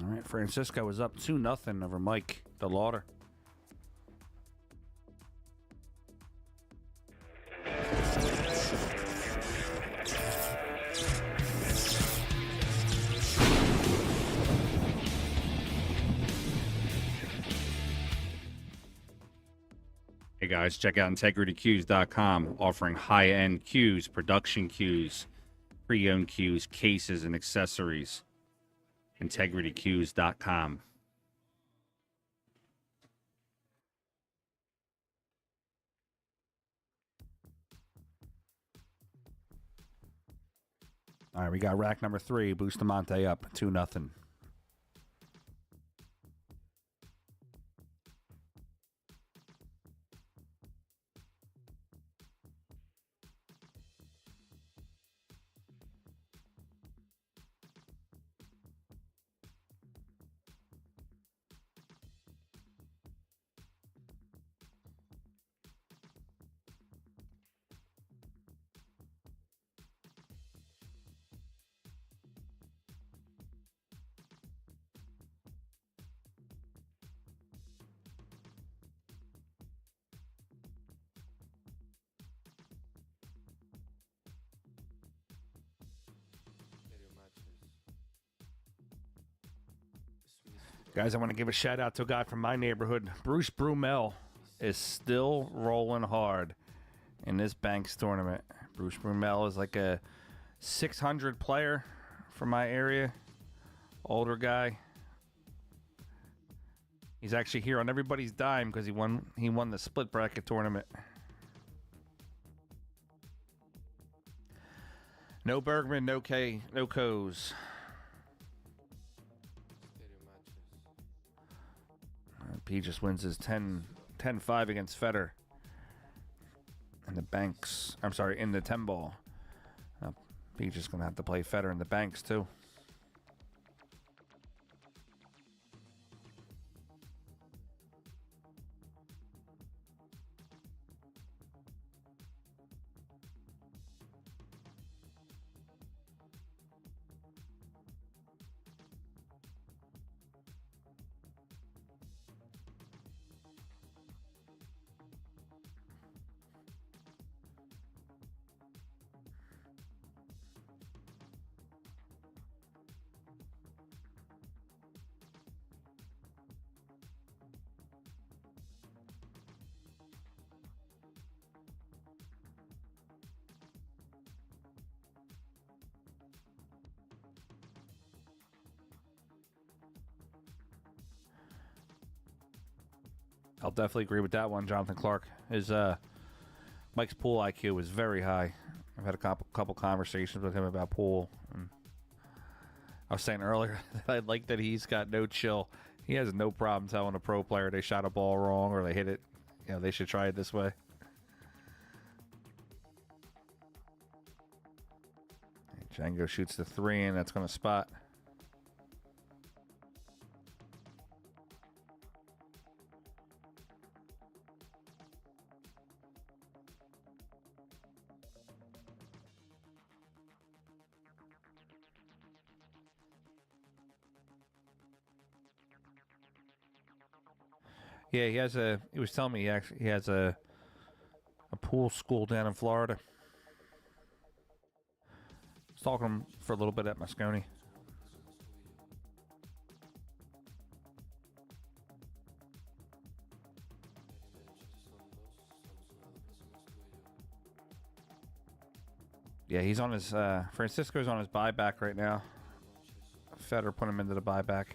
All right, Francisco is up 2-0 over Mike DeLauder. Hey guys, check out IntegrityCues.com, offering high-end cues, production cues, pre-owned cues, cases, and accessories. IntegrityCues.com. All right, we got rack number 3, Bustamante up 2-0. Guys, I want to give a shout out to a guy from my neighborhood. Bruce Brumel is still rolling hard in this Banks tournament. Bruce Brumel is like a 600 player from my area. Older guy. He's actually here on everybody's dime because he won the split bracket tournament. No Bergman, no K, no Coes. P just wins his 10-5 against Federer in the Banks. I'm sorry, in the 10 ball. P just gonna have to play Federer in the Banks too. I'll definitely agree with that one, Jonathan Clark. His Mike's pool IQ is very high. I've had a couple conversations with him about pool. And I was saying earlier that I like that he's got no chill. He has no problem telling a pro player they shot a ball wrong or they hit it. You know, they should try it this way. Django shoots the 3 and that's going to spot. Yeah, he was telling me he has a pool school down in Florida. I was talking to him for a little bit at Moscone. Yeah, he's on his, Francisco's on his buyback right now. Federer put him into the buyback.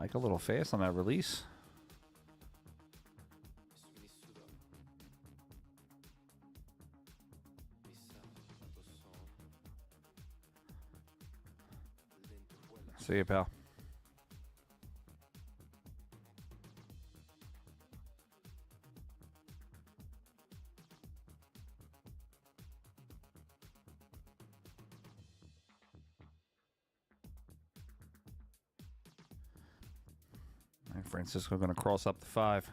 Mike a little fast on that release. See you, pal. And Francisco going to cross up the 5.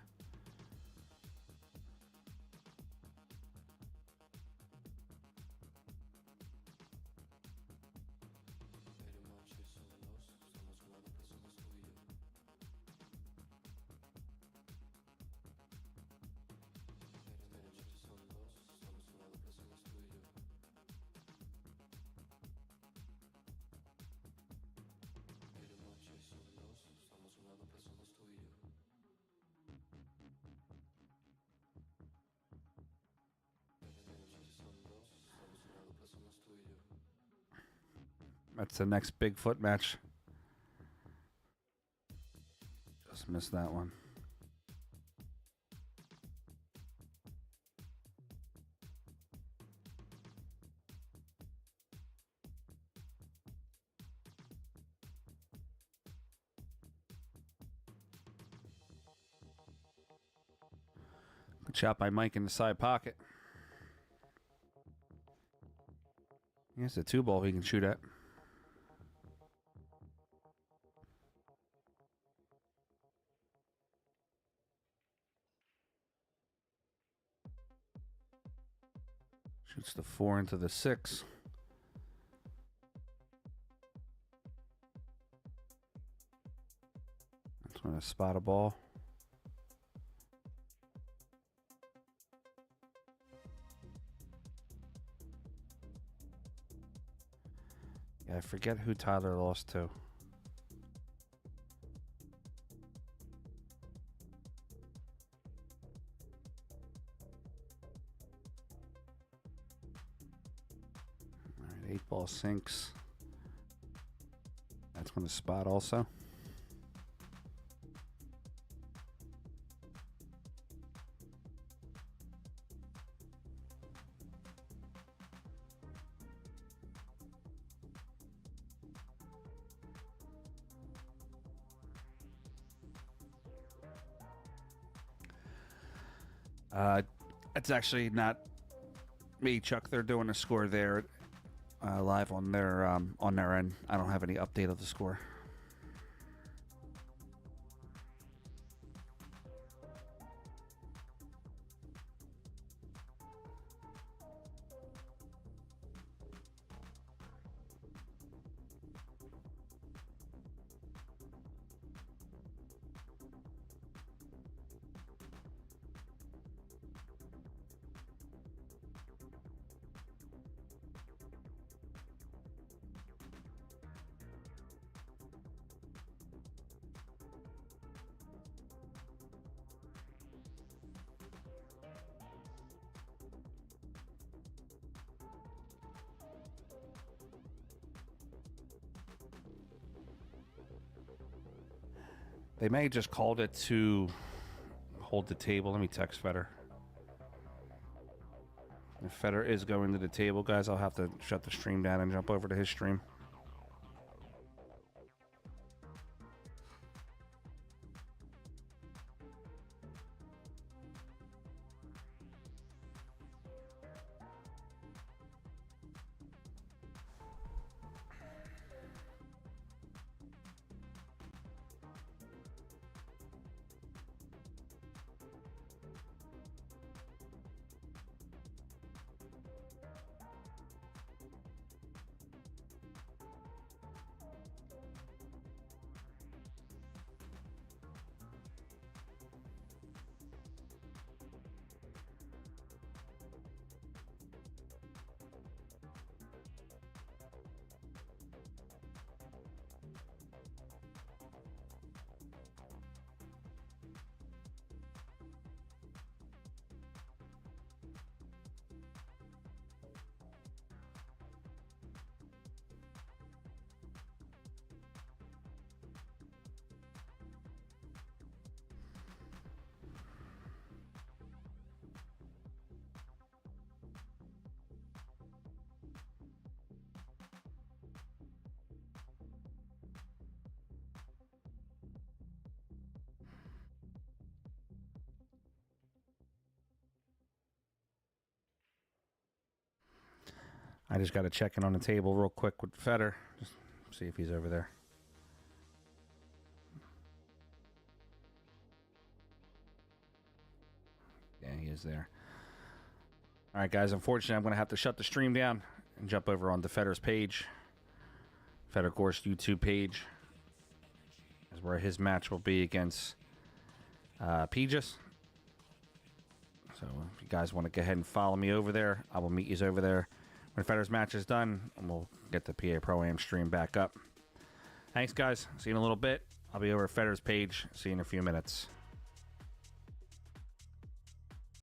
That's the next Bigfoot match. Just missed that one. Good shot by Mike in the side pocket. He has a 2-ball he can shoot at. Shoots the 4 into the 6. That's going to spot a ball. Yeah, I forget who Tyler lost to. All right, 8-ball sinks. That's going to spot also. It's actually not me, Chuck. They're doing a score there live on their end. I don't have any update of the score. They may have just called it to hold the table. Let me text Feder. If Feder is going to the table, guys, I'll have to shut the stream down and jump over to his stream. I just got to check in on the table real quick with Feder. Just see if he's over there. is there. All right, guys. Unfortunately, I'm going to have to shut the stream down and jump over on the Federer's page. Federer, of course, YouTube page is where his match will be against PTZ. So if you guys want to go ahead and follow me over there, I will meet you over there when Federer's match is done, and we'll get the PA Pro-Am stream back up. Thanks, guys. See you in a little bit. I'll be over at Federer's page. See you in a few minutes.